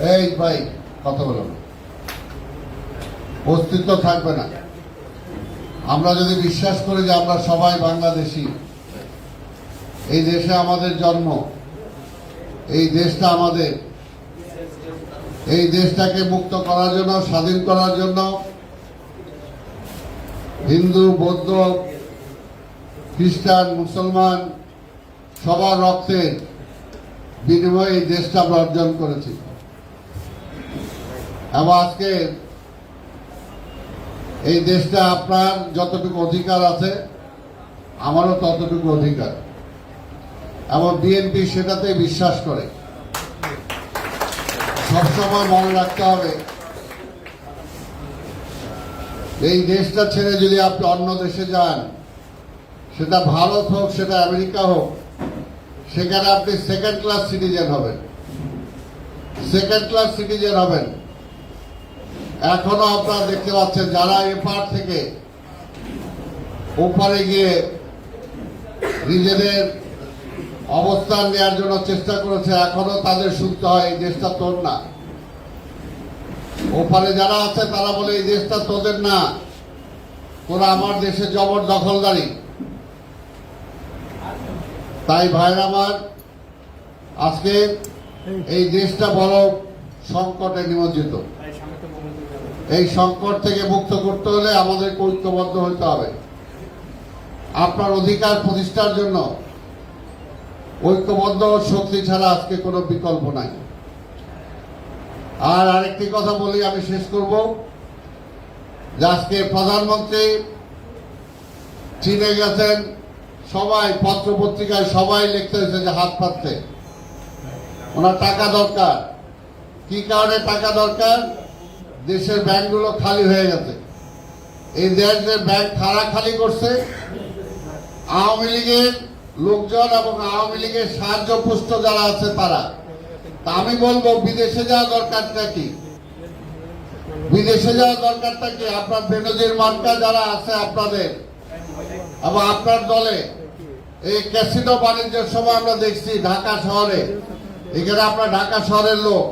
এই ভাই কথা বলো না, অস্তিত্ব থাকবে না। আমরা যদি বিশ্বাস করি যে আমরা সবাই বাংলাদেশি, এই দেশে আমাদের জন্ম, এই দেশটা আমাদের, এই দেশটাকে মুক্ত করার জন্য, স্বাধীন করার জন্য হিন্দু, বৌদ্ধ, খ্রিস্টান, মুসলমান সবার রক্তের বিনিময়ে এই দেশটা আমরা অর্জন করেছি। এবং আজকে এই দেশটা আপনার যতটুকু অধিকার আছে আমারও ততটুকু অধিকার, এবং বিএনপি সেটাতে বিশ্বাস করে। সবসময় মনে রাখতে হবে, এই দেশটা ছেড়ে যদি আপনি অন্য দেশে যান, সেটা ভারত হোক, সেটা আমেরিকা হোক, সেখানে আপনি সেকেন্ড ক্লাস সিটিজেন হবেন, সেকেন্ড ক্লাস সিটিজেন হবেন। এখনো আপনারা দেখতে পাচ্ছেন যারা এপার থেকে ওপারে গিয়ে নিজেদের অবস্থান নেওয়ার জন্য চেষ্টা করেছে, এখনো তাদের শুনতে হয় এই দেশটা তোর না। ওপারে যারা আছে তারা বলে এই দেশটা তোদের না, তোরা আমার দেশে জবরদখলদারি। তাই ভাইরা আমার, আজকে এই দেশটা বড় সংকটে নিমজ্জিত। এই সংকট থেকে মুক্ত করতে হলে আমাদেরকে ঐক্যবদ্ধ হতে হবে। আপনার অধিকার প্রতিষ্ঠার জন্য ঐক্যবদ্ধ শক্তি ছাড়া আজকে কোনো বিকল্প নাই। আর আরেকটি কথা বলি, আমি শেষ করব, যে আজকে প্রধানমন্ত্রী চীনে গেছেন, সবাই পত্র পত্রিকায় সবাই লিখতে হয়েছে যে হাত পাততে। ওনার টাকা দরকার। কি কারণে টাকা দরকার? দেশের ব্যাংকগুলো খালি হয়ে গেছে। এই দেশের ব্যাংক খালি করছে আওয়ামী লীগের লোকজন এবং আওয়ামী লীগের সাহায্য পুষ্ট যারা আছে তারা। তা আমি বলবো, বিদেশে যাওয়া দরকারটা কি? বিদেশে যাওয়া দরকারটা কি? আপনার বেনজির মার্কা যারা আছে আপনাদের এবং আপনার দলে, এই ক্যাসিনো বাণিজ্যের সময় আমরা দেখছি ঢাকা শহরে, এখানে আপনার ঢাকা শহরের লোক,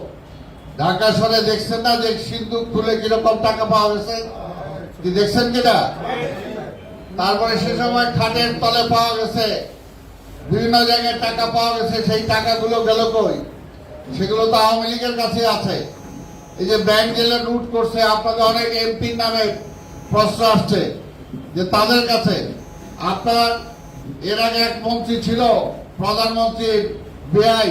ঢাকা শহরে দেখছেন না যে সিন্ধুক তুলে কিরকম টাকা পাওয়া গেছে? কি দেখছেন কিনা? তারপরে সে সময় খাটের তলে পাওয়া গেছে, বিভিন্ন জায়গায় টাকা পাওয়া গেছে। সেই টাকাগুলো গেল কই? সেগুলো তো আওয়ামী লীগের কাছে আছে। এই যে ব্যাংক জেলে লুট করছে, আপনাদের অনেক এমপির নামে প্রশ্ন আসছে যে তাদের কাছে। আপনার এর আগে এক মন্ত্রী ছিল, প্রধানমন্ত্রীর বেআই,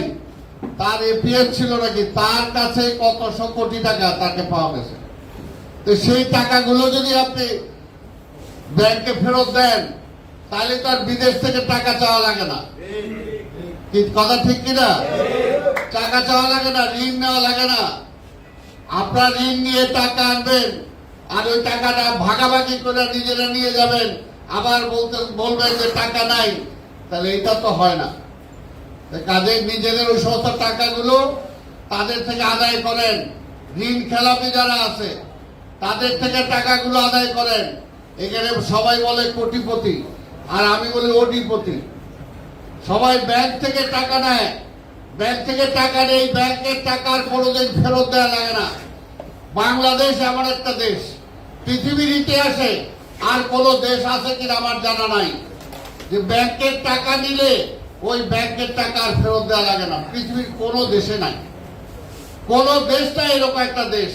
তার এপিএস ছিল নাকি, তার কাছে কতশো কোটি টাকা তাকে পাওয়া গেছে। তো সেই টাকাগুলো যদি আপনি ব্যাংকে ফেরত দেন, তাহলে তো আর বিদেশ থেকে টাকা চাওয়া লাগে না। কি কথা ঠিক কিনা? টাকা চাওয়া লাগে না, ঋণ নেওয়া লাগে না। আপনার ঋণ নিয়ে টাকা আনবেন, আর ওই টাকাটা ভাগাভাগি করে নিজেরা নিয়ে যাবেন, আবার বলবেন যে টাকা নাই। তাহলে এটা তো হয় না। কাজে নিজেদের ওই সমস্ত টাকাগুলো তাদের থেকে আদায় করেন। ঋণ খেলাপি যারা আছে তাদের থেকে টাকাগুলো আদায় করেন। এখানে সবাই বলে কোটিপতি, আর আমি বলি ওডিপতি। সবাই ব্যাংক থেকে টাকা নেয়, ব্যাংক থেকে টাকা নেই, ব্যাংকের টাকার কোনোদিন ফেরত দেওয়া লাগে না। বাংলাদেশ এমন একটা দেশ, পৃথিবীর ইতিহাসে আর কোন দেশ আছে কিনা আমার জানা নাই, যে ব্যাংকের টাকা নিলে ওই ব্যাংকের টাকা আর ফেরত দেওয়া লাগে না। পৃথিবীর কোনো দেশে নাই, কোন দেশটা এরকম একটা দেশ।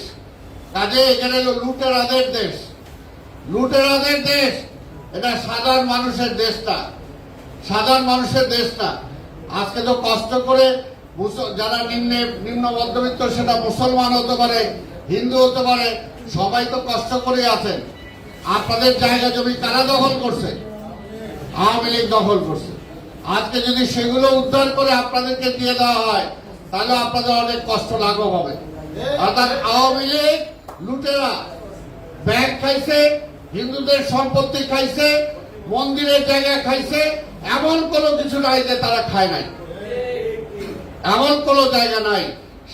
কাজে এখানে লুটেরাদের দেশ, লুটেরাদের দেশ। এটা সাধারণ মানুষের দেশটা, সাধারণ মানুষের দেশটা। আজকে তো কষ্ট করে যারা নিম্ন মধ্যবিত্ত, সেটা মুসলমান হতে পারে, হিন্দু হতে পারে, সবাই তো কষ্ট করে আছেন। আপনাদের জায়গা জমি কারা দখল করছে? আওয়ামী লীগ দখল করছে। আজকে যদি সেগুলো উদ্ধার করে আপনাদেরকে দিয়ে দেওয়া হয়, তাহলে আপনাদের অনেক কষ্ট লাঘব হবে। অর্থাৎ আওয়ামী লীগ লুটেরা ব্যাংক খাইছে, হিন্দুদের সম্পত্তি খাইছে, মন্দিরের জায়গা খাইছে, এমন কোনো কিছু নাই যে তারা খায় নাই। এমন কোনো জায়গা নাই।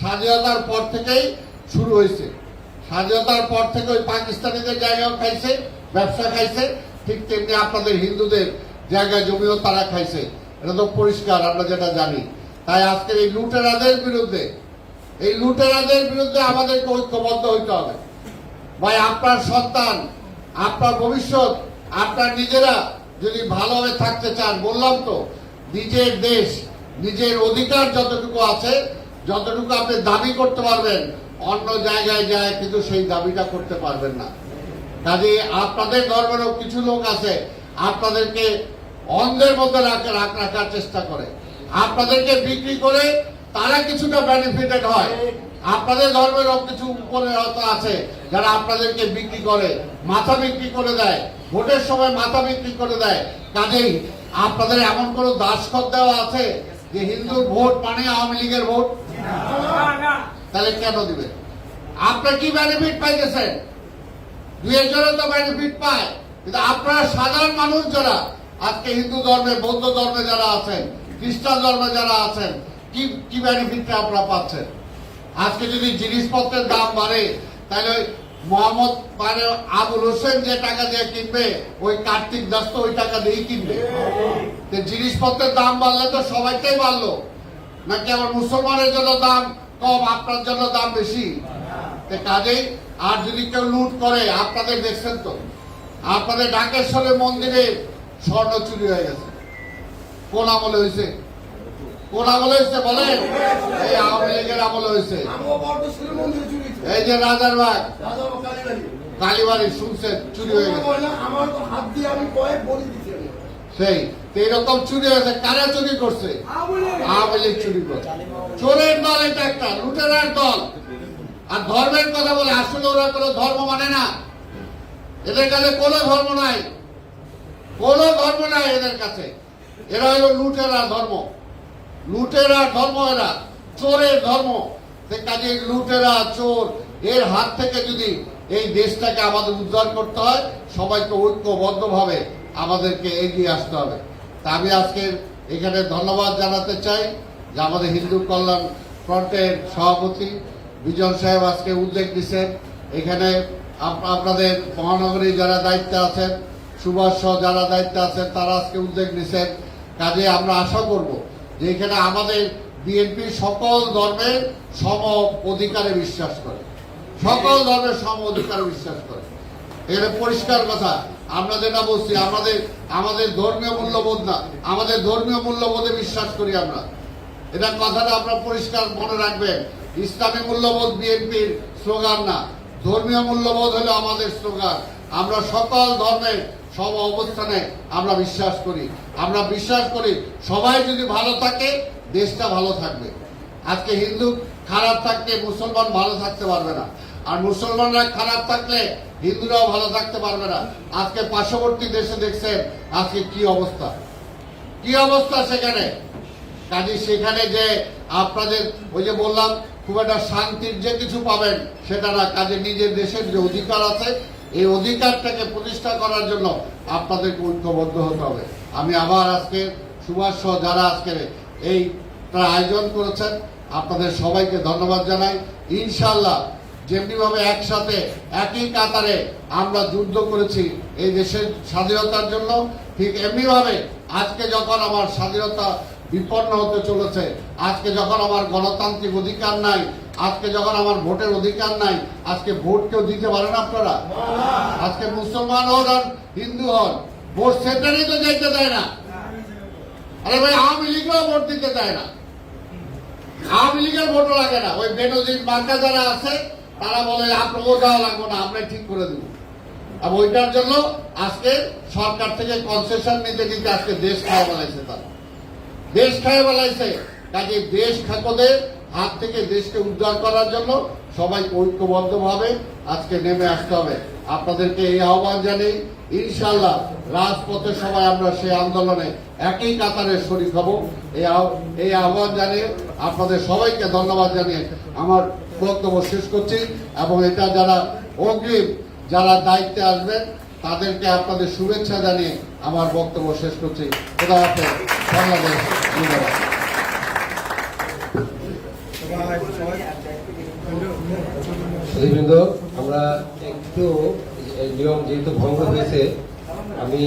স্বাধীনতার পর থেকেই শুরু হয়েছে। স্বাধীনতার পর থেকে ওই পাকিস্তানিদের জায়গাও খাইছে, ব্যবসা খাইছে, ঠিক তেমনি আপনাদের হিন্দুদের জায়গা জমিও তারা খাইছে। এটা তো পরিষ্কার, আমরা যেটা জানি। তাই আজকের এই লুটেরাদের বিরুদ্ধে এই লুটেরাদের বিরুদ্ধে আমাদেরকে ঐক্যবদ্ধ হইতে হবে। ভাই, আপনার সন্তান, আপনার ভবিষ্যৎ, আপনার নিজেরা যদি ভালোভাবে থাকতে চান, বললাম তো, নিজের দেশ, নিজের অধিকার যতটুকু আছে, যতটুকু আপনি দাবি করতে পারবেন, অন্য জায়গায় যায় কিন্তু সেই দাবিটা করতে পারবেন না। কাজে আপনাদের ধর্মেরও কিছু লোক আছে আপনাদেরকে অন্ধের মধ্যে রাখার চেষ্টা করে, আপনাদেরকে বিক্রি করে তারা কিছুটা বেনিফিটেড হয়। আপনাদের ধর্মেরও কিছু উপরে হয়তো আছে যারা আপনাদেরকে বিক্রি করে, মাথা বিক্রি করে দেয়, ভোটের সময় মাথা বিক্রি করে দেয়। কাজেই আপনাদের এমন কোন দাসখত দেওয়া আছে যে হিন্দুর ভোট মানে আওয়ামী লীগের ভোট? তাহলে কেন দিবে? আপনার কি বেনিফিট পাইতেছেন? দুই একজনের তো বেনিফিট পায়, কিন্তু আপনারা সাধারণ মানুষ যারা আজকে হিন্দু ধর্মে, বৌদ্ধ ধর্মে যারা আছেন, খ্রিস্টান ধর্মে যারা আছেন, কি বেনিফিটটা আপনারা পাচ্ছেন? আজকে যদি জিনিসপত্রের দাম বাড়ে, তাহলে মোহাম্মদ মানে আবুল হোসেন যে টাকা দিয়ে কিনবে, ওই কার্তিক দাস তো ওই টাকা দিয়েই কিনবে। জিনিসপত্রের দাম বাড়লে তো সবাইকেই বাড়লো, নাকি আমার মুসলমানের জন্য দাম কম, আপনার জন্য দাম বেশি? কাজেই আর যদি কেউ লুট করে, আপনাদের দেখছেন তো, আপনাদের ঢাকেশ্বরের মন্দিরে স্বর্ণ চুরি হয়ে গেছে। কোন আমলে হয়েছে? কোন আমলে হয়েছে বলেন? এই আওয়ামী লীগের আমলে হয়েছে। এই যে রাজারবাগ, কালীবাড়ি শুনছেন চুরি হয়ে গেছে, সেই এইরকম চুরি হয়েছে। কারা চুরি করছে? আওয়ামী লীগ চুরি করছে। চোরের দল এটা, একটা লুটেরার দল। আর ধর্মের কথা বলে, আসলে ওরা কোনো ধর্ম মানে না, এদের কাছে কোনো ধর্ম নাই, কোনো ধর্ম নাই এদের কাছে। এরা হলো লুটেরা ধর্ম, লুটেরা ধর্ম, এরা চোরের ধর্ম। কাজে লুটেরা, চোর, এর হাত থেকে যদি এই দেশটাকে আমাদের উদ্ধার করতে হয়, সবাইকে ঐক্যবদ্ধভাবে আমাদেরকে এগিয়ে আসতে হবে। তা আমি আজকে এখানে ধন্যবাদ জানাতে চাই যে আমাদের হিন্দু কল্যাণ ফ্রন্টের সভাপতি বিজন সাহেব আজকে উদ্যোগ নিচ্ছেন। এখানে আপনাদের মহানগরী যারা দায়িত্বে আছেন, সুভাষ সহ যারা দায়িত্বে আছেন, তারা আজকে উদ্যোগ নিচ্ছেন। কাজে আমরা আশা করব যে এখানে আমাদের বিএনপি সকল ধর্মের সম অধিকারে বিশ্বাস করে, সকল ধর্মের সম অধিকারে বিশ্বাস করে। এখানে পরিষ্কার কথা, আমরা যেটা বলছি, আমাদের ধর্মীয় মূল্যবোধ না, আমাদের ধর্মীয় মূল্যবোধে বিশ্বাস করি আমরা। এটা কথাটা আপনারা পরিষ্কার মনে রাখবেন। ইসলামী মূল্যবোধ বিএনপির স্লোগান না, ধর্মীয় মূল্যবোধ হলো আমাদের স্লোগান। আমরা সকল ধর্মের সব অবস্থানে আমরা বিশ্বাস করি। আমরা বিশ্বাস করি সবাই যদি ভালো থাকে, দেশটা ভালো থাকবে। আজকে হিন্দু খারাপ থাকলে মুসলমান ভালো থাকতে পারবে না, আর মুসলমানরা খারাপ থাকলে হিন্দুরাও ভালো থাকতে পারবে না। আজকে পার্শ্ববর্তী দেশে দেখছেন আজকে কি অবস্থা, কি অবস্থা সেখানে। কাজে সেখানে যে আপনাদের ওই যে বললাম খুব একটা শান্তির যে কিছু পাবেন সেটা না। কাজে নিজের দেশের যে অধিকার আছে, এই অধিকারটাকে প্রতিষ্ঠা করার জন্য আপনাদেরকে ঐক্যবদ্ধ হতে হবে। আমি আবার আজকে সুভাষ সহ যারা আজকে এই আয়োজন করেছেন, আপনাদের সবাইকে ধন্যবাদ জানাই। ইনশাআল্লাহ যেমনি ভাবে একসাথে একই কাতারে আমরা যুদ্ধ করেছি এই দেশের স্বাধীনতার জন্য, ঠিক এমনি ভাবে আজকে যখন আমার স্বাধীনতা বিপন্ন হতে চলেছে, আজকে যখন আমার গণতান্ত্রিক অধিকার নাই, আজকে যখন আমার ভোটের অধিকার নাই, আজকে ভোট কেউ দিতে পারেন আপনারা? আজকে মুসলমান হন আর হিন্দু হন, ভোট সেন্টারেই তো যেতে দেয় না। আরে ভাই, আওয়ামী লীগও ভোট দিতে দেয় না, আওয়ামী লীগের ভোটও লাগে না। ওই বেনজির মার্কা যারা আছে তারা বলে আপনাকেও দেওয়া লাগবে না, আমরা ঠিক করে দেব। আর ওইটার জন্য আজকে সরকার থেকে কনসেশন নিতে নিতে আজকে দেশ খায় বেলাইছে, তারা দেশ খায় বেলাইছে। কাজে দেশ খাকদের হাত থেকে দেশকে উদ্ধার করার জন্য সবাই ঐক্যবদ্ধভাবে আজকে নেমে আসতে হবে। আপনাদেরকে এই আহ্বান জানাই। ইনশাআল্লাহ রাজপথে সবাই আমরা সেই আন্দোলনে একই কাতারে শরীক হব, এই আহ্বান জানিয়ে আপনাদের সবাইকে ধন্যবাদ জানিয়ে আমার বক্তব্য শেষ করছি। এবং এটা যারা অগ্রিম যারা দায়িত্বে আসবেন তাদেরকে আপনাদের শুভেচ্ছা জানিয়ে আমার বক্তব্য শেষ করছি। খোদা হাফেজ। বাংলাদেশ জিন্দাবাদ। সুধীবৃন্দ, আমরা একটু নিয়ম যেহেতু ভঙ্গ হয়েছে, আমি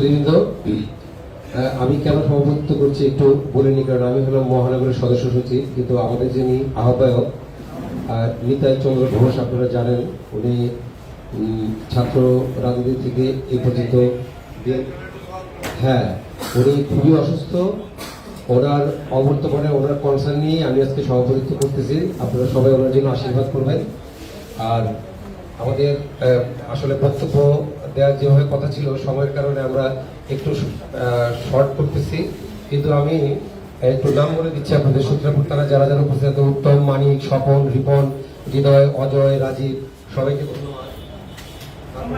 সুধীবৃন্দ, আমি কেন সভাপতিত্ব করছি একটু বলে নিই, কারণ আমি হলাম মহানগরের সদস্য সচিব, কিন্তু আমাদের যিনি আহ্বায়ক নিতাই চন্দ্র ঘোষ, আপনারা জানেন উনি ছাত্র রাজনীতি থেকে এই পর্যন্ত হ্যাঁ উনি খুবই অসুস্থ। ওনার অবর্তমানে ওনার কনসার্ন নিয়ে আমি আজকে সভাপতিত্ব করতেছি। আপনারা সবাই ওনার জন্য আশীর্বাদ করবেন। আর আমাদের আসলে বক্তব্য দেওয়ার যেভাবে কথা ছিল, সময়ের কারণে আমরা একটু শর্ট করতেছি, কিন্তু আমি একটু নাম বলে দিচ্ছি আপনাদের সূত্রপুর তারা যারা যারা উপস্থিত আছেন, উত্তম, মানিক, স্বপন, রিপন, হৃদয়, অজয়, রাজীব, সবাইকে ধন্যবাদ।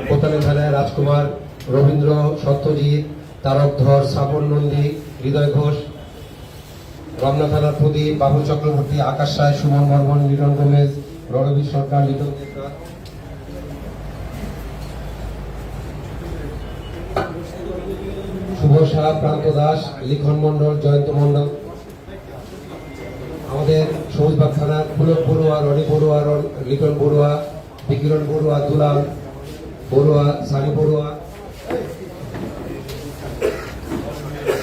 কোতালে থানায় রাজকুমার, রবীন্দ্র, সত্যজিৎ, তারকধর, শ্রাবণ নন্দী, হৃদয় ঘোষ, রমনা থানার প্রদীপ, বাবুল চক্রবর্তী, আকাশ রায়, সুমন বর্মন, মিলন গোমেজ, রণবীর সরকার, লিটন দেবনাথ, শুভ সাহা, প্রান্ত দাস, লিখন মন্ডল, জয়ন্ত মন্ডল, আমাদের সবুজবাগ থানার পুলক বড়ুয়া, রনি বড়ুয়া, লিটন বড়ুয়া, বিকিরণ বড়ুয়া, দুলাল বড়ুয়া, সানি বড়ুয়া,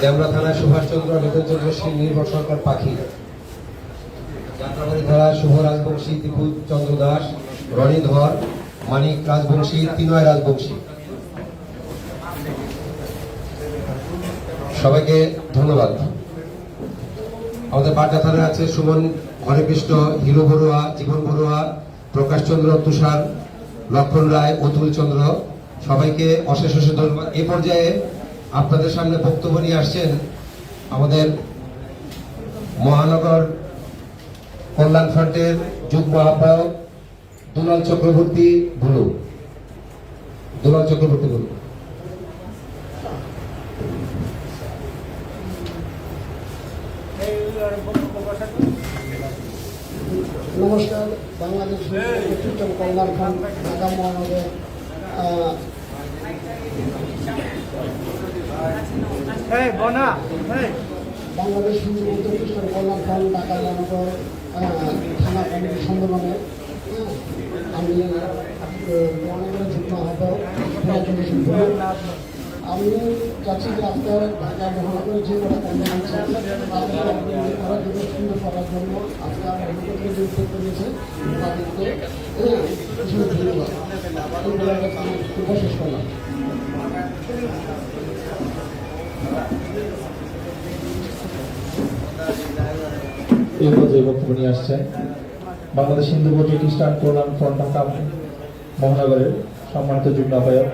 ডেমরা থানায় সুভাষচন্দ্র, লিটনচন্দ্র সিং, নির্ভর সরকার, পাখি, যাত্রাবাড়ি থানায় শুভ রাজবংশী, দীপু চন্দ্র দাস, রনি ধর, মানিক রাজবংশী, তিনয় রাজবংশী। সবাইকে ধন্যবাদ। আমাদের বাড্ডা থানায় আছে সুমন, হরেকৃষ্ণ, হিরো বড়ুয়া, জীবন বড়ুয়া, প্রকাশ চন্দ্র, তুষার, লক্ষণ রায়, অতুল চন্দ্র, সবাইকে অশেষ অশেষ ধন্যবাদ। এ পর্যায়ে আপনাদের সামনে বক্তব্য নিয়ে আসছেন আমাদের মহানগর কল্যাণ ফ্রন্টের যুগ্ম আহ্বায়ক দুলাল চক্রবর্তী গুরু। দুলাল চক্রবর্তী গুরু। নমস্কার। বাংলাদেশ খ্রিস্টান কল্যাণ ফ্রন্ট ঢাকা মহানগর বাংলাদেশ হিন্দু বৌদ্ধ খ্রিস্টান কল্যাণ ফ্রন্ট ঢাকা মহানগর থানা কমিটির সম্মেলনে আমি মহানগরের যুগ্ম আহ্বায়ক। আমি চাচ্ছি যে আপনার ঢাকা মহানগরের যে কটা কল্যাণ আছে তারা যদি সুন্দর করার জন্য আজকে আমার অনুমতি যে উদ্যোগ করেছে তাদেরকে কিছু ধন্যবাদ। শেষ করলাম। এই পর্যায়ে বক্তব্য নিয়ে আসছেন বাংলাদেশ হিন্দু বৌদ্ধ খ্রিস্টান কল্যাণ ফ্রন্ট ঢাকা মহানগরের সম্মানিত যুগ্ম আহ্বায়ক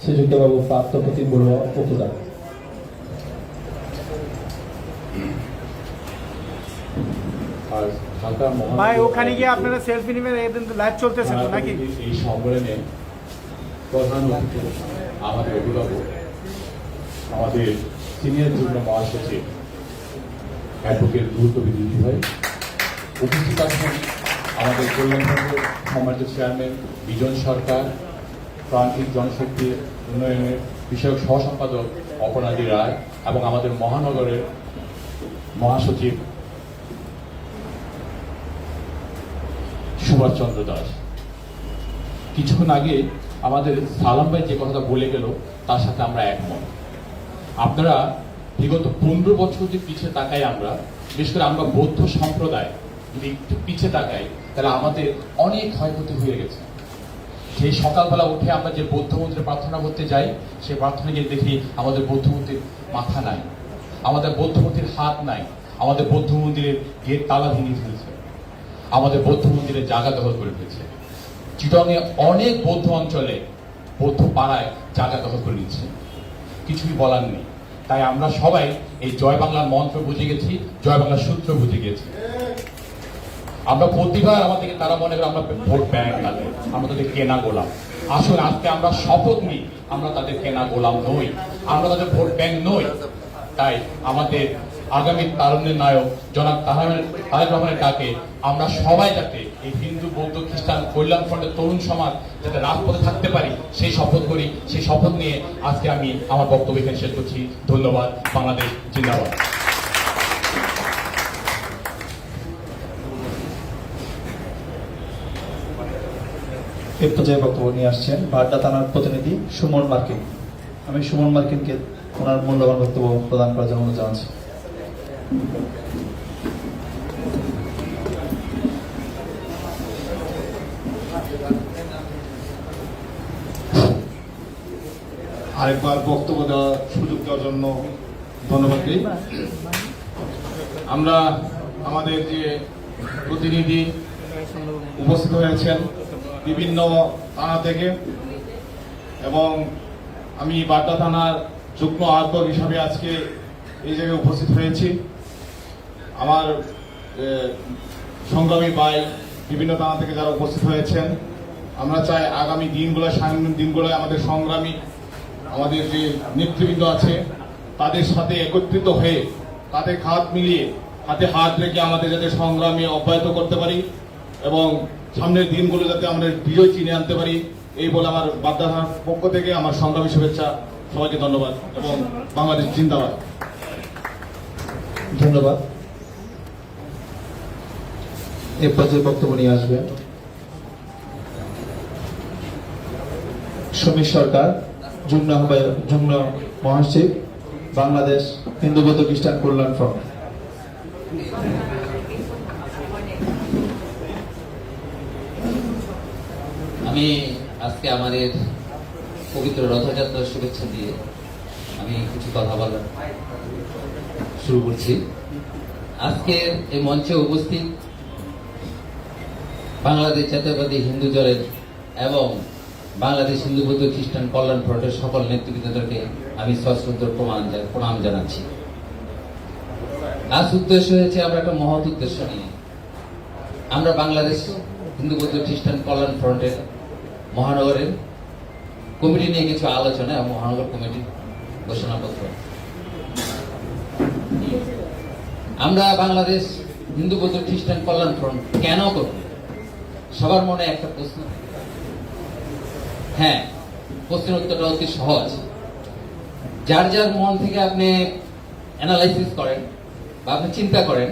শ্রীযুক্ত বাবু পার্থপ্রতিম বড়ুয়া উপদা। আর ঢাকা ভাই ওখানে গিয়ে আপনারা সেলফি নেবেন, একদিন তো লাইভ চলতেছে তো নাকি? এই সম্মেলনে প্রধান অতিথি আমাদের অভিভাবক, আমাদের সিনিয়র যুগ্ম মহাসচিব অ্যাডভোকেট গুরুত্ববিদ ভাই উপস্থিত আছেন, আমাদের কল্যাণপুরের সম্মানিত চেয়ারম্যান বিজন সরকার, প্রান্তিক জনশক্তি উন্নয়নের বিষয়ক সহ সম্পাদক অপরাধী রায় এবং আমাদের মহানগরের মহাসচিব সুভাষচন্দ্র দাস। কিছুক্ষণ আগে আমাদের সালাম ভাই যে কথাটা বলে গেল তার সাথে আমরা একমত। আপনারা বিগত 15 বছর যে পিছিয়ে তাকাই আমরা, বিশেষ করে আমরা বৌদ্ধ সম্প্রদায় যদি একটু পিছিয়ে তাকাই তাহলে আমাদের অনেক ক্ষয়ক্ষতি হয়ে গেছে। সেই সকালবেলা উঠে আমরা যে বৌদ্ধ মন্দিরে প্রার্থনা করতে যাই, সেই প্রার্থনা গিয়ে দেখি আমাদের বৌদ্ধ মন্দির মাথা নাই, আমাদের বৌদ্ধ মন্দির হাত নাই, আমাদের বৌদ্ধ মন্দিরের গেট তালা ভেঙে ফেলছে, আমাদের বৌদ্ধ মন্দিরের জায়গা দখল করে ফেলছে। চিটংয়ে অনেক বৌদ্ধ অঞ্চলে বৌদ্ধ পাড়ায় জায়গা দখল করে নিচ্ছে, কিছুই বলার নেই। তাই আমরা সবাই এই জয় বাংলার মন্ত্র বুঝে গেছি, জয় বাংলার সূত্র বুঝে গেছি। আমরা প্রতিবার আমাদেরকে তারা মনে করে আমরা ভোট ব্যাংক তাদের, আমরা তাদের কেনা গোলাম। আসলে আজকে আমরা শপথ নিই আমরা তাদের কেনা গোলাম নই, আমরা তাদের ভোট ব্যাংক নই। তাই আমাদের আগামী তারুণ্যের নায়ক জনাব তারেক রহমানের ডাকে আমরা সবাই যাতে এই হিন্দু বৌদ্ধ খ্রিস্টান কল্যাণ ফ্রন্টের তরুণ সমাজ যাতে রাজপথে থাকতে পারি সেই শপথ করি। সেই শপথ নিয়ে আজকে আমি আমার বক্তব্য এখানে শেষ করছি। ধন্যবাদ। বাংলাদেশ জিন্দাবাদ। এই পর্যায়ে বক্তব্য নিয়ে আসছেন বাড্ডা থানার প্রতিনিধি সুমন মার্কিন। আমি সুমন মার্কিনকে ওনার মূল্যবান বক্তব্য প্রদান করার জন্য অনুরোধ জানাচ্ছি। আরেকবার বক্তব্য দেওয়ার সুযোগ দেওয়ার জন্য ধন্যবাদ দিই। আমরা আমাদের যে প্রতিনিধি উপস্থিত হয়েছেন বিভিন্ন থানা থেকে, এবং আমি বাড্ডা থানার যুগ্ম আহ্বায়ক হিসাবে আজকে এই জায়গায় উপস্থিত হয়েছি। আমার সংগ্রামী ভাই বিভিন্ন থানা থেকে যারা উপস্থিত হয়েছেন, আমরা চাই আগামী দিনগুলোয়, সামনের দিনগুলোয় আমাদের সংগ্রামী, আমাদের যে নেতৃবৃন্দ আছে তাদের সাথে একত্রিত হয়ে তাদের হাত মিলিয়ে হাতে হাত রেখে আমাদের যাতে সংগ্রামী অব্যাহত করতে পারি এবং সামনের দিনগুলো যাতে আমরা বিজয় চিনে আনতে পারি, এই বলে আমার বাড্ডা থানার পক্ষ থেকে আমার সংগ্রামী শুভেচ্ছা। সবাইকে ধন্যবাদ এবং বাংলাদেশ জিন্দাবাদ। ধন্যবাদ। এ পর্যায়ে বক্তব্য নিয়ে আসবেন সমীর সরকার, যুগ্ম আহ্বায়ক, যুগ্ম মহাসচিব, বাংলাদেশ হিন্দু বৌদ্ধ খ্রিস্টান কল্যাণ ফ্রন্ট। আমি আজকে আমাদের পবিত্র রথযাত্রার শুভেচ্ছা দিয়ে আমি কিছু কথা বলা শুরু করছি। আজকের এই মঞ্চে উপস্থিত বাংলাদেশ জাতীয়তাবাদী হিন্দু দলের এবং বাংলাদেশ হিন্দু বৌদ্ধ খ্রিস্টান কল্যাণ ফ্রন্টের সকল নেতৃবৃন্দদেরকে আমি সশ্রদ্ধ প্রণাম জানাচ্ছি। আজ উদ্দেশ্য হয়েছে আমরা একটা মহৎ উদ্দেশ্য নিয়ে আমরা বাংলাদেশ হিন্দু বৌদ্ধ খ্রিস্টান কল্যাণ ফ্রন্টের মহানগরের কমিটি নিয়ে কিছু আলোচনা এবং মহানগর কমিটির ঘোষণাপত্র। আমরা বাংলাদেশ হিন্দু বৌদ্ধ খ্রিস্টান কল্যাণ ফ্রন্ট কেন করব? সবার মনে একটা প্রশ্ন। হ্যাঁ, প্রশ্নের উত্তরটা অতি সহজ। যার যার মন থেকে আপনি অ্যানালাইসিস করেন বা আপনি চিন্তা করেন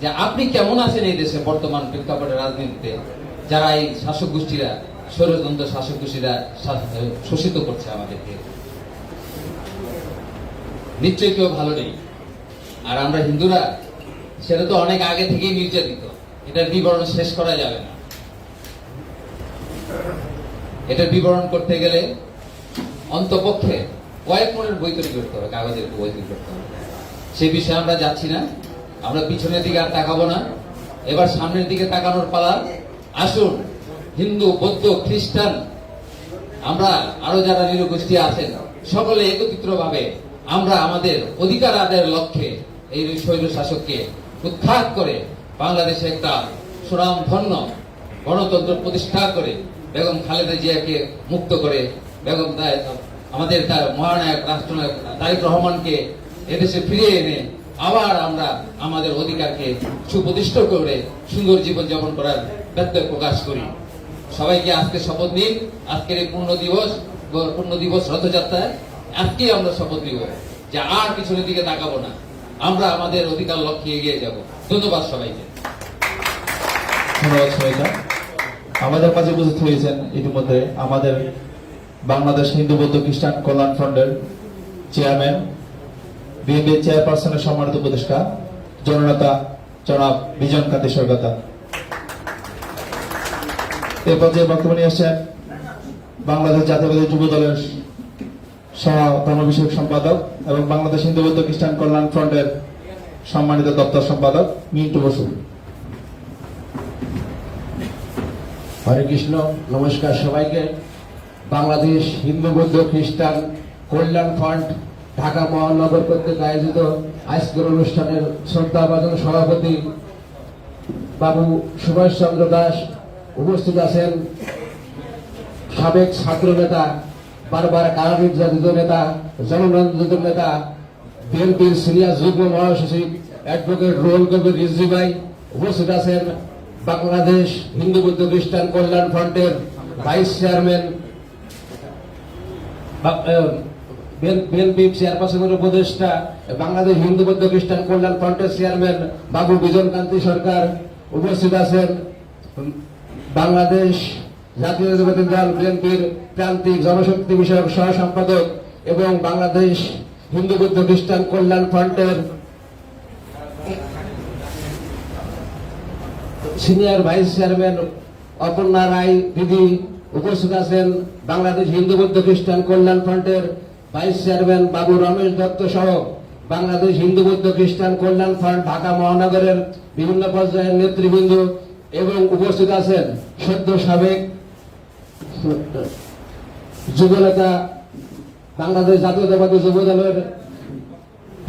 যে আপনি কেমন আছেন এই দেশে বর্তমান প্রেক্ষাপটে রাজনীতিতে, যারা এই শাসক গোষ্ঠীরা, ষড়যন্ত্র শাসক গোষ্ঠীরা শোষিত করছে আমাদেরকে। নিশ্চয়ই কেউ ভালো নেই। আর আমরা হিন্দুরা সেটা তো অনেক আগে থেকেই নির্যাতিত, এটার বিবরণ শেষ করা যাবে না। এটার বিবরণ করতে গেলে অন্তপক্ষে কয়েক মনের বই তৈরি করতে হবে, কাগজের বই তৈরি করতে হবে। সে বিষয়ে আমরা যাচ্ছি না, আমরা পিছনের দিকে আর তাকাবো না, এবার সামনের দিকে তাকানোর পালা। আসুন হিন্দু বৌদ্ধ খ্রিস্টান আমরা আরো যারা নৃগোষ্ঠী আছেন সকলে একত্রিত ভাবে আমরা আমাদের অধিকার আদায়ের লক্ষ্যে এই স্বৈর শাসককে উৎখাত করে বাংলাদেশে একটা সুনামধন্য গণতন্ত্র প্রতিষ্ঠা করে বেগম খালেদা জিয়াকে মুক্ত করে বেগম আমাদের তার মহানায়ক রাষ্ট্রনায়ক তারেক রহমানকে এদেশে ফিরিয়ে এনে আবার আমরা আমাদের অধিকারকে সুপ্রতিষ্ঠিত করে সুন্দর জীবন যাপন করার ব্যত্যয় প্রকাশ করি। সবাইকে আজকে শপথ নিন। আজকের এই পূর্ণ দিবস রথযাত্রায় আজকেই আমরা শপথ নিব যে আর পিছনের দিকে তাকাবো না, আমরা আমাদের অধিকার লক্ষ্যে এগিয়ে যাব। ধন্যবাদ সবাইকে। ধন্যবাদ সবাইকে। আমাদের মাঝে উপস্থিত হয়েছেন ইতিমধ্যে আমাদের বাংলাদেশ হিন্দু বৌদ্ধ খ্রিস্টান কল্যাণ ফ্রন্টের চেয়ারম্যান, বিএনপি চেয়ারপারসনের সম্মানিত উপদেষ্টা জননেতা জনাব বিজন কান্তি সরকার। এ পর্যায়ে বক্তব্য নিয়ে আসছেন বাংলাদেশ জাতীয়তাবাদী যুব দলের সহ ধর্ম বিষয়ক সম্পাদক এবং বাংলাদেশ হিন্দু বৌদ্ধ খ্রিস্টান কল্যাণ ফ্রন্টের সম্মানিত দপ্তর সম্পাদক মিন্টু বসু। হরে কৃষ্ণ, নমস্কার সবাইকে। বাংলাদেশ হিন্দু বৌদ্ধ খ্রিস্টান কল্যাণ ফ্রন্ট ঢাকা মহানগর কর্তৃক আয়োজিত আজকের অনুষ্ঠানের শ্রদ্ধাভাজন সভাপতি বাবু সুভাষ চন্দ্র দাস উপস্থিত আছেন, সাবেক ছাত্র নেতা, বারবার কারা নির্যাতিত নেতা, জননন্দিত নেতা, বিএনপির সিনিয়র যুগ্ম মহাসচিব অ্যাডভোকেট রুহুল কবির রিজভী ভাই উপস্থিত আছেন, বাংলাদেশ হিন্দু বৌদ্ধ খ্রিস্টান কল্যাণ ফ্রন্টের ভাইস চেয়ারম্যান, বিএনপি চেয়ারপারসনের উপদেষ্টা, বাংলাদেশ হিন্দু বৌদ্ধ খ্রিস্টান কল্যাণ ফ্রন্টের চেয়ারম্যান বাবু বিজন কান্তি সরকার উপস্থিত আছেন, বাংলাদেশ জাতীয়তাবাদী দল বিএনপির প্রান্তিক জনশক্তি বিষয়ক সহ সম্পাদক এবং বাংলাদেশ হিন্দু বৌদ্ধ খ্রিস্টান কল্যাণ ফ্রন্টের সিনিয়র ভাইস চেয়ারম্যান অপর্ণা রায় দিদি উপস্থিত আছেন, বাংলাদেশ হিন্দু বৌদ্ধ খ্রিস্টান কল্যাণ ফ্রন্টের ভাইস চেয়ারম্যান বাবু রমেশ দত্ত সহ বাংলাদেশ হিন্দু বৌদ্ধ খ্রিস্টান কল্যাণ ফ্রন্ট ঢাকা মহানগরের বিভিন্ন পর্যায়ের নেতৃবৃন্দ এবং উপস্থিত আছেন সদ্য সাবেক যুবনেতা বাংলাদেশ জাতীয়তাবাদী যুব দলের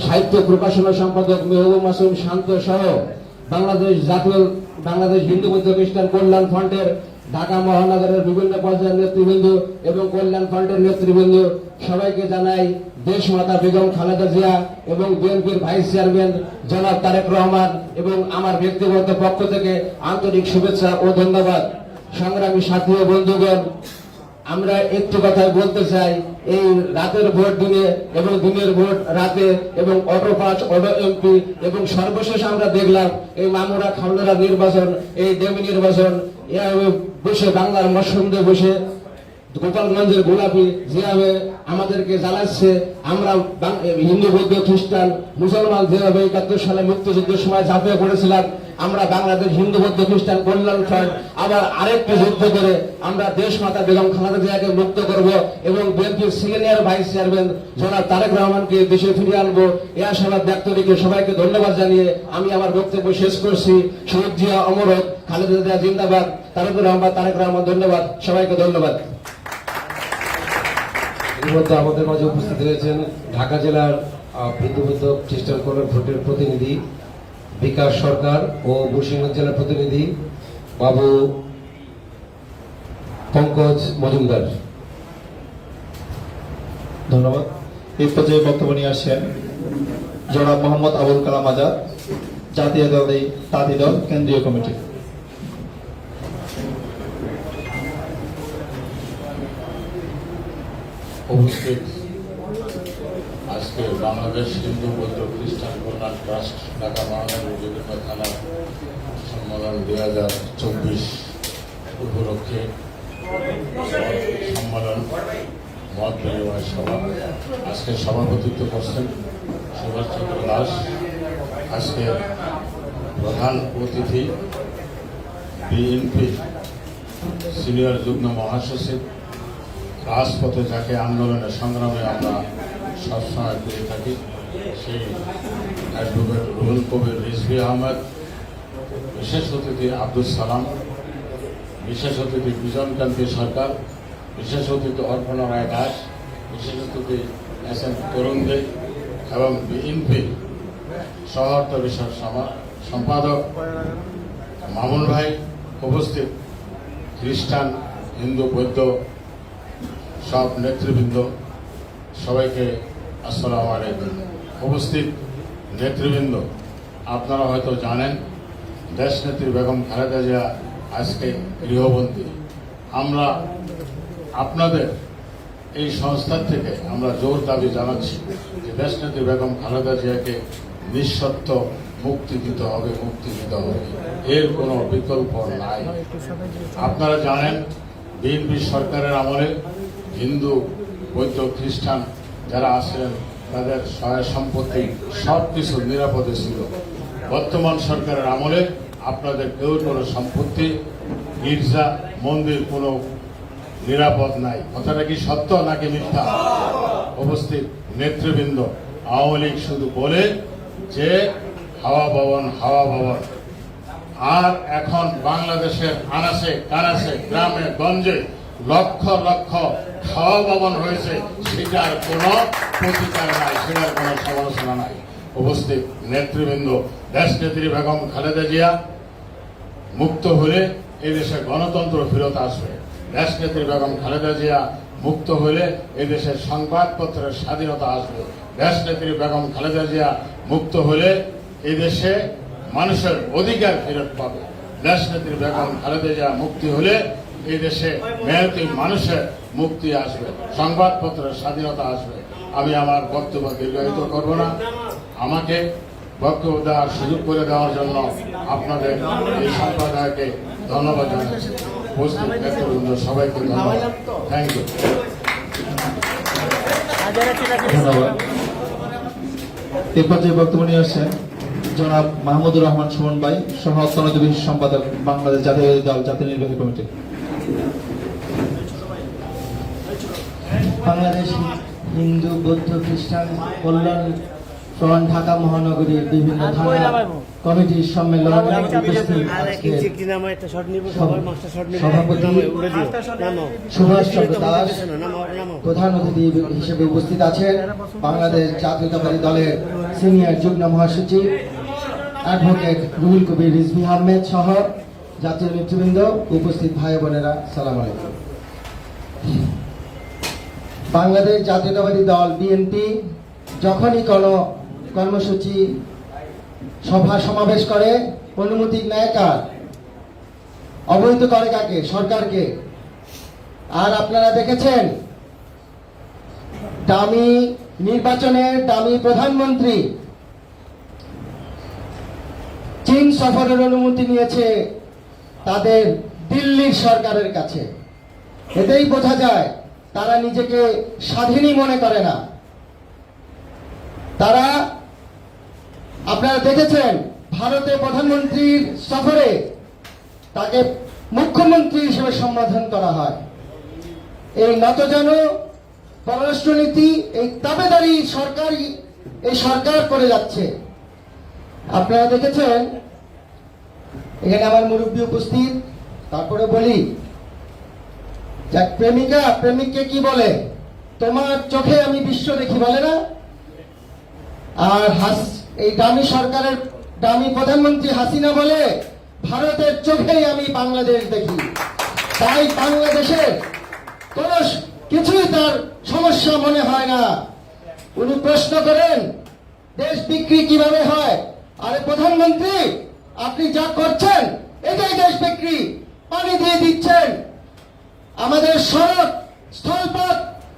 সাহিত্য প্রকাশনা সম্পাদক মেহবুব মাসুম শান্ত সহ বাংলাদেশ হিন্দু বৌদ্ধ খ্রিস্টান কল্যাণ ফ্রন্টের ঢাকা মহানগরের বিভিন্ন পর্যায়ের নেতৃবৃন্দ এবং কল্যাণ ফ্রন্টের নেতৃবৃন্দ সবাইকে জানাই দেশ মাতা বেগম খালেদা জিয়া এবং বিএনপির ভাইস চেয়ারম্যান জনাব তারেক রহমান এবং আমার ব্যক্তিগত পক্ষ থেকে আন্তরিক শুভেচ্ছা ও ধন্যবাদ। সংগ্রামী সাথী ও বন্ধুগণ, আমরা একটু কথাই বলতে চাই, এই রাতের ভোট দিনে এবং দিনের ভোট রাতে এবং অটো পাঁচ অটো এমপি এবং সর্বশেষ আমরা দেখলাম এই মামুরা খামনারা নির্বাচন, এই ডেমি নির্বাচন বসে বাংলার মসন্দে বসে গোপালগঞ্জের গোলাপি যেভাবে আমাদেরকে জ্বালাচ্ছে, আমরা হিন্দু বৌদ্ধ খ্রিস্টান মুসলমান যেভাবে ৭১ সালে মুক্তিযুদ্ধের সময় ঝাঁপিয়ে পড়েছিলাম, আমরা বাংলাদেশ হিন্দু বৌদ্ধ খ্রিস্টান কল্যাণ ফ্রন্ট আবার আরেকটি যুদ্ধ করে আমরা দেশ মাতা বেগম খালেদা জিয়াকে মুক্ত করব এবং বিএনপির সিনিয়র ভাইস চেয়ারম্যান জনাব তারেক রহমানকে দেশে ফিরিয়ে আনবো। এই আশাবাদ ব্যক্ত রেখে সবাইকে ধন্যবাদ জানিয়ে আমি আমার বক্তব্য শেষ করছি। শহীদ জিয়া অমর হোক, খালেদা জিয়া জিন্দাবাদ, তারেক রহমান ধন্যবাদ, সবাইকে ধন্যবাদ। এর মধ্যে আমাদের মাঝে উপস্থিত হয়েছেন ঢাকা জেলার হিন্দু বৌদ্ধ খ্রিস্টান কল্যাণ ফ্রন্টের প্রতিনিধি বিকাশ সরকার ও মুর্শিদাবাদ জেলার প্রতিনিধি বাবু পঙ্কজ মজুমদার। ধন্যবাদ। এই পর্যায়ে বক্তব্য নিয়ে আসছেন জনাব মোহাম্মদ আবুল কালাম আজাদ, জাতীয় দল তাঁতি দল কেন্দ্রীয় কমিটি। উপস্থিত আজকে বাংলাদেশ হিন্দু বৌদ্ধ খ্রিস্টান কল্যাণ ট্রাস্ট ঢাকা মহানগর বিভিন্ন থানা সম্মেলন 2024 উপলক্ষে সম্মেলন মত বিনিময় সভা আজকে সভাপতিত্ব করছেন সুভাষচন্দ্র দাস। আজকে প্রধান অতিথি বিএনপি সিনিয়র যুগ্ম মহাসচিব, রাজপথে যাকে আন্দোলনের সংগ্রামে আমরা সবসময় পেয়ে থাকি, সেই অ্যাডভোকেট রুহুল কবির রিজভী আহমেদ, বিশেষ অতিথি আব্দুল সালাম, বিশেষ অতিথি বিজনকান্তি সরকার, বিশেষ অতিথি অর্পণা রায় দাস, বিশেষ অতিথি এস এম তরুণ দে এবং বিএনপি সহর্ত বিষয় সম্পাদক মামুন ভাই, উপস্থিত খ্রিস্টান হিন্দু বৌদ্ধ সব নেতৃবৃন্দ, সবাইকে আসসালামু আলাইকুম। উপস্থিত নেতৃবৃন্দ, আপনারা হয়তো জানেন দেশনেত্রী বেগম খালেদা জিয়া আজকে গৃহবন্দী। আমরা আপনাদের এই সংস্থার থেকে আমরা জোর দাবি জানাচ্ছি যে দেশনেত্রী বেগম খালেদা জিয়াকে নিঃশর্ত মুক্তি দিতে হবে, এর কোনো বিকল্প নাই। আপনারা জানেন বিএনপি সরকারের আমলে হিন্দু বৌদ্ধ খ্রিস্টান যারা আছেন তাদের সহায় সম্পত্তি সবকিছু নিরাপদে ছিল। বর্তমান সরকারের আমলে আপনাদের কেউ কোনো সম্পত্তি, গির্জা, মন্দির কোনো নিরাপদ নাই। কথাটা কি সত্য নাকি মিথ্যা? উপস্থিত নেতৃবৃন্দ, আওয়ামী লীগ শুধু বলে যে হাওয়া ভবন, আর এখন বাংলাদেশের আনাচে কানাচে গ্রামে গঞ্জে লক্ষ লক্ষ খাওয়া ভবন হয়েছে, সেটার কোনো প্রতিকার নাই, সেটার কোনো সমালোচনা নাই। উপস্থিত নেতৃবৃন্দ, দেশনেত্রী বেগম খালেদা জিয়া মুক্ত হলে এদেশে গণতন্ত্র ফেরত আসবে। দেশনেত্রী বেগম খালেদা জিয়া মুক্ত হলে এদেশের সংবাদপত্রের স্বাধীনতা আসবে। দেশনেত্রী বেগম খালেদা জিয়া মুক্ত হলে এদেশে মানুষের অধিকার ফেরত পাবে। দেশনেত্রী বেগম খালেদা জিয়া মুক্তি হলে এই দেশে মেহনতি মানুষের মুক্তি আসবে, সংবাদপত্রের স্বাধীনতা আসবে। আমি আমার বক্তব্য দীর্ঘায়িত করব না। আমাকে বক্তব্য দেওয়ার সুযোগ করে দেওয়ার জন্য আপনাদের এই সম্প্রদায়কে ধন্যবাদ জানাচ্ছি। উপস্থিত নেতৃবৃন্দ সবাইকে ধন্যবাদ। Thank you. ধন্যবাদ। এ পর্যায়ে বক্তব্য নিয়ে আসছেন জনাব মাহমুদুর রহমান সুমন ভাই, সহ অর্থনৈতিক বিশেষ সম্পাদক, বাংলাদেশ জাতীয়তাবাদী দল, জাতীয় নির্বাহী কমিটি। বাংলাদেশ হিন্দু বৌদ্ধ খ্রিস্টান কল্যাণ ফ্রন্ট ঢাকা মহানগরীর বিভিন্ন থানা কমিটির সম্মেলন উপস্থিত আজকে সভাপতি সুভাষ চন্দ্র দাস প্রধান অতিথি হিসেবে উপস্থিত আছেন। বাংলাদেশ জাতীয়তাবাদী দলের সিনিয়র যুগ্ম মহাসচিব অ্যাডভোকেট রুহুল কবির রিজভী আহমেদ সহ জাতীয় নেতৃবৃন্দ, উপস্থিত ভাই বোনেরা, সালাম আলাইকুম। বাংলাদেশ জাতীয়তাবাদী দল বিএনপি যখনই কোনো কর্মসূচি সভা সমাবেশ করে অনুমতি নেয় কার? অবহিত করে কাকে? সরকারকে। আর আপনারা দেখেছেন দামি নির্বাচনের দামি প্রধানমন্ত্রী চীন সফরের অনুমতি নিয়েছে তাদের দিল্লির সরকারের কাছে। এতেই বোঝা যায় তারা নিজেকে স্বাধীনই মনে করে না। তারা, আপনারা দেখেছেন ভারতে প্রধানমন্ত্রীর সফরে তাকে মুখ্যমন্ত্রী হিসেবে সম্বোধন করা হয়। এই নতজানু পররাষ্ট্রনীতি, এই দাবেদারি সরকার করে যাচ্ছে। আপনারা দেখেছেন, এখানে আমার মুরব্বী উপস্থিত, তারপরে বলি, এক প্রেমিকা প্রেমিককে কি বলে? তোমার চোখে আমি বিশ্ব দেখি, বলে না? আর এই দামি সরকারের দামি প্রধানমন্ত্রী হাসিনা বলে, ভারতের চোখেই আমি বাংলাদেশ দেখি। তাই বাংলাদেশের কোন কিছুই তার সমস্যা মনে হয় না। উনি প্রশ্ন করেন দেশ বিক্রি কিভাবে হয়? আরে প্রধানমন্ত্রী, আপনি যা করছেন এটাই দেশ বিক্রি। পানি দিয়ে দিচ্ছেন, আমাদের সড়ক স্থলপথ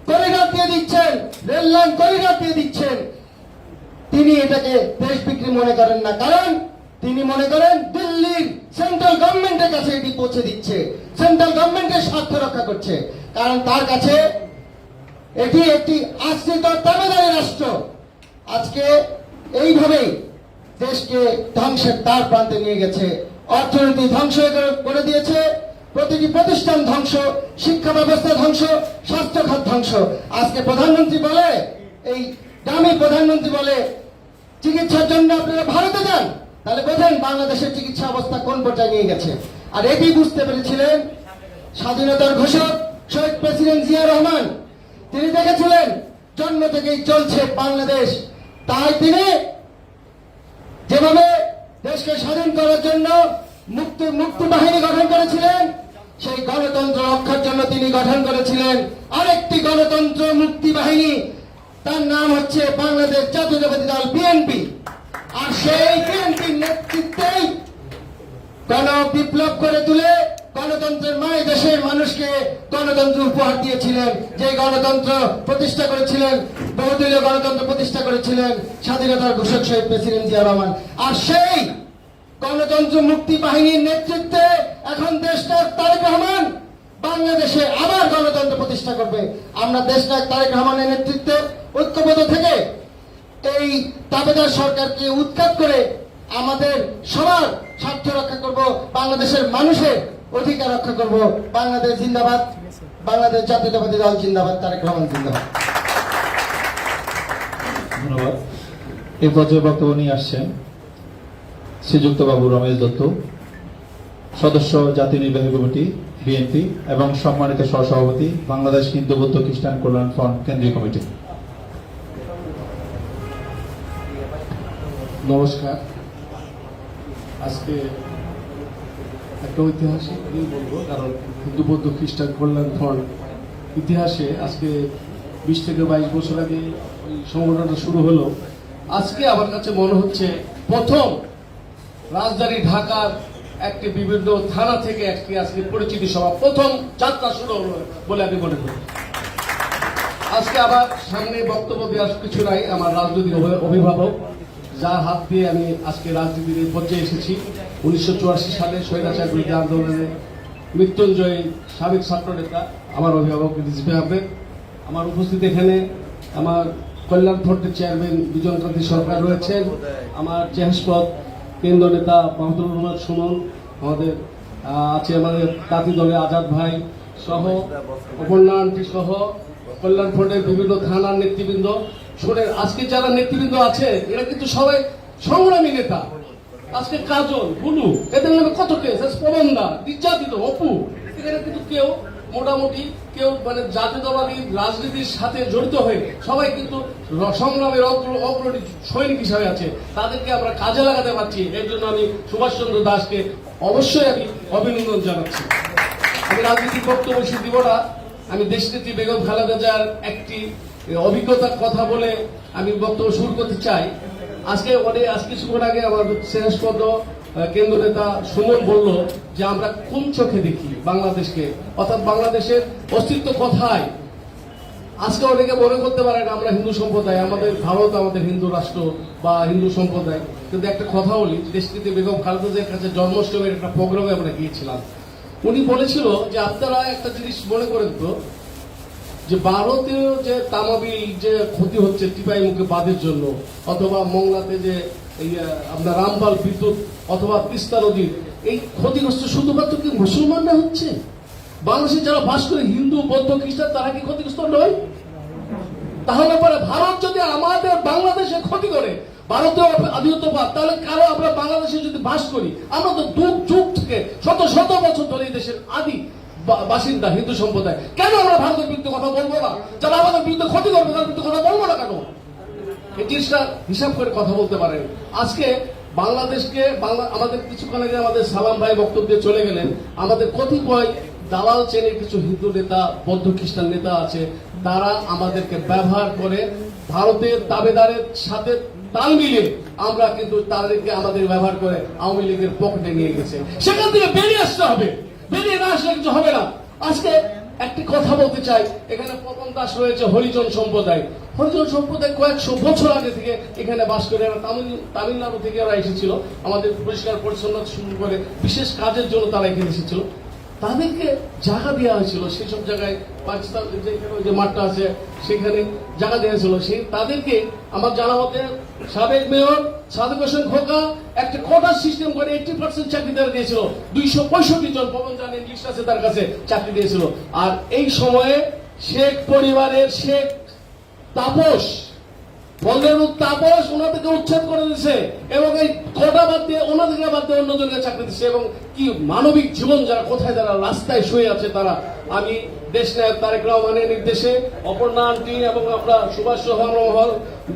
করিডর দিয়ে দিচ্ছেন, রেল লাইন করিডর দিয়ে দিচ্ছেন। তিনি এটাকে দেশ বিক্রি মনে করেন না, কারণ তিনি মনে করেন দিল্লির সেন্ট্রাল গভর্নমেন্টের কাছে এটি পৌঁছে দিচ্ছে, সেন্ট্রাল গভর্নমেন্টের স্বার্থ রক্ষা করছে। কারণ তার কাছে এটি একটি আশ্রিত দাবেদারি রাষ্ট্র। আজকে এইভাবেই দেশকে ধ্বংসের দ্বার প্রান্তে নিয়ে গেছে, অর্থনীতি ধ্বংস করে দিয়েছে, প্রতিটি প্রতিষ্ঠান ধ্বংস, শিক্ষা ব্যবস্থা ধ্বংস, স্বাস্থ্য খাত ধ্বংস। আজকে প্রধানমন্ত্রী বলে, এই দামি প্রধানমন্ত্রী বলে চিকিৎসার জন্য আপনারা ভারতে যান। তাহলে বোঝেন বাংলাদেশের চিকিৎসা অবস্থা কোন পর্যায়ে নিয়ে গেছে। আর এটি বুঝতে পেরেছিলেন স্বাধীনতার ঘোষক শহীদ প্রেসিডেন্ট জিয়া রহমান। তিনি দেখেছিলেন জন্ম থেকেই চলছে বাংলাদেশ, তাই তিনি যেভাবে দেশকে স্বাধীন করার জন্য মুক্তি বাহিনী গঠন করেছিলেন, সেই গণতন্ত্র রক্ষার জন্য তিনি গঠন করেছিলেন আরেকটি গণতন্ত্র মুক্তি বাহিনী। তার নাম হচ্ছে বাংলাদেশ জাতীয়তাবাদী দল বিএনপি। আর সেই বিএনপির নেতৃত্বেই বিপ্লব করে তুলে গণতন্ত্রের মায় দেশের মানুষকে গণতন্ত্র উপহার দিয়েছিলেন। যে গণতন্ত্র প্রতিষ্ঠা করেছিলেন, বহুদলীয় গণতন্ত্র প্রতিষ্ঠা করেছিলেন স্বাধীনতার ঘোষক শহীদ প্রেসিডেন্ট জিয়া রহমান। আর সেই গণতন্ত্র মুক্তি বাহিনীর নেতৃত্বে এখন দেশনায়ক তারেক রহমান বাংলাদেশে আবার গণতন্ত্র প্রতিষ্ঠা করবে। আমরা দেশনায়ক তারেক রহমানের নেতৃত্বে ঐক্যবদ্ধ থেকে এই দাবেদার সরকারকে উৎখাত করে আমাদের সবার স্বার্থ রক্ষা করব, বাংলাদেশের মানুষের অধিকার রক্ষা করব। বাংলাদেশ জিন্দাবাদ, বাংলাদেশ জাতীয়তাবাদী দল জিন্দাবাদ, তারেক রহমান জিন্দাবাদ। ধন্যবাদ। এই পর্যায়ে বক্তব্য নিয়ে আসছেন শ্রীযুক্ত বাবু রমেশ দত্ত, সদস্য জাতীয় নির্বাহী কমিটি বিএনপি এবং সম্মানিত সহসভাপতি বাংলাদেশ হিন্দু বৌদ্ধ খ্রিস্টান কল্যাণ ফ্রন্ট কেন্দ্রীয় কমিটি। নমস্কার। আজকে একটা ঐতিহাসিক দিন বলবো, কারণ হিন্দু বৌদ্ধ খ্রিস্টান কল্যাণ ফ্রন্ট ইতিহাসে আজকে 20 থেকে 22 বছর আগে ওই সংগঠনটা শুরু হলো। আজকে আমার কাছে মনে হচ্ছে প্রথম রাজধানী ঢাকার একটি বিভিন্ন থানা থেকে একটি আজকে পরিচিতি সভা প্রথম যাত্রা শুরু হলো বলে আমি মনে করি। আজকে আবার সামনে বক্তব্য দেওয়ার কিছু নাই, আমার রাজনৈতিক অভিভাবক যার হাত দিয়ে আমি আজকে রাজনীতির এই পর্যায়ে এসেছি। 1984 সালে স্বৈরাচার বিরোধী আন্দোলনে মৃত্যুঞ্জয়ী সাবেক ছাত্র নেতা আমার অভিভাবক রিজভী আহমেদ। আমার উপস্থিত এখানে আমার কল্যাণ ফ্রন্টের চেয়ারম্যান বিজনকান্তি সরকার রয়েছেন, আমার চেহাসপদ কেন্দ্র নেতা মাহমুদুর রহমান সুমন, আমাদের আছে আমাদের তাঁতি দলে আজাদ ভাই সহ অপর্ণা আন্টি সহ কল্যাণ ফ্রন্টের বিভিন্ন থানার নেতৃবৃন্দ। শোনেন, আজকে যারা নেতৃবৃন্দ আছে এরা কিন্তু সবাই সংগ্রামী নেতা। আজকে কাজল, বুলু, এদের নামে কত কেস, প্রবন্ধা, নির্যাতিত, অপু, এখানে কিন্তু কেউ মোটামুটি কেউ মানে জাতীয়তাবাদী রাজনীতির সাথে জড়িত হয়ে সবাই কিন্তু সংগ্রামের অগ্রণী সৈনিক হিসাবে আছে। তাদেরকে আমরা কাজে লাগাতে পারছি, এর জন্য আমি সুভাষচন্দ্র দাসকে অবশ্যই আমি অভিনন্দন জানাচ্ছি। আমি রাজনীতির বক্তব্য বেশি দিব না, আমি দেশনেত্রী বেগম খালেদা জিয়ার একটি অভিজ্ঞতার কথা বলে আমি বক্তব্য শুরু করতে চাই। আজকে কিছুক্ষণ আগে আমার শ্রেষ্ঠপদ কেন্দ্র নেতা সুমন বলল যে আমরা কোন চোখে দেখি বাংলাদেশকে, অর্থাৎ বাংলাদেশের অস্তিত্ব কোথায়। আজকে অনেকে মনে করতে পারেন আমরা হিন্দু সম্প্রদায়, আমাদের ভারত আমাদের হিন্দু রাষ্ট্র বা হিন্দু সম্প্রদায়, কিন্তু একটা কথা বলি, দেশটিতে বেগম খালেদা জিয়ার কাছে জন্মাষ্টমীর একটা প্রোগ্রামে আমরা গিয়েছিলাম। উনি বলেছিল যে আপনারা একটা জিনিস মনে করেন তো, যে ভারতীয় যে তামাবিল যে ক্ষতি হচ্ছে টিপাই মুখে বাঁধের জন্য, অথবা মংলাতে যে এই আপনার রামপাল বিদ্যুৎ অথবা তিস্তা নদীর এই ক্ষতিগ্রস্ত শুধুমাত্র কি মুসলমানরা হচ্ছে? বাংলাদেশে যারা বাস করে হিন্দু বৌদ্ধ খ্রিস্টান তারা কি ক্ষতিগ্রস্ত নয়? তাহলে পরে ভারত যদি আমাদের বাংলাদেশে ক্ষতি করে, ভারতীয় আধিপত্যবাদ, তাহলে কারো আমরা বাংলাদেশে যদি বাস করি, আমরা তো যুগ থেকে শত শত বছর ধরে এই দেশের আদি বাসিন্দা হিন্দু সম্প্রদায়, কেন আমরা ভারতের বিরুদ্ধে কথা বলবো না? যারা আমাদের বিরুদ্ধে ক্ষতি করবে তাদের বিরুদ্ধে কথা বলবো না কেন? এই জিনিসটা হিসাব করে কথা বলতে পারেন। আজকে বাংলাদেশকে আমাদের কিছুক্ষণ আগে আমাদের সালাম ভাই বক্তব্য দিয়ে চলে গেলেন, আমাদের কতিপয় দালাল শ্রেণীর কিছু হিন্দু নেতা বৌদ্ধ খ্রিস্টান নেতা আছে, তারা আমাদেরকে ব্যবহার করে ভারতের দাবেদারের সাথে তাল মিলিয়ে আমরা কিন্তু তাদেরকে আমাদের ব্যবহার করে আওয়ামী লীগের পকেটে নিয়ে গেছে। সেখান থেকে বেরিয়ে আসতে হবে, বেরিয়ে না আসলে কিছু হবে না। আজকে একটি কথা বলতে চাই, এখানে পবন দাস রয়েছে হরিজন সম্প্রদায়। হরিজন সম্প্রদায় কয়েকশো বছর আগে থেকে এখানে বাস করে, এরা তামিলনাড়ু থেকে ওরা এসেছিল আমাদের পরিষ্কার পরিচ্ছন্নতা শুরু করে বিশেষ কাজের জন্য তারা এখানে এসেছিল। তাদেরকে জায়গা দেওয়া হয়েছিল, সেসব জায়গায় পাকিস্তান যে মাঠটা আছে সেখানে জায়গা দেওয়া হয়েছিল। সেই তাদেরকে আমার জানা মতে সাবেক মেয়র সাদেক হোসেন খোকা একটা কোটা সিস্টেম করে 80% চাকরি তারা দিয়েছিল। 265 জন পবন জানের লিস্ট আছে তার কাছে চাকরি দিয়েছিল। আর এই সময়ে শেখ পরিবারের শেখ তাপস তাপস ওনাদেরকে উচ্ছেদ করে দিচ্ছে এবং এই কোটা বাদ দিয়ে ওনাদেরকে বাদ দিয়ে অন্যজনকে চাকরি দিচ্ছে। এবং কি মানবিক জীবন যারা কোথায় যারা রাস্তায় শুয়ে আছে তারা, আমি দেশ নায়ক তারেক রহমানের নির্দেশে, অপর্ণা আন্টি এবং আমরা সুভাষ মহল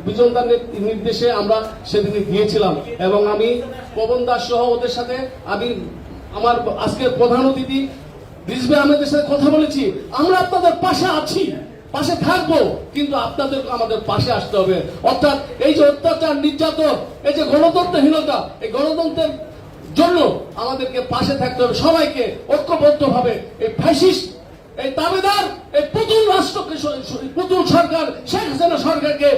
বিজনদার নির্দেশে আমরা সেদিকে গিয়েছিলাম এবং আমি পবন দাস সহ ওদের সাথে আমি আমার আজকের প্রধান অতিথি রিজভী আহমেদের সাথে কথা বলেছি। আমরা আপনাদের পাশে আছি, পাশে থাকবো, কিন্তু আপনাদেরকে আমাদের পাশে আসতে হবে। অর্থাৎ এই যে অত্যাচার নির্যাতন, এই যে গণতন্ত্রহীনতা, এই গণতন্ত্রের জন্য আমাদেরকে পাশে থাকতে হবে সবাইকে ঐক্যবদ্ধ ভাবে। এই ফ্যাসিস্ট, এই দাবিদার, এই পুতুল রাষ্ট্রকে, পুতুল সরকার শেখ হাসিনা সরকারকে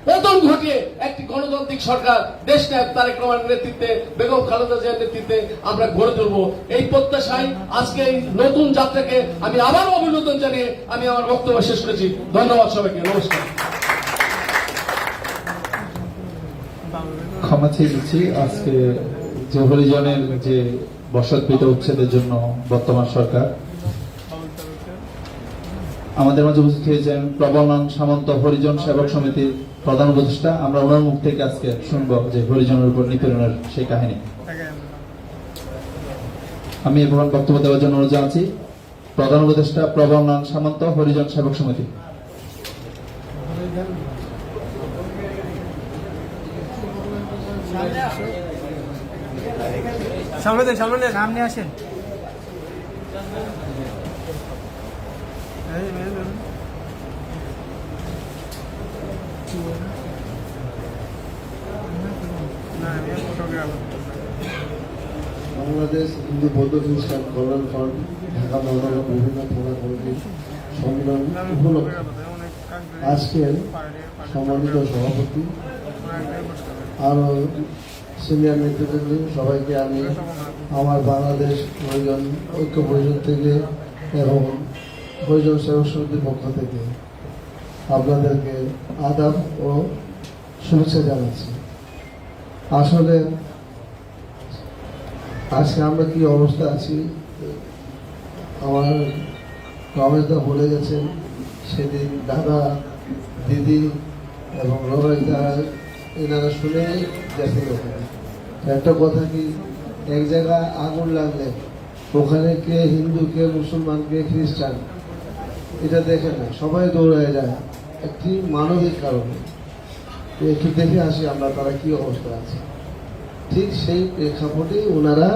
পতন ঘটিয়ে একটি গণতান্ত্রিক সরকার দেশ নায়ক তারেক রহমানের নেতৃত্বে, বেগম খালেদা জিয়ার নেতৃত্বে আমরা গড়ে তুলবো। এই প্রত্যাশায় আজকে এই নতুন যাত্রাকে আমি আবারও অভিনন্দন জানিয়ে আমি আমার বক্তব্য শেষ করেছি। ধন্যবাদ সবাইকে, নমস্কার। ক্ষমা চেয়ে দিচ্ছি, আজকে যে হরিজনের যে বসতভিটা উচ্ছেদের জন্য বর্তমান সরকার, আমাদের মাঝে উপস্থিত হয়েছেন প্রবলন সামন্ত হরিজন সেবক সমিতির প্রধান উপদেষ্টা। আমরা ওনার মুখ থেকে আজকে শুনবো যে হরিজনের উপর নিপীড়নের সেই কাহিনী। আমি এবার বক্তব্য দেওয়ার জন্য অনুরোধ জানাচ্ছি প্রধান উপদেষ্টা প্রবলন সামন্ত হরিজন সেবক সমিতি। সামনে আসেন। বাংলাদেশ হিন্দু বৌদ্ধ খ্রিস্টান কল্যাণ ফ্রন্ট ঢাকা মহানগর বিভিন্ন থানা কমিটির সম্মেলন উপলক্ষে আজকের সম্মানিত সভাপতি আরো সিনিয়র নেতৃবৃন্দ সবাইকে আমি আমার বাংলাদেশ হরিজন ঐক্য পরিষদ থেকে এবং হরিজন সেবক সমিতির পক্ষ থেকে আপনাদেরকে আদাব ও শুভেচ্ছা জানাচ্ছি। আসলে আজকে আমরা কি অবস্থা আছি আমার রমেশদা বলে গেছেন, সেদিন দাদা, দিদি এবং রমেশদা এনারা শুনে গেছে। একটা কথা কি, এক জায়গায় আগুন লাগলে ওখানে কে হিন্দু, কে মুসলমান, কে খ্রিস্টান এটা দেখে না, সবাই দৌড়ায় যায় একটি মানবিক কারণে। একটু দেখে আসি আমরা তারা কি অবস্থা আছে। ঠিক সেই প্রেক্ষাপটেই ওনারা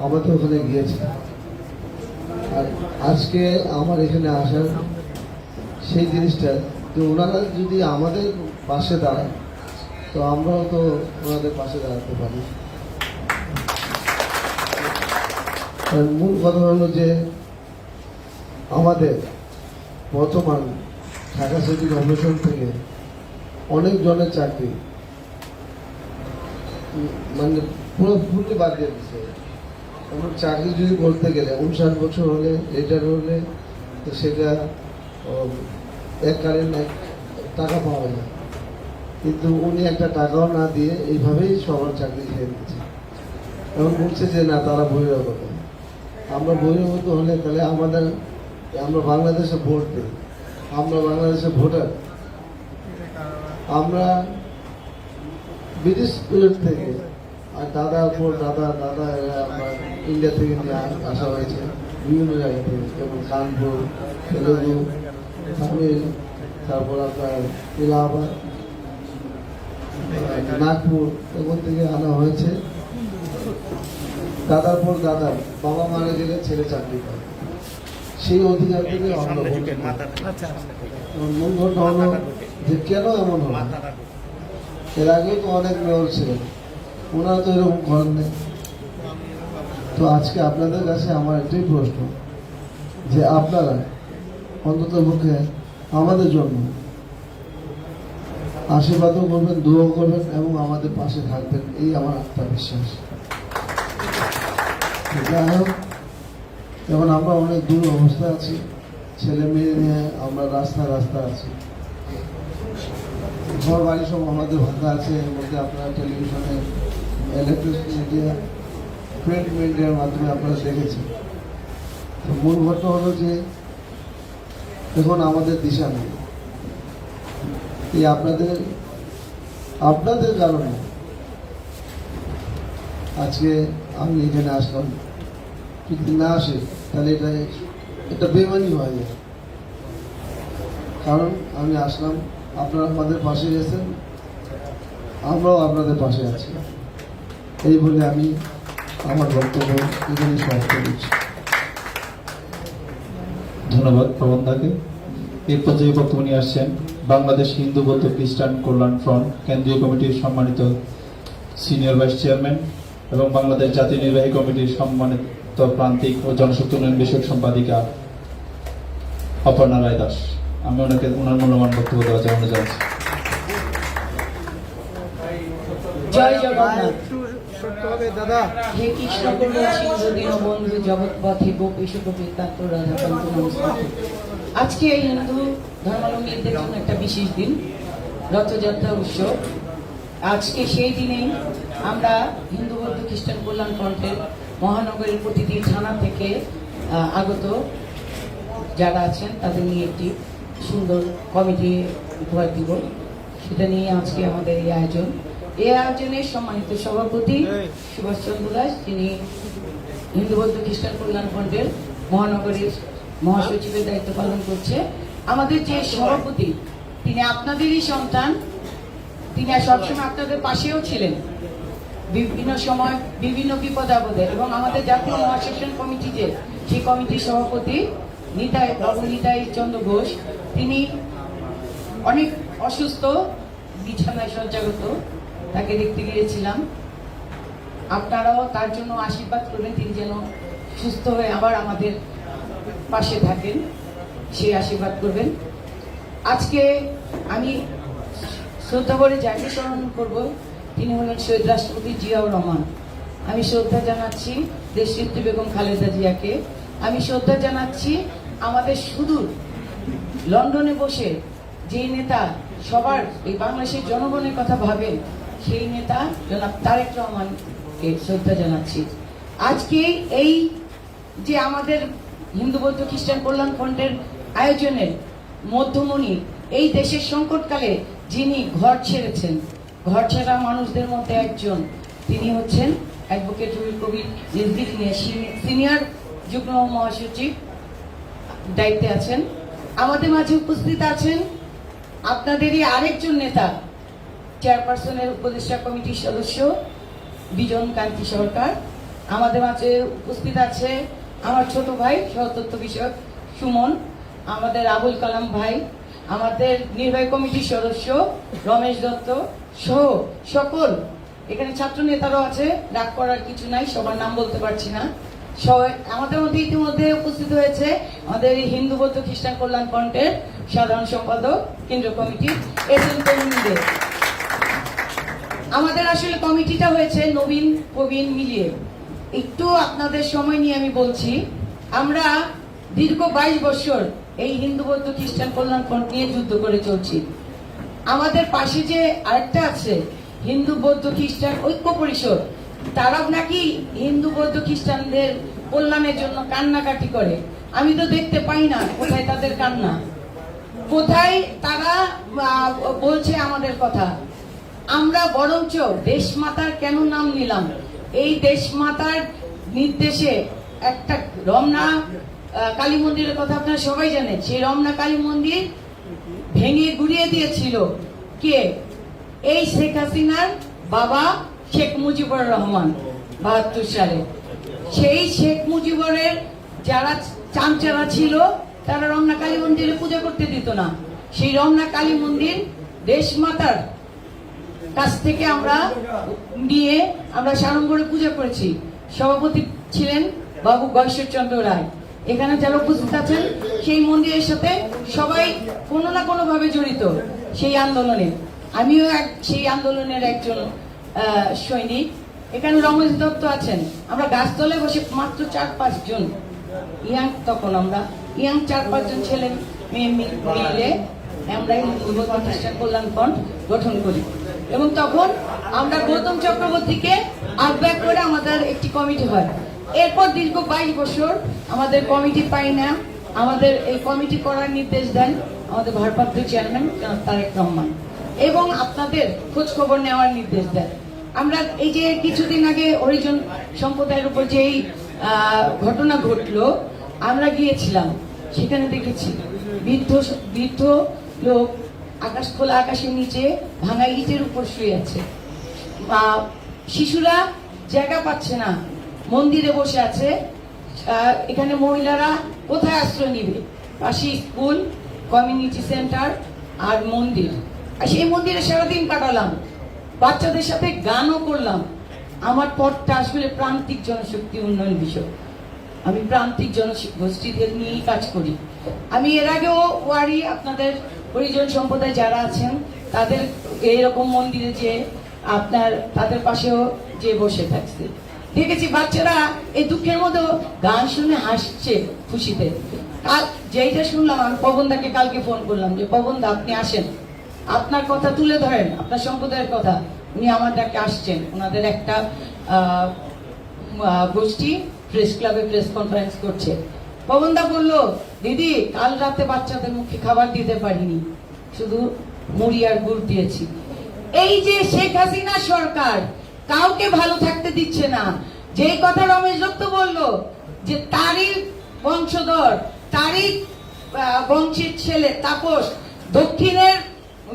আমাদের ওখানে গিয়েছে। আর আজকে আমার এখানে আসার সেই জিনিসটা যে ওনারা যদি আমাদের পাশে দাঁড়ায় তো আমরাও তো ওনাদের পাশে দাঁড়াতে পারি। আর মূল কথা হলো যে আমাদের বর্তমান ঢাকা সিটি কর্পোরেশন থেকে অনেক জনের চাকরি মানে পুরো ফুলকে বাদ দিয়ে দিচ্ছে। আমরা চাকরি যদি করতে গেলে 59 বছর হলে, রিটায়ার হলে তো সেটা এককালীন টাকা পাওয়া যায়, কিন্তু উনি একটা টাকাও না দিয়ে এইভাবেই সবার চাকরি খেয়ে দিচ্ছে। এখন বলছে যে না তারা বহিরাগত। আমরা বহিরাগত হলে তাহলে আমরা বাংলাদেশে ভোট দিই, আমরা বাংলাদেশে ভোটার। আমরা ব্রিটিশ পিরিয়ড থেকে আর দাদার পর দাদা এরা আমরা ইন্ডিয়া থেকে নিয়ে আসা হয়েছে বিভিন্ন জায়গা থেকে, যেমন কানপুর, তেলেগু, তামিল, তারপর আপনার ইলাহাবাদ, নাগপুর, এখান থেকে আনা হয়েছে। দাদার পর দাদার বাবা মারা গেলে ছেলে চাকরি করে, সেই অধিকার থেকে আমরা মূল ঘটনা হলো যে কেন এমন হলো। এর আগেও তো অনেক মেয়র ছিলেন, ওনারা তো এরকম করেন নাই। তো আজকে আপনাদের কাছে আমার একটাই প্রশ্ন যে আপনারা অন্তত পক্ষে আমাদের জন্য আশীর্বাদও করবেন, দোয়াও করবেন এবং আমাদের পাশে থাকবেন, এই আমার আত্মবিশ্বাস। যাই হোক, এখন আমরা অনেক দূর অবস্থা আছি, ছেলে মেয়ে নিয়ে আমরা রাস্তা আছি। ঘর বাড়ি সব আমাদের ভাঙা আছে। এর মধ্যে আপনারা টেলিভিশনে, ইলেকট্রিক মিডিয়া, প্রিন্ট মিডিয়ার মাধ্যমে আপনারা দেখেছেন। তো মূল ঘটনা হলো যে এখন আমাদের দিশা নেই। এই আপনাদের কারণে আজকে আমি এখানে আসলাম। যদি না আসে তাহলে এটা বেমানি হয়ে যায়। কারণ আমি আসলাম, আপনারা আমাদের পাশে গেছেন, আমরাও আপনাদের পাশে আছি। এই বলে আমি আমার বক্তব্য এখানে সমাপ্ত করছি। ধন্যবাদ প্রবন্ধাকে। এরপর যে বক্তব্য নিয়ে আসছেন বাংলাদেশ হিন্দু বৌদ্ধ খ্রিস্টান কল্যাণ ফ্রন্ট কেন্দ্রীয় কমিটির সম্মানিত সিনিয়র ভাইস চেয়ারম্যান এবং বাংলাদেশ জাতীয় নির্বাহী কমিটির সম্মানিত প্রান্তিক ও জনশক্তি উন্নয়ন বিষয়ক সম্পাদিকা অপর্ণা রায় দাস। আমি ওনার মূল্যবান বক্তব্য দেওয়ার জন্য জানাচ্ছি। জয় জগন্নাথ। দাদা হে কৃষ্ণ করুণা সিন্ধু দীনবন্ধু জগৎপথে গোপীশ গোপীকান্ত রাধাকান্ত নমস্কার। আজকে হিন্দু ধর্মাবলম্বীদের জন্য একটা বিশেষ দিন, রথযাত্রা উৎসব। আজকে সেই দিনেই আমরা হিন্দু বৌদ্ধ খ্রিস্টান কল্যাণ ফ্রন্টের মহানগরের প্রতিটি থানা থেকে আগত যারা আছেন তাদের নিয়ে একটি সুন্দর কমিটি উপহার দিব। সেটা নিয়ে আজকে আমাদের এই আয়োজন। এই আয়োজনের সম্মানিত সভাপতি সুভাষচন্দ্র দাস, যিনি হিন্দু বৌদ্ধ খ্রিস্টান কল্যাণ ফ্রন্টের মহানগরের মহাসচিবের দায়িত্ব পালন করছে। আমাদের যে সভাপতি, তিনি আপনাদেরই সন্তান, তিনি সবসময় আপনাদের পাশেও ছিলেন বিভিন্ন সময় বিভিন্ন বিপদ আপদে। এবং আমাদের জাতীয় মহাশাসন কমিটি যে সেই কমিটির সভাপতি নিতাই চন্দ্র ঘোষ, তিনি অনেক অসুস্থ, বিছানায় শয্যাগত, তাকে দেখতে গিয়েছিলাম। আপনারাও তার জন্য আশীর্বাদ করবেন, তিনি যেন সুস্থ হয়ে আবার আমাদের পাশে থাকেন, সেই আশীর্বাদ করবেন। আজকে আমি শ্রদ্ধা করে যাকে স্মরণ করব তিনি হলেন শহীদ রাষ্ট্রপতি জিয়াউর রহমান। আমি শ্রদ্ধা জানাচ্ছি দেশনেত্রী বেগম খালেদা জিয়াকে। আমি শ্রদ্ধা জানাচ্ছি আমাদের সুদূর লন্ডনে বসে যে নেতা সবার এই বাংলাদেশের জনগণের কথা ভাবেন, সেই নেতা জনাব তারেক রহমানকে শ্রদ্ধা জানাচ্ছি। আজকে এই যে আমাদের হিন্দু বৌদ্ধ খ্রিস্টান কল্যাণ ফ্রন্টের আয়োজনের মধ্যমণি, এই দেশের সংকটকালে যিনি ঘর ছেড়েছেন, ঘর ছাড়া মানুষদের মধ্যে একজন, তিনি হচ্ছেন অ্যাডভোকেট রুহুল কবির রিজভী, সিনিয়র যুগ্ম মহাসচিব দায়িত্বে আছেন। আমাদের মাঝে উপস্থিত আছেন আপনাদেরই আরেকজন নেতা, চেয়ারপারসনের উপদেষ্টা কমিটির সদস্য বিজন কান্তি সরকার। আমাদের মাঝে উপস্থিত আছে আমার ছোট ভাই সহতত্ত্ব বিষয়ক সুমন, আমাদের আবুল কালাম ভাই, আমাদের নির্বাহী কমিটির সদস্য রমেশ দত্ত সহ সকল এখানে ছাত্র নেতারাও আছে, রাগ করার কিছু নাই, সবার নাম বলতে পারছি না। আমাদের মধ্যে ইতিমধ্যে উপস্থিত হয়েছে আমাদের এই হিন্দু বৌদ্ধ খ্রিস্টান কল্যাণ ফ্রন্টের সাধারণ সম্পাদক কেন্দ্রীয় কমিটি এস.এম. তরুণ দে। আমাদের আসলে কমিটিটা হয়েছে নবীন প্রবীণ মিলিয়ে। একটু আপনাদের সময় নিয়ে আমি বলছি, আমরা দীর্ঘ 22 বছর এই হিন্দু বৌদ্ধ খ্রিস্টান কল্যাণ ফ্রন্ট নিয়ে যুদ্ধ করে চলছি। আমাদের পাশে যে আরেকটা আছে হিন্দু বৌদ্ধ খ্রিস্টান ঐক্য পরিষদ, তারা নাকি হিন্দু বৌদ্ধ খ্রিস্টানদের কল্যাণের জন্য কান্নাকাটি করে। আমি তো দেখতে পাই না কোথায় তাদের কান্না, কোথায় তারা বলছে আমাদের কথা। আমরা বরঞ্চ দেশমাতার কেন নাম নিলাম, এই দেশমাতার নির্দেশে একটা রমনা কালী মন্দিরের কথা আপনারা সবাই জানেন, সেই রমনা কালী মন্দির ভেঙে গুড়িয়ে দিয়েছিল কে? এই শেখ হাসিনার বাবা শেখ মুজিবুর রহমান 72 সালে। সেই শেখ মুজিবুরের যারা চামচারা ছিল তারা রমনা কালী মন্দিরে পূজা করতে দিত না। সেই রমনা কালী মন্দির দেশমাতার কাছ থেকে আমরা নিয়ে আমরা সাড়ম্বরে পূজা করেছি। সভাপতি ছিলেন বাবু গয়েশ্বরচন্দ্র রায়। এখানে যারা উপস্থিত আছেন সেই মন্দিরের সাথে সবাই কোনো না কোনো ভাবে জড়িত সেই আন্দোলনে। আমিও সেই আন্দোলনের একজন সৈনিক। এখানে রমেশ দত্ত আছেন। আমরা গাছতলায় বসে মাত্র 4-5 জন ইয়াং, তখন আমরা ইয়াং 4-5 জন ছেলে মেয়ে মিলে আমরা হিন্দু বৌদ্ধ খ্রিস্টান কল্যাণ ফ্রন্ট গঠন করি। এবং তখন আমরা গৌতম চক্রবর্তীকে আহ্বায়ক করে আমাদের একটি কমিটি হয়। এরপর দীর্ঘ 22 বছর আমাদের কমিটি পাই না। আমাদের এই কমিটি করার নির্দেশ দেন আমাদের ভারপ্রাপ্ত চেয়ারম্যান তারেক রহমান, এবং আপনাদের খোঁজ খবর নেওয়ার নির্দেশ দেন। আমরা এই যে কিছুদিন আগে হরিজন সম্প্রদায়ের উপর যেই ঘটনা ঘটলো, আমরা গিয়েছিলাম, সেখানে দেখেছি বৃদ্ধ লোক খোলা আকাশের নিচে ভাঙা ইটের উপর শুয়ে আছে। শিশুরা জায়গা পাচ্ছে না, মন্দিরে বসে আছে। এখানে মহিলারা কোথায় আশ্রয় নিবে? পাশে স্কুল, কমিউনিটি সেন্টার আর মন্দির। আর সেই মন্দিরে সারাদিন কাটালাম, বাচ্চাদের সাথে গানও করলাম। আমার পথটা আসলে প্রান্তিক জনশক্তি উন্নয়ন বিষয়। আমি প্রান্তিক জনগোষ্ঠীদের নিয়েই কাজ করি। আমি এর আগেও ওয়ারি আপনাদের হরিজন সম্প্রদায় যারা আছেন তাদের এইরকম মন্দিরে যে আপনার তাদের পাশেও যে বসে থাকছে দেখেছি। বাচ্চারা এই দুঃখের মধ্যেও গান শুনে হাসছে খুশিতে। যেইটা শুনলাম, আমি পবনদাকে কালকে ফোন করলাম যে পবনদা আপনি আসেন, আপনার কথা তুলে ধরেন, আপনার সম্প্রদায়ের কথা। উনি আমার ডাকে আসছেন, ওনাদের একটা গোষ্ঠী প্রেস ক্লাবে প্রেস কনফারেন্স করছে। পবনদা বলল, দিদি কাল রাতে বাচ্চাদের মুখে খাবার দিতে পারিনি, শুধু মুড়ি আর গুড় দিয়েছি। এই যে শেখ হাসিনা সরকার কাউকে ভালো থাকতে দিচ্ছে না। যেই কথা রমেশ দত্ত বলল যে তারই বংশধর, তারই বংশের ছেলে তাপস দক্ষিণের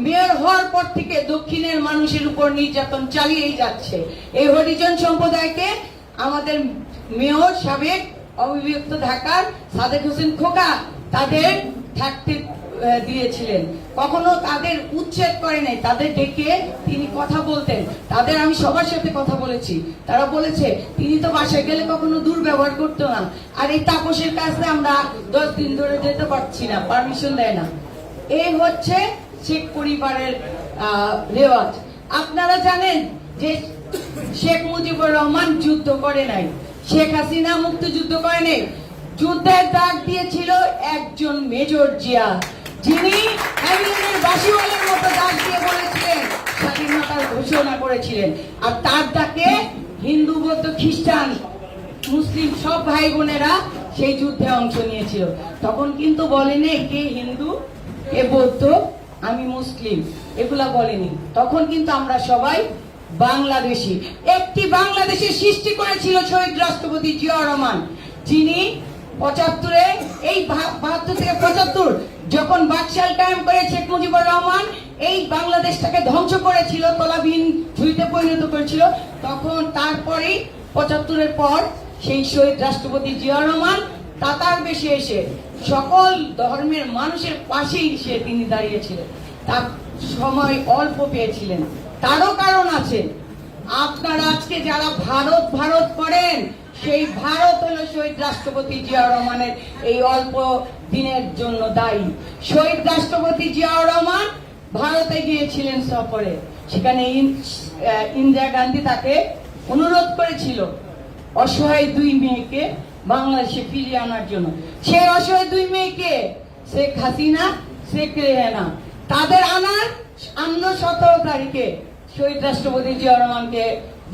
মেয়র হওয়ার পর থেকে দক্ষিণের মানুষের উপর নির্যাতন চালিয়েই যাচ্ছে। এই হরিজন সম্প্রদায়কে আমাদের মেয়র সাবেক অবিভক্ত ঢাকার সাদেক হোসেন খোকা তাদের থাকতে দিয়েছিলেন, কখনো তাদের উচ্ছেদ করে নাই, তাদের ডেকে তিনি কথা বলতেন। তাদের আমি সবার সাথে কথা বলেছি, তারা বলেছে তিনি তো বাসায় গেলে কখনো দুর্ব্যবহার করতো না। আর এই তাপসের কাছে আমরা 10 দিন ধরে যেতে পারছি না, পারমিশন দেয় না। এই হচ্ছে শেখ পরিবারের রেওয়াজ। আপনারা জানেন যে শেখ মুজিবুর রহমান যুদ্ধ করে নাই, শেখ হাসিনা মুক্তিযুদ্ধ করে নাই। যুদ্ধের ডাক দিয়েছিল একজন মেজর জিয়া। যিনি হ্যামিলনের বাসিওয়ালের মতো ডাক দিয়ে বলেছিলেন, স্বাধীনতার ঘোষণা করেছিলেন। আর তার ডাকে হিন্দু, বৌদ্ধ, খ্রিস্টান, মুসলিম সব ভাই বোনেরা সেই যুদ্ধে অংশ নিয়েছিল। তখন কিন্তু বলেনি কে হিন্দু, কে বৌদ্ধ, আমি মুসলিম, এগুলা বলেনি। তখন কিন্তু আমরা সবাই বাংলাদেশি। একটি বাংলাদেশের সৃষ্টি করেছিল শহীদ রাষ্ট্রপতি জিয়া রহমান, যিনি ৭৫-এ এই ৭২ থেকে ৭৫ যখন বাকশাল কায়েম করে শেখ মুজিবুর রহমান এই বাংলাদেশটাকে ধ্বংস করেছিল, তলাবিহীন ঝুড়িতে পরিণত করেছিল, তখন তারপরেই ৭৫-এর পর সেই শহীদ রাষ্ট্রপতি জিয়া রহমান তাতার বেশে এসে সকল ধর্মের মানুষের পাশেই সে তিনি দাঁড়িয়েছিলেন। তার সময় অল্প পেয়েছিলেন, তারও কারণ আছে। আপনারা আজকে যারা ভারত ভারত করেন, সেই ভারত হলো শহীদ রাষ্ট্রপতি জিয়া রহমানের এই অল্প দিনের জন্য দায়ী। শহীদ রাষ্ট্রপতি জিয়া রহমান ভারতে গিয়েছিলেন সফরে, সেখানে ইন্দিরা গান্ধী তাকে অনুরোধ করেছিল অসহায় ২ মেয়েকে বাংলাদেশে ফিরিয়ে আনার জন্য। সেই অসহায় ২ মেয়েকে শেখ হাসিনা, শেখ রেহানা, তাদের আনার ১৭ তারিখে শহীদ রাষ্ট্রপতি জিয়া রহমানকে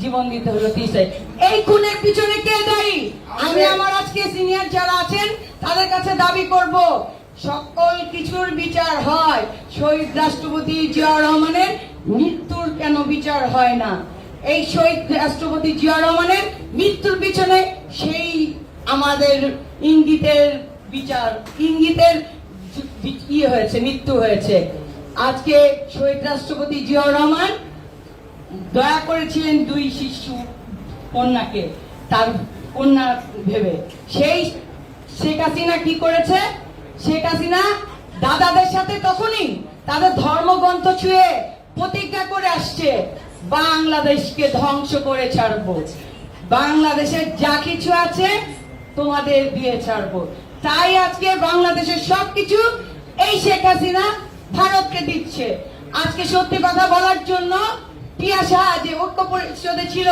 জীবন দিতে হলো ৩০। এই খুনের পিছনে কে দায়ী? আমি আমার আজকে সিনিয়র যারা আছেন তাদের কাছে দাবি করব, সকল কিছুর বিচার হয়, শহীদ রাষ্ট্রপতি জিয়া রহমানের মৃত্যুর কেন বিচার হয় না? এই শহীদ রাষ্ট্রপতি জিয়া রহমানের মৃত্যুর পিছনে সেই আমাদের ইঙ্গিতের বিচার, ইঙ্গিতের হয়েছে, মৃত্যু হয়েছে। আজকে শহীদ রাষ্ট্রপতি জিয়া রহমান দয়া করেছিলেন ২ শিশু কন্যাকে, তার কন্যা ভেবে। সেই শেখ হাসিনা কি করেছে? শেখ হাসিনা দাদাদের সাথে তখনই তাদের ধর্মগ্রন্থ ছুঁয়ে প্রতিজ্ঞা করে আসছে, বাংলাদেশকে ধ্বংস করে ছাড়বো, বাংলাদেশের যা কিছু আছে তোমাদের দিয়ে ছাড়বো। তাই আজকে বাংলাদেশের সবকিছু এই শেখ হাসিনা ভারতকে দিচ্ছে। আজকে সত্যি কথা বলার জন্য টিয়া শাহ যে ঐক্য পরিষদে ছিল,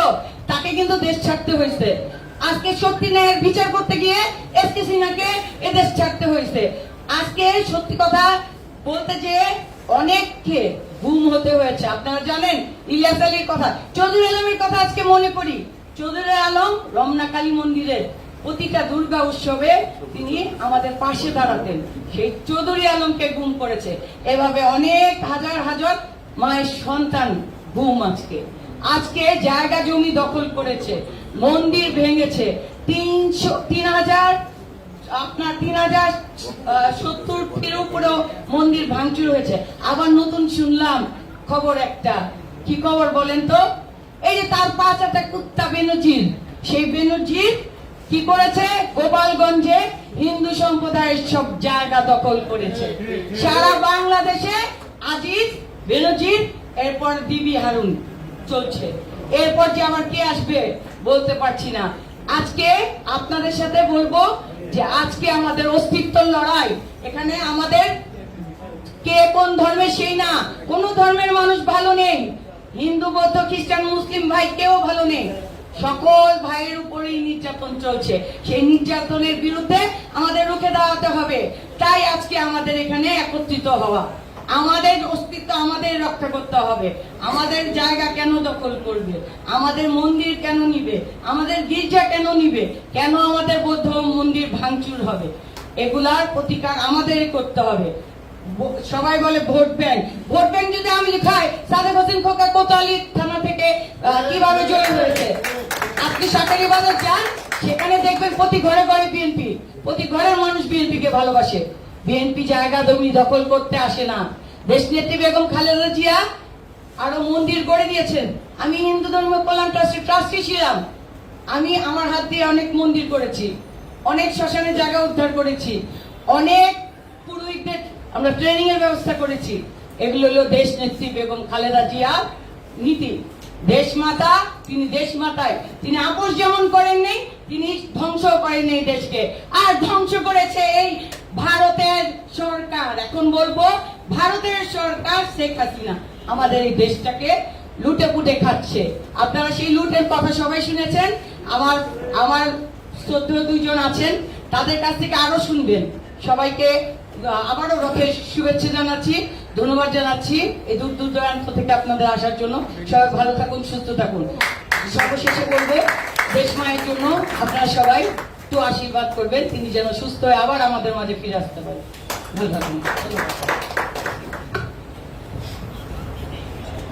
তাকে কিন্তু দেশ ছাড়তে হয়েছে। আজকে সত্যি ন্যায়ের বিচার করতে গিয়ে এসকে সিনহাকে এদেশ ছাড়তে হয়েছে। আজকে সত্যি কথা বলতে যে অনেককে গুম হতে হয়েছে। আপনারা জানেন ইলিয়াস আলীর কথা, চৌধুরী আলমের কথা আজকে মনে করি। চৌধুরী আলম রমনা কালী মন্দিরের প্রতিটা দুর্গা উৎসবে তিনি আমাদের পাশে দাঁড়াতেন, সেই চৌধুরী আলমকে গুম করেছে। এভাবে অনেক হাজার হাজার মায়ের সন্তান গুম। আজকে জায়গা জমি দখল করেছে, মন্দির ভেঙেছে, ৩,০৭০-এর উপরেও মন্দির ভাঙচুর হয়েছে। আবার নতুন শুনলাম খবর একটা, কি খবর বলেন তো? এই যে তার ৫ একটা কুত্তা বেনজির, সেই বেনজির কি করেছে? গোপালগঞ্জে হিন্দু সম্প্রদায়ের সব জায়গা দখল করেছে। সারা বাংলাদেশে আজিজ, বেনজির, এরপর বিবি হারুন চলছে। এরপর যে আমার কে আসবে বলতে পারছি না। আজকে আপনাদের সাথে বলবো যে আজকে আমাদের অস্তিত্বের লড়াই। এখানে আমাদের কে কোন ধর্মের সেই না, কোন ধর্মের মানুষ ভালো নেই, হিন্দু, বৌদ্ধ, খ্রিস্টান, মুসলিম ভাই কেউ ভালো নেই। সকল ভাইয়ের উপরেই নির্যাতন চলছে। সেই নির্যাতনের বিরুদ্ধে আমাদের রুখে দাঁড়াতে হবে। তাই আজকে আমাদের এখানে একত্রিত হওয়া। আমাদের অস্তিত্ব আমাদের রক্ষা করতে হবে। আমাদের জায়গা কেন দখল করবে? আমাদের মন্দির কেন নিবে? আমাদের গির্জা কেন নিবে? কেন আমাদের বৌদ্ধ মন্দির ভাঙচুর হবে? এগুলার প্রতিকার আমাদেরই করতে হবে। সবাই বলে ভোট ব্যাংক, ভোট ব্যাংক যদি আমি লিখাই, সাদেক হোসেন খোকা কোতোয়ালি থানা থেকে কিভাবে জড়ো হয়েছে? আপনি সরকারি বাজার যান, সেখানে দেখবেন প্রতি ঘরে ঘরে বিএনপি, প্রতি ঘরের মানুষ বিএনপি কে ভালোবাসে। বিএনপি জায়গা জমি দখল করতে আসে না। দেশনেত্রী বেগম খালেদা জিয়া আরো মন্দির গড়ে দিয়েছেন। আমি হিন্দু ধর্ম কল্যাণ ট্রাস্টের ট্রাস্টি ছিলাম। আমি আমার হাত দিয়ে অনেক মন্দির করেছি, অনেক শ্মশানের জায়গা উদ্ধার করেছি, অনেক পুরোহিতদের আমরা ট্রেনিং এর ব্যবস্থা করেছি। এগুলো হলো দেশনেত্রী বেগম খালেদা জিয়ার নীতি। দেশমাতা, তিনি দেশমাতায়, তিনি আপোষ যেমন করেননি, তিনি ধ্বংস করেননি দেশকে। আর ধ্বংস করেছে এই ভারতের সরকার। এখন বলবো ভারতের সরকার, শেখ হাসিনা আমাদের এই দেশটাকে লুটে পুটে খাচ্ছে। আপনারা সেই লুটের কথা সবাই শুনেছেন। আমার ১৪ দুইজন আছেন, তাদের কাছ থেকে আরো শুনবেন। সবাইকে আবারও রথের শুভেচ্ছা জানাচ্ছি, ধন্যবাদ জানাচ্ছি এই দূর দূর দূরান্ত থেকে আপনাদের আসার জন্য। সবাই ভালো থাকুন, সুস্থ থাকুন। সর্বশেষে বলবো, দেশ মায়ের জন্য আপনারা সবাই একটু আশীর্বাদ করবেন, তিনি যেন সুস্থ হয়ে আবার আমাদের মাঝে ফিরে আসতে পারেন। ভালো থাকুন।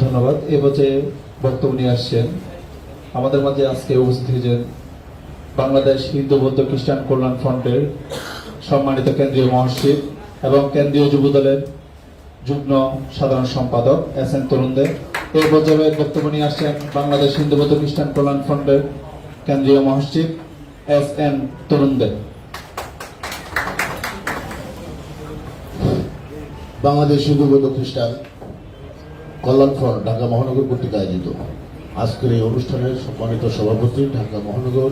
ধন্যবাদ। এ পর্যায়ে বক্তব্য নিয়ে আসছেন আমাদের মাঝে আজকে উপস্থিত হয়েছেন বাংলাদেশ হিন্দু বৌদ্ধ খ্রিস্টান কল্যাণ ফ্রন্টের সম্মানিত কেন্দ্রীয় মহাসচিব এবং কেন্দ্রীয় যুব দলের যুগ্ম সাধারণ সম্পাদক এস.এন. তরুণ দে। এ পর্যায়ে বক্তব্য নিয়ে আসছেন বাংলাদেশ হিন্দু বৌদ্ধ খ্রিস্টান কল্যাণ ফ্রন্টের কেন্দ্রীয় মহাসচিব এস.এন. তরুণ দে। বাংলাদেশ হিন্দু বৌদ্ধ খ্রিস্টান কল্যাণ ফ্রন্ট ঢাকা মহানগর কর্তৃক আয়োজিত আজকের এই অনুষ্ঠানের সম্মানিত সভাপতি ঢাকা মহানগর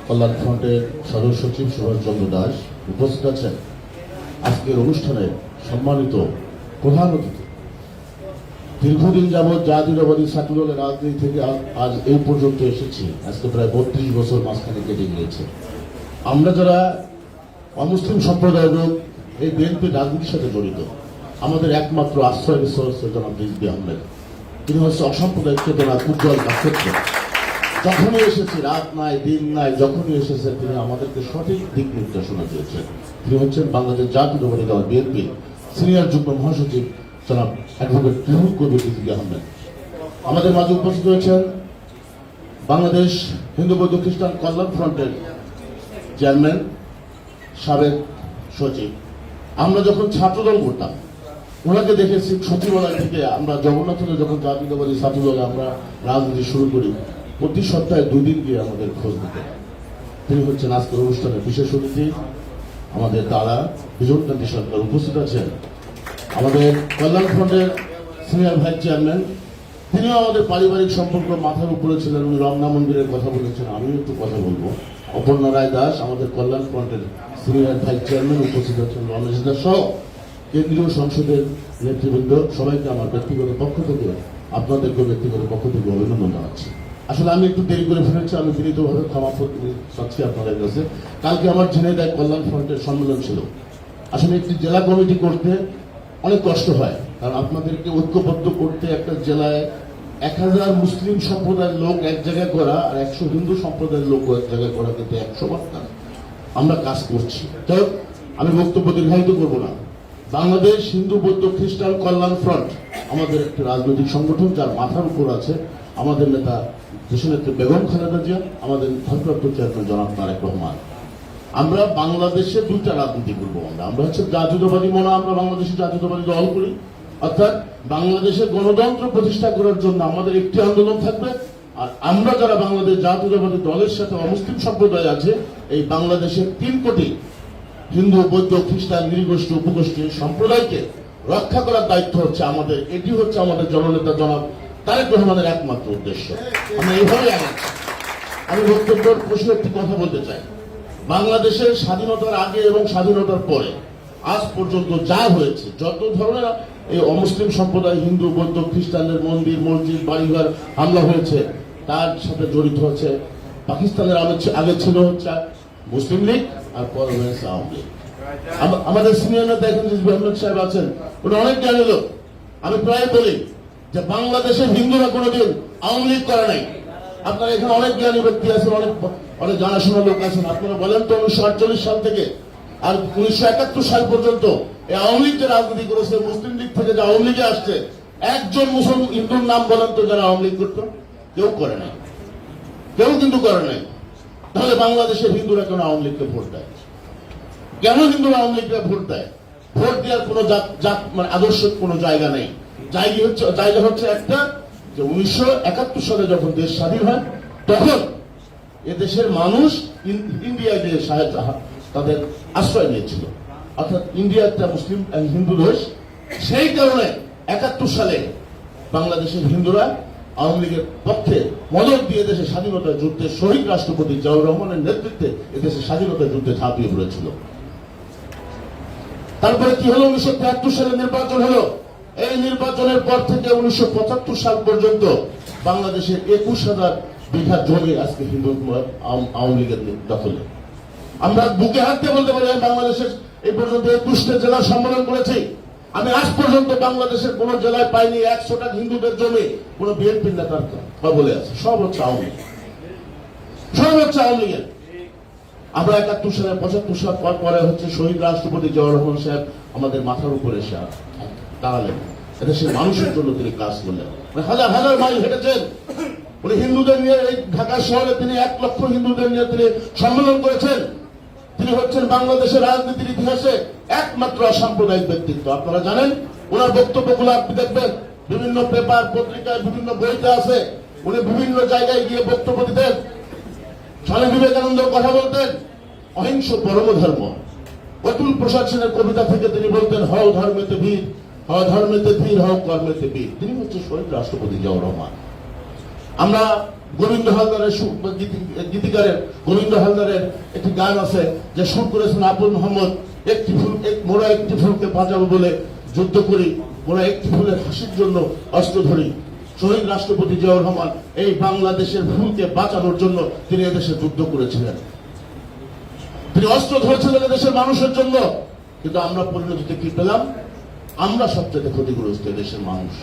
কল্যাণ ফ্রন্টের সদস্য সচিব সুভাষ চন্দ্র দাস উপস্থিত আছেন। আজকের অনুষ্ঠানের সম্মানিত প্রধান অতিথি, দীর্ঘদিন যাবৎ জাতীয়তাবাদী ছাত্র দলের রাজনীতি থেকে আজ এই পর্যন্ত এসেছি, আজকে প্রায় 32 বছর মাঝখানে কেটে গিয়েছে। আমরা যারা অমুসলিম সম্প্রদায়ের লোক এই বিএনপি রাজনীতির সাথে জড়িত, আমাদের একমাত্র আশ্রয় হচ্ছে জনাব রিজভী আহমেদ। তিনি হচ্ছে অসাম্প্রদায়িক চেতনার উজ্জ্বল নক্ষত্র। যখনই এসেছি, রাত নাই দিন নাই, যখনই এসেছেন তিনি আমাদেরকে সঠিক দিক নির্দেশনা দিয়েছেন। তিনি হচ্ছেন বাংলাদেশ জাতীয়তাবাদী দল বিএনপি সিনিয়র যুগ্ম মহাসচিব জনাব অ্যাডভোকেট রুহুল কবির রিজভী আহমেদ। আমাদের মাঝে উপস্থিত হয়েছেন বাংলাদেশ হিন্দু বৌদ্ধ খ্রিস্টান কল্যাণ ফ্রন্টের চেয়ারম্যান সাবেক সচিব। আমরা যখন ছাত্রদল করতাম ওনাকে দেখেছি সচিবালয় থেকে। আমরা জগন্নাথ যখন জাতীয়তাবাদী ছাত্রদলে আমরা রাজনীতি শুরু করি, প্রতি সপ্তাহে 2 দিন গিয়ে আমাদের খোঁজ দিতেন। তিনি হচ্ছেন আজকের অনুষ্ঠানের বিশেষ অতিথি আমাদের তারা বিজনকান্তি সরকার উপস্থিত আছেন। আমাদের কল্যাণ ফ্রন্টের সিনিয়র ভাইস চেয়ারম্যান, তিনিও আমাদের পারিবারিক সম্পর্ক মাথার উপরে ছিলেন। উনি রমনা মন্দিরের কথা বলেছেন, আমিও একটু কথা বলবো। অপর্ণা রায় দাস আমাদের কল্যাণ ফ্রন্টের সিনিয়র ভাইস চেয়ারম্যান উপস্থিত আছেন। রমেশ দাস সহ কেন্দ্রীয় সংসদের নেতৃবৃন্দ, সবাইকে আমার ব্যক্তিগত পক্ষ থেকে, আপনাদেরকে ব্যক্তিগত পক্ষ থেকে অভিনন্দন জানাচ্ছি। আসলে আমি একটু দেরি করে ফেলেছি, আমি বিনীতভাবে ক্ষমা চাচ্ছি আপনাদের কাছে। কালকে আমার ঝিনাইদহ কল্যাণ ফ্রন্টের সম্মেলন ছিল। আসলে একটি জেলা কমিটি করতে অনেক কষ্ট হয়, কারণ আপনাদেরকে ঐক্যবদ্ধ করতে একটা জেলায় 1000 মুসলিম সম্প্রদায়ের লোক এক জায়গায় করা আর 100 হিন্দু সম্প্রদায়ের লোক এক জায়গায় করা কিন্তু 100 বার কাজ। আমরা কাজ করছি। যাই হোক, আমি বক্তব্য দীর্ঘায়িত করবো না। বাংলাদেশ হিন্দু বৌদ্ধ খ্রিস্টান কল্যাণ ফ্রন্ট আমাদের একটি রাজনৈতিক সংগঠন, যার মাথার উপর আছে আমাদের নেতা দেশনেত্রী বেগম খালেদা জিয়া, আমাদের ভারপ্রাপ্ত চেয়ারম্যান জনাব তারেক রহমান। আমরা বাংলাদেশে 2টা রাজনীতি করবো। আমরা হচ্ছে জাতীয়তাবাদী মনা, আমরা বাংলাদেশে জাতীয়তাবাদী দল করি, অর্থাৎ বাংলাদেশে গণতন্ত্র প্রতিষ্ঠা করার জন্য আমাদের একটি আন্দোলন থাকবে। আর আমরা যারা বাংলাদেশ জাতীয়তাবাদী দলের সাথে অমুসলিম সম্প্রদায় আছে, এই বাংলাদেশের 3 কোটি হিন্দু বৌদ্ধ খ্রিস্টান নৃগোষ্ঠী উপগোষ্ঠী সম্প্রদায়কে রক্ষা করার দায়িত্ব হচ্ছে আমাদের। এটি হচ্ছে আমাদের জননেতা জনাব তারেক রহমানের একমাত্র উদ্দেশ্য। আমরা এইভাবে আগাচ্ছি। আমি বক্তব্যের প্রশ্নে একটি কথা বলতে চাই। বাংলাদেশের স্বাধীনতার আগে এবং স্বাধীনতার পরে আজ পর্যন্ত যা হয়েছে, যত ধরনের এই অমুসলিম সম্প্রদায় হিন্দু বৌদ্ধ খ্রিস্টানদের মন্দির মসজিদ বাড়িঘর হামলা হয়েছে, তার সাথে জড়িত হচ্ছে পাকিস্তানের আগে ছিল হচ্ছে মুসলিম লীগ, আর পরে হয়েছে আওয়ামী লীগ। আমাদের সিনিয়র নেতা এখন রিজভী আহমেদ সাহেব আছেন, উনি অনেক জ্ঞানী লোক। আমি প্রায় বলি যে বাংলাদেশের হিন্দুরা কোনোদিন আওয়ামী লীগ করে নাই। আপনারা এখানে অনেক জ্ঞানী ব্যক্তি আছেন, অনেক জানাশোনা লোক আছেন। আপনারা বলেন তো 1948 সাল থেকে আর 1971 সাল পর্যন্ত এই আওয়ামী লীগ যে রাজনীতি করেছে, মুসলিম লীগ থেকে যে আওয়ামী লীগে আসছে, একজন মুসলমান হিন্দুর নাম বলেন তো যারা আওয়ামী লীগ করতো? কেউ করে নাই, কেউ কিন্তু করে নাই। তাহলে বাংলাদেশের হিন্দুরা কেন আওয়ামী লীগকে ভোট দেয়? কেন হিন্দুরা আওয়ামী লীগকে ভোট দেয়? ভোট দেওয়ার কোন জাত মানে আদর্শ কোন জায়গা নেই। জায়গা হচ্ছে একটা, যে 1971 সালে যখন দেশ স্বাধীন হয়, তখন এদেশের মানুষ ইন্ডিয়ায় যে তাদের আশ্রয় নিয়েছিল, অর্থাৎ ইন্ডিয়া একটা মুসলিম হিন্দু দেশ। সেই কারণে 71 সালে বাংলাদেশের হিন্দুরা আওয়ামী লীগের পক্ষে মদত দিয়ে দেশের স্বাধীনতা যুদ্ধে শহীদ রাষ্ট্রপতি জিয়াউর রহমানের নেতৃত্বে এদেশের স্বাধীনতা যুদ্ধে ঝাঁপিয়ে পড়েছিল। তারপরে কি হলো? 1973 সালে নির্বাচন হলো। এই নির্বাচনের পর থেকে 1975 সাল পর্যন্ত বাংলাদেশের 21,000 বিঘা জমি আজকে হিন্দু আওয়ামী লীগের দখলে। আমরা বুকে হাত দিয়ে বলতে পারি বাংলাদেশের এই পর্যন্ত 21টা জেলা সম্মেলন করেছি। আমি আজ পর্যন্ত বাংলাদেশের কোন জেলায় পাইনি 100টা হিন্দুদের জমি কোন বিএনপির নেতার বলে আছে। সব হচ্ছে আওয়ামী লীগ, সব হচ্ছে আওয়ামী লীগের। আমরা 71 সালে 75 সাল পরে হচ্ছে শহীদ রাষ্ট্রপতি জিয়াউর রহমান সাহেব আমাদের মাথার উপরে এসে দাঁড়ালেন। এদেশের মানুষের জন্য তিনি কাজ করলেন। হাজার হাজার মাইল হেঁটেছেন। উনি হিন্দুদের নিয়ে এই ঢাকা শহরে তিনি 1 লক্ষ হিন্দুদের নিয়ে তিনি সম্মেলন করেছেন। তিনি হচ্ছেন বাংলাদেশের রাজনীতির ইতিহাসে একমাত্র অসাম্প্রদায়িক ব্যক্তিত্ব। আপনারা জানেন ওনার বক্তব্যগুলো আপনি দেখবেন বিভিন্ন পেপার পত্রিকায় বিভিন্ন বইতে আছে। উনি বিভিন্ন জায়গায় গিয়ে বক্তব্য দিতেন। স্বামী বিবেকানন্দ কথা বলতেন অহিংস পরম ধর্ম। অতুল প্রসাদ সেনের কবিতা থেকে তিনি বলতেন হও ধর্মেতে বীর, হও ধর্মেতে ধীর, হও কর্মেতে বীর। তিনি হচ্ছে শহীদ রাষ্ট্রপতি জিয়াউর রহমান। আমরা গোবিন্দ হালদারের গীতিকারের গোবিন্দ হালদারের একটি গান আছে যে সুর করেছেন আবুল মোহাম্মদ। একটি ফুল মোরা একটি ফুলকে বাঁচাবো বলে যুদ্ধ করি, মোরা একটি ফুলের হাসির জন্য অস্ত্র ধরি। শহীদ রাষ্ট্রপতি জিয়াউর রহমান এই বাংলাদেশের ফুলকে বাঁচানোর জন্য তিনি এদেশে যুদ্ধ করেছিলেন। তিনি অস্ত্র ধরেছিলেন এদেশের মানুষের জন্য। কিন্তু আমরা পরিণতিতে কি পেলাম? আমরা সবচেয়ে ক্ষতিগ্রস্ত দেশের মানুষ।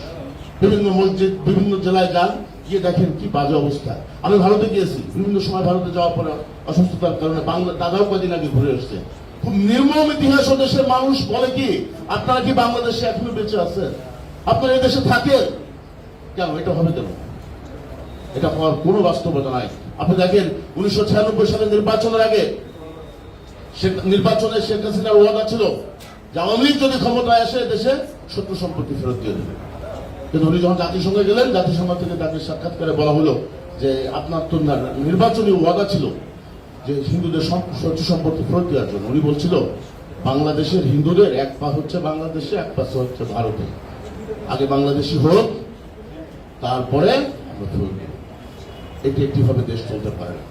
বিভিন্ন মসজিদ বিভিন্ন জেলায় যান, গিয়ে দেখেন কি বাজে অবস্থা। আমি ভারতে গিয়েছি, বিভিন্ন সময় ভারতে যাওয়ার পরে অসুস্থতার কারণে দাদাও কদিন আগে ঘুরে এসছে। খুব নির্মম ইতিহাস ও দেশের মানুষ বলে কি আপনারা কি বাংলাদেশে এখনো বেঁচে আছেন? আপনারা এই দেশে থাকেন কেন? এটা হবে কেন? এটা হওয়ার কোনো বাস্তবতা নাই। আপনি দেখেন 1996 সালের নির্বাচনের আগে নির্বাচনে শেখ হাসিনার ওয়াদা ছিল যে আওয়ামী লীগ যদি ক্ষমতায় আসে দেশে শত্রু সম্পত্তি ফেরত দিয়ে দেবে। কিন্তু উনি যখন জাতিসংঘে গেলেন, জাতিসংঘ থেকে তাকে সাক্ষাৎকারে বলা হলো যে আপনার তো নির্বাচনী ওয়াদা ছিল যে হিন্দুদের শত্রু সম্পত্তি ফেরত দেওয়ার জন্য। উনি বলছিল বাংলাদেশের হিন্দুদের এক পা হচ্ছে বাংলাদেশে, এক পাশে হচ্ছে ভারতে। আগে বাংলাদেশি হোক, তারপরে আমরা ফেরত দেব। এটি একটিভাবে দেশ চলতে পারে না।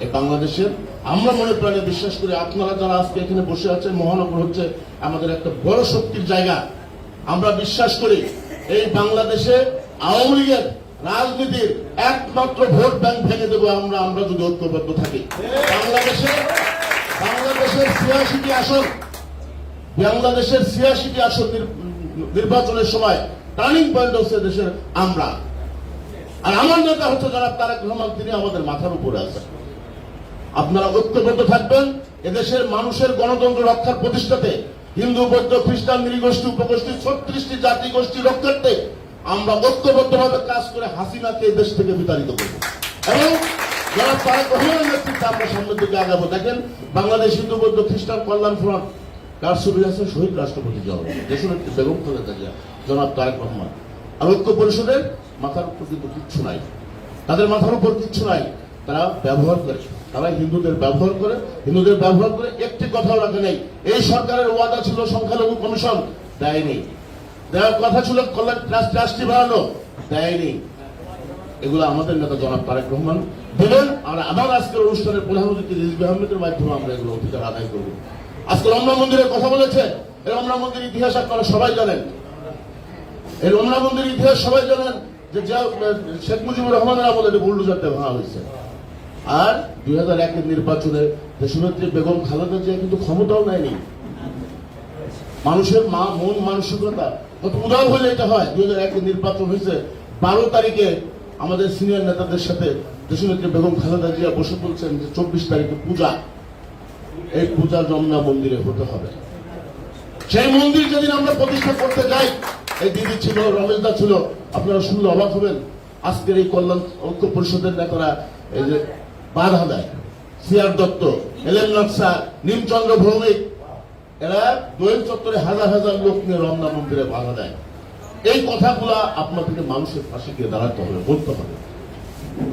এই বাংলাদেশের আমরা মনে প্রাণে বিশ্বাস করি আপনারা যারা আজকে এখানে বসে আছেন, মহানগর হচ্ছে আমাদের একটা বড় শক্তির জায়গা। আমরা বিশ্বাস করি এই বাংলাদেশে আওয়ামী লীগের রাজনীতির একমাত্র ভোট ব্যাংক ভেঙে দেবো আমরা যদি ঐক্যবদ্ধ থাকি। বাংলাদেশের 86টি আসন, বাংলাদেশের 86টি আসন নির্বাচনের সময় টার্নিং পয়েন্ট হচ্ছে দেশের আমরা। আর আমার নেতা হচ্ছে যারা তারেক রহমান, তিনি আমাদের মাথার উপরে আছেন। আপনারা ঐক্যবদ্ধ থাকবেন। এদেশের মানুষের গণতন্ত্র রক্ষার প্রতিষ্ঠাতে হিন্দু বৌদ্ধ খ্রিস্টান নৃগোষ্ঠী উপগোষ্ঠী 36টি জাতি গোষ্ঠী রক্ষার্থে আমরা ঐক্যবদ্ধভাবে কাজ করে হাসিনাকে এই দেশ থেকে বিতাড়িত করব এবং যারা তারেক রহমানের নেতৃত্বে আমরা সামনের দিকে আগাবো। দেখেন বাংলাদেশ হিন্দু বৌদ্ধ খ্রিস্টান কল্যাণ ফ্রন্ট কার ছবি আছে? শহীদ রাষ্ট্রপতি জিয়াউর রহমান, দেশনেত্রী বেগম খালেদা জিয়া, জনাব তারেক রহমান। আর ঐক্য পরিষদের মাথার উপর কিন্তু কিচ্ছু নাই, তাদের মাথার উপর কিচ্ছু নাই। তারা ব্যবহার করে, তারা হিন্দুদের ব্যবহার করে, হিন্দুদের ব্যবহার করে একটি কথাও রাখে নেই। এই সরকারের ওয়াদা ছিল সংখ্যালঘু কমিশন, দেয়নি। দেওয়ার কথা ছিল কল্যাণ ট্রাস্টি বাড়ানো, দেয়নি। এগুলো আমাদের নেতা জনাব তারেক রহমান দেবেন। আর আমার আজকের অনুষ্ঠানের প্রধান অতিথি রিজভী আহমেদের মাধ্যমে আমরা এগুলো অধিকার আদায় করব। আজকে রমনা মন্দিরের কথা বলেছে। এই রমনা মন্দির ইতিহাস আপনারা সবাই জানেন। এই রমনা মন্দির ইতিহাস সবাই জানেন যে শেখ মুজিবুর রহমানের আমলে বুলডোজারটা ভাঙা হয়েছে। আর 2001-এর নির্বাচনে দেশনেত্রী বেগম খালেদা জিয়া কিন্তু ক্ষমতাও নেয়নি। মানুষের মন মানসিকতা কত উদার হলে এটা হয়। 2001-এর নির্বাচন হয়েছে, 12 তারিখে আমাদের সিনিয়র নেতাদের সাথে দেশনেত্রী বেগম খালেদা জিয়া বসে বলছেন যে 24 তারিখে পূজা, এই পূজা যমুনা মন্দিরে হতে হবে। সেই মন্দির যেদিন আমরা প্রতিষ্ঠা করতে যাই, এই দিদি ছিল, রমেশদা ছিল, আপনারা শুনলে অবাক হবেন। আজকের এই কল্যাণ ঐক্য পরিষদের নেতারা এই যে বাধা দেয়, সিআর দত্ত, এলএম নকশা, নিমচন্দ্র ভৌমিক, এরা দোয়েল চত্বরে হাজার হাজার লোক নিয়ে রমনা মন্দিরে বাধা দেয়। এই কথাগুলা আপনাদেরকে মানুষের পাশে গিয়ে দাঁড়াতে হবে, বলতে হবে।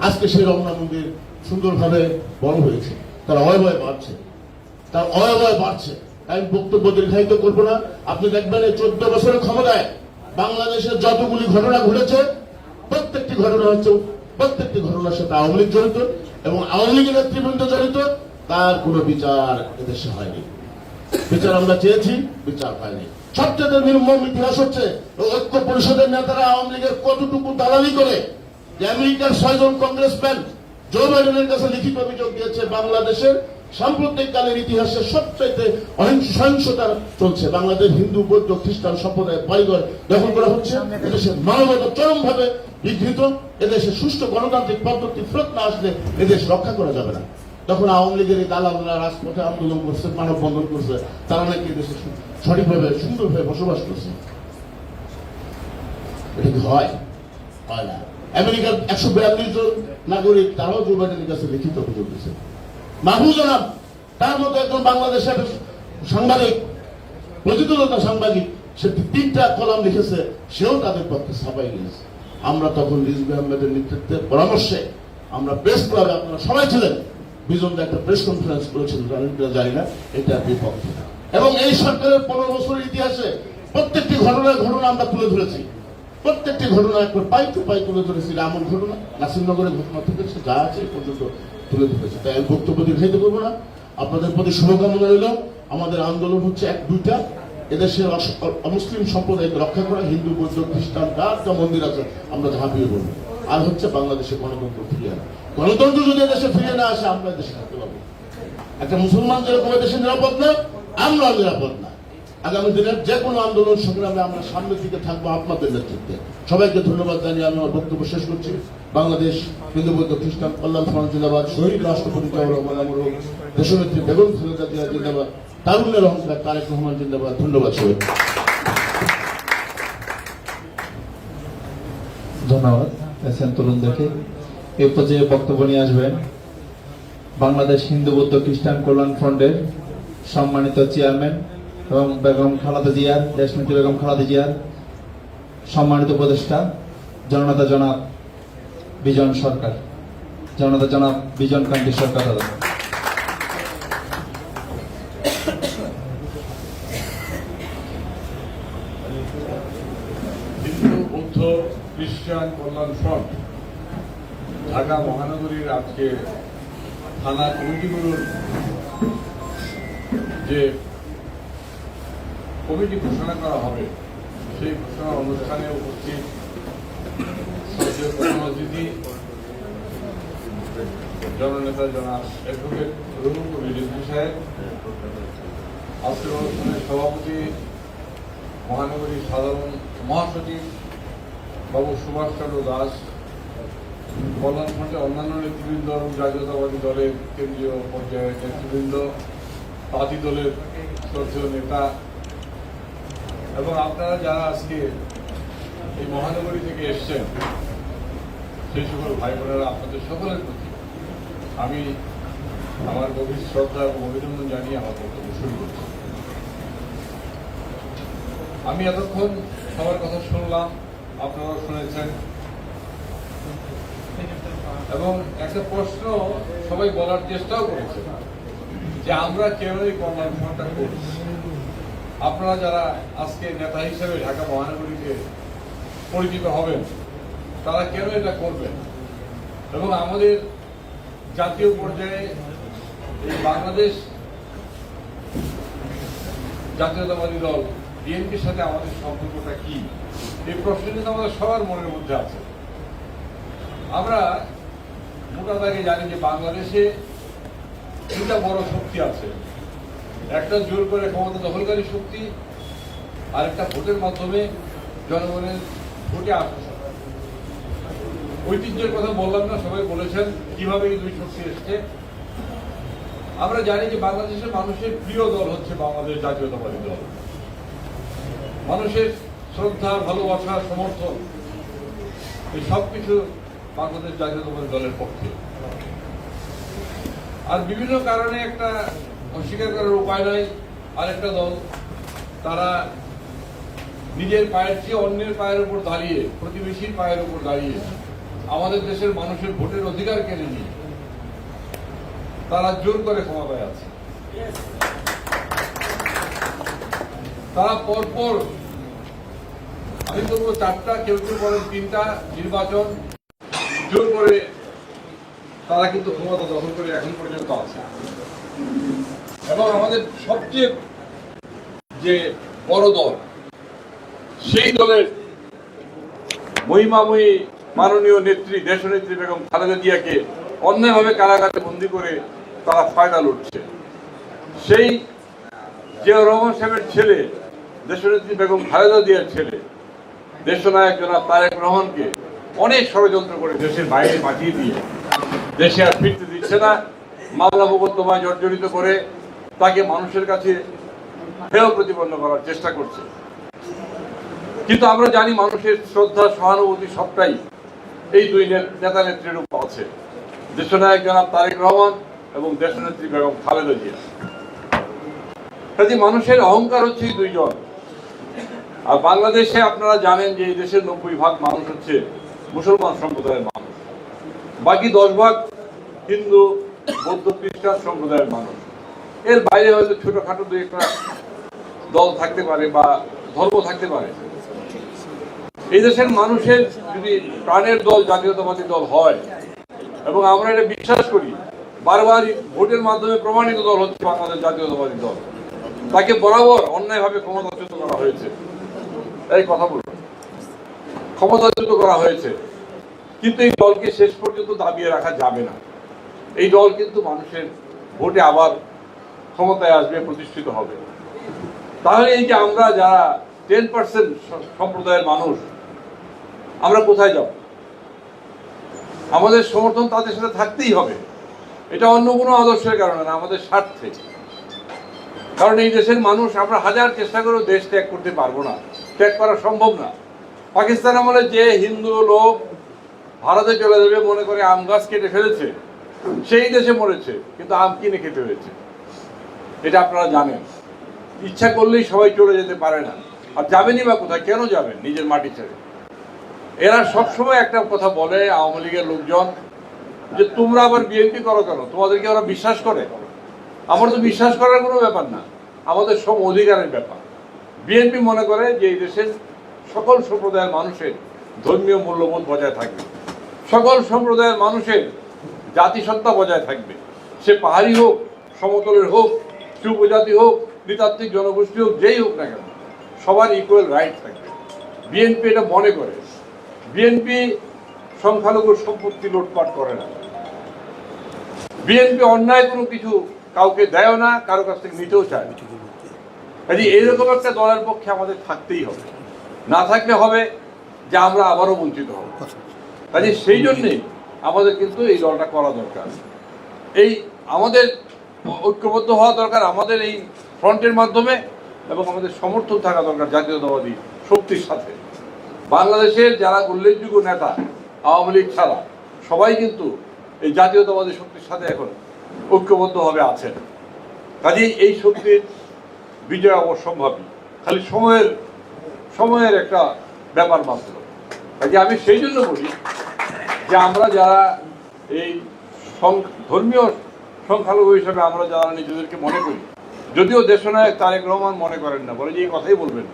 আজকে সেই রমনা মন্দির সুন্দরভাবে বড় হয়েছে, তার অয়বয় বাড়ছে, তার অয়বয় বাড়ছে। আমি বক্তব্য দীর্ঘায়িত করবো না। আপনি দেখবেন এই 14 বছরের ক্ষমতায় বাংলাদেশের যতগুলি ঘটনা ঘটেছে, প্রত্যেকটি ঘটনার সাথে আওয়ামী লীগ জড়িত এবং আওয়ামী লীগের নেতৃবৃন্দ জড়িত। তার কোনো বিচার এদেশে হয়নি। বিচার আমরা চেয়েছি, বিচার পাইনি। সবচেয়ে নির্মম ইতিহাস হচ্ছে ঐক্য পরিষদের নেতারা আওয়ামী লীগের কতটুকু দালালি করে যে আমেরিকার 6 জন কংগ্রেসম্যান জো বাইডেনের কাছে লিখিত অভিযোগ দিয়েছে বাংলাদেশের সাম্প্রতিককালের ইতিহাসে সবচাইতে সহিংসতা চলছে। বাংলাদেশ হিন্দু, বৌদ্ধ, খ্রিস্টান সম্প্রদায়ের বাড়িঘর দখল করা হচ্ছে। এদেশের মানবতা চরমভাবে বিঘ্নিত। এদেশে সুষ্ঠু গণতান্ত্রিক পদ্ধতি ফেরত না আসলে এদেশ রক্ষা করা যাবে না। তখন আওয়ামী লীগের এই দালালরা রাজপথে আন্দোলন করছে, মানববন্ধন করছে, তারা নাকি দেশে সঠিকভাবে সুন্দরভাবে বসবাস করছে। এটা কি হয়? হয় না। আমেরিকার 142 জন নাগরিক তারাও জো বাইডেনের কাছে লিখিত অভিযোগ দিয়েছে। মাহবুব জনাব তার মতো একজন বাংলাদেশের সাংবাদিক, প্রতিদিনতা সাংবাদিক, সে 3টা কলাম লিখেছে, সেও তাদের পক্ষে ছাপাই গিয়েছে। আমরা তখন রিজভী আহমেদের নেতৃত্বে পরামর্শে আমরা প্রেস ক্লাবে, আপনারা সবাই ছিলেন, বিজনদা একটা প্রেস কনফারেন্স করেছিলেন, জানেন কিনা জানি না, এটা বিপক্ষে। এবং এই সরকারের 15 বছরের ইতিহাসে প্রত্যেকটি ঘটনা আমরা তুলে ধরেছি। প্রত্যেকটি ঘটনা একবার পাই টু পাই তুলে ধরেছি। এমন ঘটনা নাসিরনগরের ঘটনা থেকে যা আছে এই পর্যন্ত তুলে ধরেছে। তাই আমি বক্তব্য দীর্ঘায়িত করবো না। আপনাদের প্রতি শুভকামনা রইল। আমাদের আন্দোলন হচ্ছে দুইটা, এদেশের অমুসলিম সম্প্রদায়কে রক্ষা করা, হিন্দু, বৌদ্ধ, খ্রিস্টান যার যা মন্দির আছে আমরা ঝাঁপিয়ে পড়বো। আর হচ্ছে বাংলাদেশে গণতন্ত্র ফিরিয়ে আনা। গণতন্ত্র যদি দেশে ফিরিয়ে না আসে আমরা দেশে থাকতে পারবো। একটা মুসলমান যেরকম দেশে নিরাপদ না, আমরা নিরাপদ না। আগামী দিনের যে কোনো আন্দোলন সংগ্রামে আমরা সামনের দিকে থাকবো আপনাদের নেতৃত্বে। সবাইকে ধন্যবাদ জানিয়ে আমি আমার বক্তব্য শেষ করছি। বাংলাদেশ হিন্দু, বৌদ্ধ, খ্রিস্টান কল্যাণ ফ্রন্ট জিন্দাবাদ। শহীদ রাষ্ট্রপতি জিয়াউর রহমান আমরুল, দেশনেত্রী বেগম খালেদা জিয়া জিন্দাবাদ। তারুণ্যের অহংকার তারেক রহমান জিন্দাবাদ। ধন্যবাদ সবাই। ধন্যবাদ এসএন তরুণদেরকে। এই পর্যায়ে বক্তব্য নিয়ে আসবেন বাংলাদেশ হিন্দু, বৌদ্ধ, খ্রিস্টান কল্যাণ ফ্রন্টের সম্মানিত চেয়ারম্যান এবং বেগম খালেদা জিয়ার, দেশনেত্রী বেগম খালেদা জিয়ার সম্মানিত উপদেষ্টা জননেতা জনাব বিজন সরকার, জননেতা জনাব বিজন কান্তি সরকার। হিন্দু, বৌদ্ধ, খ্রিস্টান কল্যাণ ফ্রন্ট ঢাকা মহানগরীর আজকে থানা কমিটিগুলোর যে কমিটি ঘোষণা করা হবে, সেই ঘোষণা অনুষ্ঠানে উপস্থিত শ্রদ্ধেয় প্রধান অতিথি জননেতা জনাব অ্যাডভোকেট রুহুল কবির রিজভী সাহেব, আজকের অনুষ্ঠানের সভাপতি মহানগরীর সাধারণ মহাসচিব বাবু সুভাষ চন্দ্র দাস, কল্যাণ ফ্রন্টের অন্যান্য নেতৃবৃন্দ এবং জাতীয়তাবাদী দলের কেন্দ্রীয় পর্যায়ের নেতৃবৃন্দ, পার্টি দলের শ্রদ্ধেয় নেতা এবং আপনারা যারা আজকে এই মহানগরী থেকে এসছেন, সেই সকল ভাই বোনেরা, আপনাদের সকলের প্রতি আমি আমার গভীর শ্রদ্ধা এবং অভিনন্দন জানিয়ে আমার বক্তব্য শুরু করছি। আমি এতক্ষণ সবার কথা শুনলাম, আপনারাও শুনেছেন, এবং একটা প্রশ্ন সবাই বলার চেষ্টাও করেছে যে আমরা কেন এই কল্যাণ ফ্রন্টটা করছি। আপনারা যারা আজকে নেতা হিসেবে ঢাকা মহানগরীতে পরিচিত হবেন, তারা কেন এটা করবেন, এবং আমাদের জাতীয় পর্যায়ে এই বাংলাদেশ জাতীয়তাবাদী দল বিএনপির সাথে আমাদের সম্পর্কটা কি, এই প্রশ্ন কিন্তু আমাদের সবার মনের মধ্যে আছে। আমরা মোটা দাগে জানি যে বাংলাদেশে দুটা বড় শক্তি আছে, একটা জোর করে ক্ষমতা দখলকারী শক্তি, আর একটা ভোটের মাধ্যমে জনগণের ভোটে আসা। ঐতিহ্যের কথা বললাম না, সবাই বলেছেন কিভাবে এই দুই শক্তি এসছে। আমরা জানি যে বাংলাদেশের মানুষের প্রিয় দল হচ্ছে বাংলাদেশ জাতীয়তাবাদী দল। মানুষের শ্রদ্ধা, ভালোবাসা, সমর্থন, এই সবকিছু বাংলাদেশ জাতীয়তাবাদী দলের পক্ষে। আর বিভিন্ন কারণে একটা অস্বীকার করার উপায় নাই, আরেকটা দল তারা নিজের পায়ের চেয়ে অন্যের পায়ের উপর দাঁড়িয়ে, প্রতিবেশীর পায়ের উপর দাঁড়িয়ে আমাদের দেশের মানুষের ভোটের অধিকার কেড়ে নিয়ে তারা জোর করে ক্ষমতায় আছে। তারা পরপর, আমি বলবো 4টা, কেউ কেউ বলেন 3টা নির্বাচন জোর করে তারা কিন্তু ক্ষমতা দখল করে এখন পর্যন্ত আছে। এবং আমাদের সবচেয়ে যে বড় দল, সেই দলের মহিমাময়ী মাননীয় নেত্রী, দেশনেত্রী বেগম খালেদা জিয়াকে অন্যায়ভাবে কারাগারে বন্দী করে তারা ফায়দা লুটছে। সেই জিয়াউর রহমান সাহেবের ছেলে দেশনেত্রী বেগম খালেদা জিয়ার ছেলে দেশনায়ক জনাব তারেক রহমানকে অনেক ষড়যন্ত্র করে দেশের বাইরে পাঠিয়ে দিয়ে দেশে আর ফিরতে দিচ্ছে না, মামলা মোকদ্দমায় জর্জরিত করে তাকে মানুষের কাছে হেয় প্রতিপন্ন করার চেষ্টা করছে। কিন্তু আমরা জানি মানুষের শ্রদ্ধা সহানুভূতি সবটাই এই দুই নেতা নেত্রীর উপর আছে, দেশনায়ক জনাব তারেক রহমান এবং দেশনেত্রী বেগম খালেদা জিয়া। কাজে মানুষের অহংকার হচ্ছে এই দুইজন। আর বাংলাদেশে আপনারা জানেন যে এই দেশের 90% মানুষ হচ্ছে মুসলমান সম্প্রদায়ের মানুষ, বাকি 10% হিন্দু, বৌদ্ধ, খ্রিস্টান সম্প্রদায়ের মানুষ। এর বাইরে হয়তো ছোটখাটো দুই একটা দল থাকতে পারে বা ধর্ম থাকতে পারে। এই দেশের মানুষের যদি প্রাণের দল জাতীয়তাবাদী দল হয়, এবং আমরা এটা বিশ্বাস করি, বারবার ভোটের মাধ্যমে প্রমাণিত দল হচ্ছে বাংলাদেশ জাতীয়তাবাদী দল, তাকে বরাবর অন্যায়ভাবে ক্ষমতাচ্যুত করা হয়েছে। এই কথা বলবো, ক্ষমতাচ্যুত করা হয়েছে, কিন্তু এই দলকে শেষ পর্যন্ত দাবিয়ে রাখা যাবে না। এই দল কিন্তু মানুষের ভোটে আবার ক্ষমতায় আসবে, প্রতিষ্ঠিত হবে। তাহলে এই যে আমরা যারা 10% সম্প্রদায়ের মানুষ, আমরা কোথায় যাব? আমাদের সমর্থন তাদের সাথে থাকতেই হবে। এটা অন্য কোনো আদর্শের কারণে না, আমাদের স্বার্থে। কারণ এই দেশের মানুষ, আমরা হাজার চেষ্টা করেও দেশ ত্যাগ করতে পারবো না, ত্যাগ করা সম্ভব না। পাকিস্তান আমলে যে হিন্দু লোক ভারতে চলে যাবে মনে করে আম গাছ কেটে ফেলেছে, সেই দেশে মরেছে, কিন্তু আম কিনে খেতে হয়েছে। এটা আপনারা জানেন। ইচ্ছা করলেই সবাই চলে যেতে পারে না। আর যাবেনই বা কোথায়? কেন যাবেন নিজের মাটি ছেড়ে? এরা সবসময় একটা কথা বলে, আওয়ামী লীগের লোকজন, যে তোমরা আবার বিএনপি করো কেন? তোমাদেরকে ওরা বিশ্বাস করে? আমার তো বিশ্বাস করার কোনো ব্যাপার না, আমাদের সব অধিকারের ব্যাপার। বিএনপি মনে করে যে এই দেশের সকল সম্প্রদায়ের মানুষের ধর্মীয় মূল্যবোধ বজায় থাকবে, সকল সম্প্রদায়ের মানুষের জাতিসত্তা বজায় থাকবে। সে পাহাড়ি হোক, সমতলের হোক, উপজাতি হোক, নৃতাত্ত্বিক জনগোষ্ঠী হোক, যেই হোক না কেন, সবার ইকুয়াল রাইট থাকবে। বিএনপি এটা মনে করে। বিএনপি সংখ্যালঘুর সম্পত্তি লুটপাট করে না। বিএনপি অন্যায় কোনো কিছু কাউকে দেয় না, কারো কাছ থেকে নিতেও চায় না। কাজে এইরকম একটা দলের পক্ষে আমাদের থাকতেই হবে, না থাকলে হবে যে আমরা আবারও বঞ্চিত হব। কাজে সেই জন্যেই আমাদের কিন্তু এই দলটা করা দরকার। এই আমাদের ঐক্যবদ্ধ হওয়া দরকার, আমাদের এই ফ্রন্টের মাধ্যমে, এবং আমাদের সমর্থন থাকা দরকার জাতীয়তাবাদী শক্তির সাথে। বাংলাদেশের যারা উল্লেখযোগ্য নেতা আওয়ামী লীগ ছাড়া সবাই কিন্তু এই জাতীয়তাবাদী শক্তির সাথে এখন ঐক্যবদ্ধভাবে আছেন। কাজেই এই শক্তির বিজয় অবশ্যম্ভাবী, খালি সময়ের একটা ব্যাপার মাত্র। কাজে আমি সেই জন্য বলি যে আমরা যারা এই ধর্মীয় সংখ্যালঘু হিসেবে আমরা যারা নিজেদেরকে মনে করি, যদিও দেশনায়ক তারেক রহমান মনে করেন না, বলে যে এই কথাই বলবেন,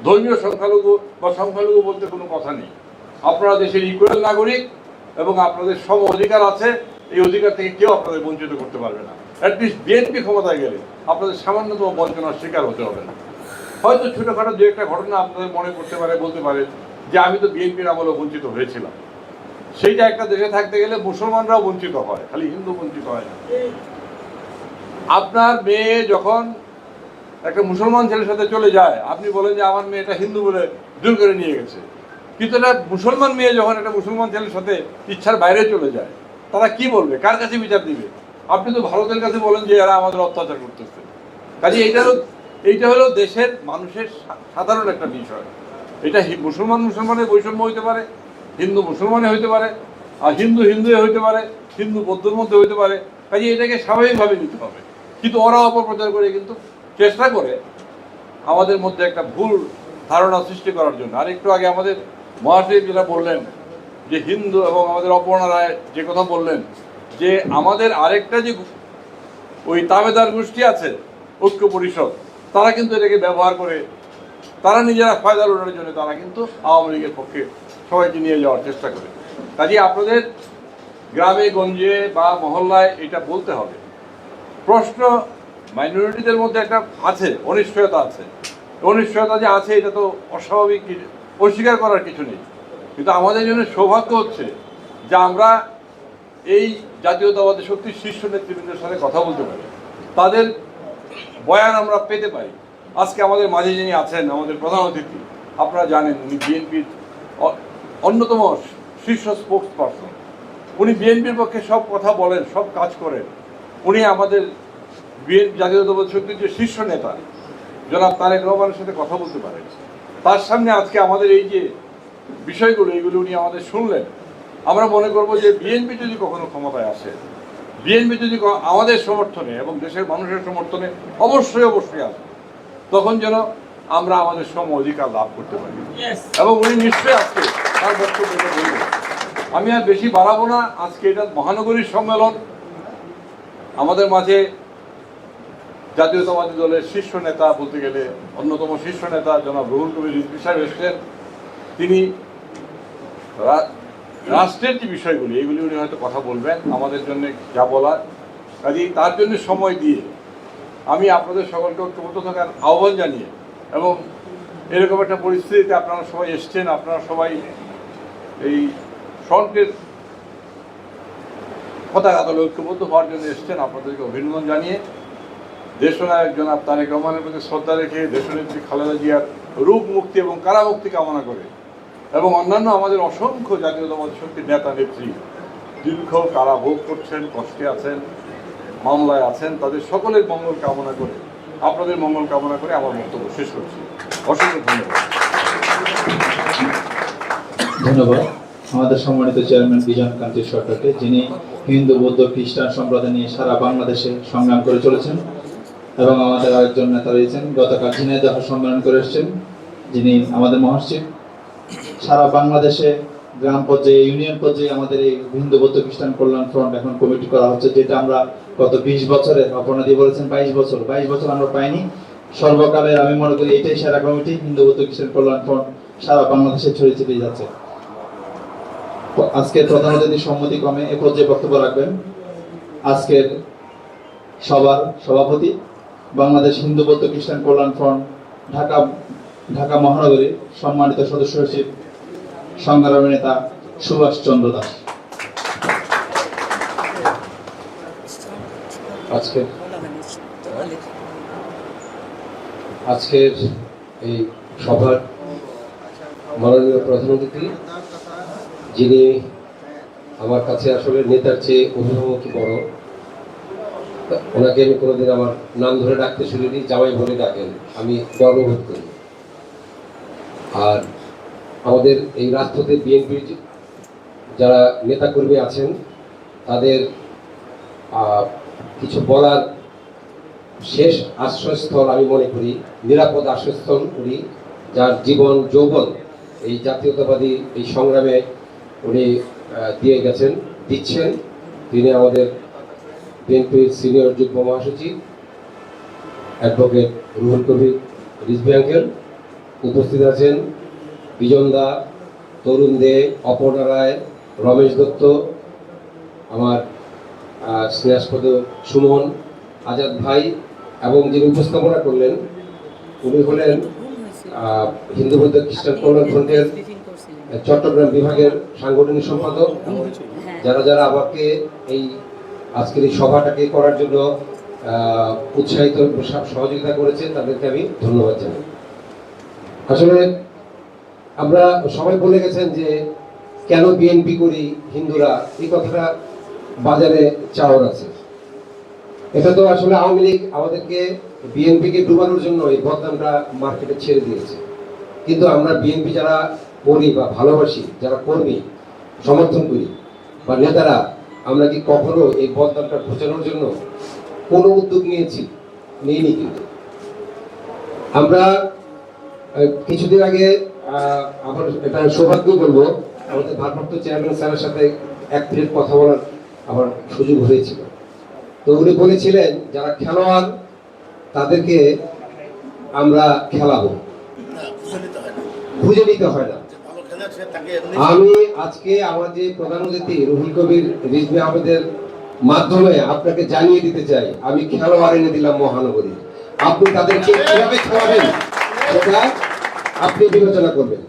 ধর্মীয় সংখ্যালঘু বা সংখ্যালঘু বলতে কোনো কথা নেই। আপনারা দেশের ইকুয়াল নাগরিক এবং আপনাদের সম অধিকার আছে, এই অধিকার থেকে কেউ আপনাদের বঞ্চিত করতে পারবে না। অ্যাটলিস্ট বিএনপি ক্ষমতায় গেলে আপনাদের সামান্যতম বঞ্চনার শিকার হতে হবে না। হয়তো ছোটোখাটো দু একটা ঘটনা আপনাদের মনে করতে পারে, বলতে পারে যে আমি তো বিএনপির আমলে বঞ্চিত হয়েছিলাম। সেইটা একটা দেশে থাকতে গেলে মুসলমানরাও বঞ্চিত হয়, খালি হিন্দু বঞ্চিত হয় না। আপনার মেয়ে যখন একটা মুসলমান ছেলের সাথে চলে যায়, আপনি বলেন যে আমার মেয়েটা হিন্দু বলে জোর করে নিয়ে গেছে, কিন্তু একটা মুসলমান মেয়ে যখন একটা মুসলমান ছেলের সাথে ইচ্ছার বাইরে চলে যায়, তারা কি বলবে? কার কাছে বিচার দিবে? আপনি তো ভারতের কাছে বলেন যে এরা আমাদের অত্যাচার করতেছে। কাজে এইটা হলো দেশের মানুষের সাধারণ একটা বিষয়। এটা মুসলমানের বৈষম্য হইতে পারে, হিন্দু মুসলমানে হইতে পারে, আর হিন্দু হইতে পারে, হিন্দু বৌদ্ধর মধ্যে হইতে পারে। কাজে এটাকে স্বাভাবিকভাবে নিতে হবে। কিন্তু ওরা অপপ্রচার করে কিন্তু চেষ্টা করে আমাদের মধ্যে একটা ভুল ধারণা সৃষ্টি করার জন্য। আর একটু আগে আমাদের মহাসচিব যেটা বললেন যে হিন্দু, এবং আমাদের অপর্ণা রায় যে কথা বললেন যে আমাদের আরেকটা যে ওই তাবেদার গোষ্ঠী আছে ঐক্য পরিষদ, তারা কিন্তু এটাকে ব্যবহার করে তারা নিজেরা ফায়দা লোটার জন্য তারা কিন্তু আওয়ামী লীগের পক্ষে সবাইকে নিয়ে যাওয়ার চেষ্টা করে। কাজে আপনাদের গ্রামে গঞ্জে বা মহল্লায় এটা বলতে হবে। প্রশ্ন মাইনরিটিদের মধ্যে একটা আছে, অনিশ্চয়তা আছে। অনিশ্চয়তা যে আছে এটা তো অস্বাভাবিক, অস্বীকার করার কিছু নেই। কিন্তু আমাদের জন্য সৌভাগ্য হচ্ছে যে আমরা এই জাতীয়তাবাদী শক্তির শীর্ষ নেতৃবৃন্দের সাথে কথা বলতে পারি, তাদের বয়ান আমরা পেতে পারি। আজকে আমাদের মাঝে যিনি আছেন, আমাদের প্রধান অতিথি, আপনারা জানেন উনি বিএনপির অন্যতম শীর্ষ স্পোক্স পারসন। উনি বিএনপির পক্ষে সব কথা বলেন, সব কাজ করেন। উনি আমাদের বিএনপি জাতীয়তাবাদী শক্তির যে শীর্ষ নেতা জনাব তারেক রহমানের সাথে কথা বলতে পারেন। তার সামনে আজকে আমাদের এই যে বিষয়গুলো, এইগুলো উনি আমাদের শুনলেন। আমরা মনে করব যে বিএনপি যদি কখনো ক্ষমতায় আসে, বিএনপি যদি আমাদের সমর্থনে এবং দেশের মানুষের সমর্থনে অবশ্যই আসে, তখন যেন আমরা আমাদের সম অধিকার লাভ করতে পারি। এবং উনি নিশ্চয়ই আজকে তার বক্তব্যটা বলবেন। আমি আর বেশি বাড়াবো না। আজকে এটা মহানগরীর সম্মেলন। আমাদের মাঝে জাতীয়তাবাদী দলের শীর্ষ নেতা, বলতে গেলে অন্যতম শীর্ষ নেতা জনাব রুহুল কবির রিজভী সাহেব এসেছেন। তিনি রাষ্ট্রের যে বিষয়গুলি, এইগুলি উনি হয়তো কথা বলবেন আমাদের জন্য যা বলার। কাজেই তার জন্য সময় দিয়ে আমি আপনাদের সকলকে ঐক্যবদ্ধ থাকার আহ্বান জানিয়ে, এবং এরকম একটা পরিস্থিতিতে আপনারা সবাই এসছেন, আপনারা সবাই এই ফ্রন্টের পতাকা দলে ঐক্যবদ্ধ হওয়ার জন্য এসছেন, আপনাদেরকে অভিনন্দন জানিয়ে দেশনায়ক জনাব তারেক রহমানের প্রতি শ্রদ্ধা রেখে দেশনেত্রী খালেদা জিয়ার রূপ মুক্তি এবং কারামুক্তি কামনা করে, এবং অন্যান্য আমাদের অসংখ্য জাতীয়তাবাদী শক্তির নেতা নেত্রী দীর্ঘ কারা ভোগ করছেন, কষ্টে আছেন, মামলায় আছেন, তাদের সকলের মঙ্গল কামনা করে, আপনাদের মঙ্গল কামনা করে আমার বক্তব্য শেষ করছি। অসংখ্য ধন্যবাদ। ধন্যবাদ আমাদের সম্মানিত চেয়ারম্যান বিজন কান্তি সরকারকে, যিনি হিন্দু, বৌদ্ধ, খ্রিস্টান সম্প্রদায় নিয়ে সারা বাংলাদেশে সংগ্রাম করে চলেছেন। এবং আমাদের আরেকজন নেতা রয়েছেন, গতকাল ঝিনাইদহ সম্মেলন করে এসেছেন, যিনি আমাদের মহাসচিব। সারা বাংলাদেশে গ্রাম পর্যায়ে, ইউনিয়ন পর্যায়ে আমাদের এই হিন্দু, বৌদ্ধ, খ্রিস্টান কল্যাণ ফ্রন্ট এখন কমিটি করা হচ্ছে, যেটা আমরা গত 20 বছরে, অপর্ণাদি বলেছেন 22 বছর আমরা পাইনি। সর্বকালের আমি মনে করি এটাই সেরা কমিটি। হিন্দু, বৌদ্ধ, খ্রিস্টান কল্যাণ ফ্রন্ট সারা বাংলাদেশে ছড়িয়ে ছিটিয়ে যাচ্ছে। আজকের প্রধান অতিথি সম্মতিক্রমে এ পর্যায়ে বক্তব্য রাখবেন আজকের সবার সভাপতি, বাংলাদেশ হিন্দু, বৌদ্ধ, খ্রিস্টান কল্যাণ ফ্রন্ট ঢাকা মহানগরীর সম্মানিত সদস্য সচিব, সংগ্রামী নেতা সুভাষ চন্দ্র দাস। আজকের এই সভার মাননীয় প্রধান অতিথি, যিনি আমার কাছে আসলে নেতার চেয়ে অভিভাবকই বড়, ওনাকে আমি কোনোদিন আমার নাম ধরে ডাকতে শুনিনি, জামাই বলে ডাকেন, আমি গর্ববোধ করি। আর আমাদের এই রাজপথে বিএনপির যারা নেতাকর্মী আছেন, তাদের কিছু বলার শেষ আশ্রয়স্থল আমি মনে করি, নিরাপদ আশ্রয়স্থল করি, যার জীবন যৌবন এই জাতীয়তাবাদী এই সংগ্রামে উনি দিয়ে গেছেন, দিচ্ছেন। তিনি আমাদের বিএনপির সিনিয়র যুগ্ম মহাসচিব অ্যাডভোকেট রুহুল কবির রিজভী আঙ্কেল। উপস্থিত আছেন বিজন দা, তরুণ দে, অপর্ণা রায়, রমেশ দত্ত, আমার স্নেহাস্পদ সুমন, আজাদ ভাই, এবং যিনি উপস্থাপনা করলেন উনি হলেন হিন্দু, বৌদ্ধ, খ্রিস্টান কল্যাণ ফ্রন্টের চট্টগ্রাম বিভাগের সাংগঠনিক সম্পাদক। যারা যারা আমাকে এই আজকের এই সভাটাকে করার জন্য উৎসাহিত সহযোগিতা করেছেন, তাদেরকে আমি ধন্যবাদ জানাই। আসলে আমরা সবাই বলে গেছেন যে কেন বিএনপি করি হিন্দুরা, এই কথাটা বাজারে চাওয়ার আছে। এটা তো আসলে আওয়ামী লীগ আমাদেরকে বিএনপিকে ডুবানোর জন্য এই বদনামটা মার্কেটে ছেড়ে দিয়েছে। কিন্তু আমরা বিএনপি যারা করি বা ভালোবাসি, যারা কর্মী সমর্থন করি বা নেতারা, আমরা কি কখনো এই বদনামটা ঘোচানোর জন্য কোনো উদ্যোগ নিইনি। কিন্তু আমরা কিছুদিন আগে আমার এটা সৌভাগ্য বলবো, আমাদের ভারপ্রাপ্ত চেয়ারম্যান স্যারের সাথে 1 মিনিট কথা বলার আমার সুযোগ হয়েছিল। তো উনি বলেছিলেন যারা খেলোয়াড় তাদেরকে আমরা খেলাবো, খুঁজে নিতে হয় না। আমি আজকে আমাদের প্রধান অতিথি রুহুল কবির রিজভী আহমেদের মাধ্যমে আপনাকে জানিয়ে দিতে চাই, আমি খেলোয়াড় এনে দিলাম মহানগরী। আপনি তাদেরকে কিভাবে খেলাবেন সেটা আপনি বিবেচনা করবেন।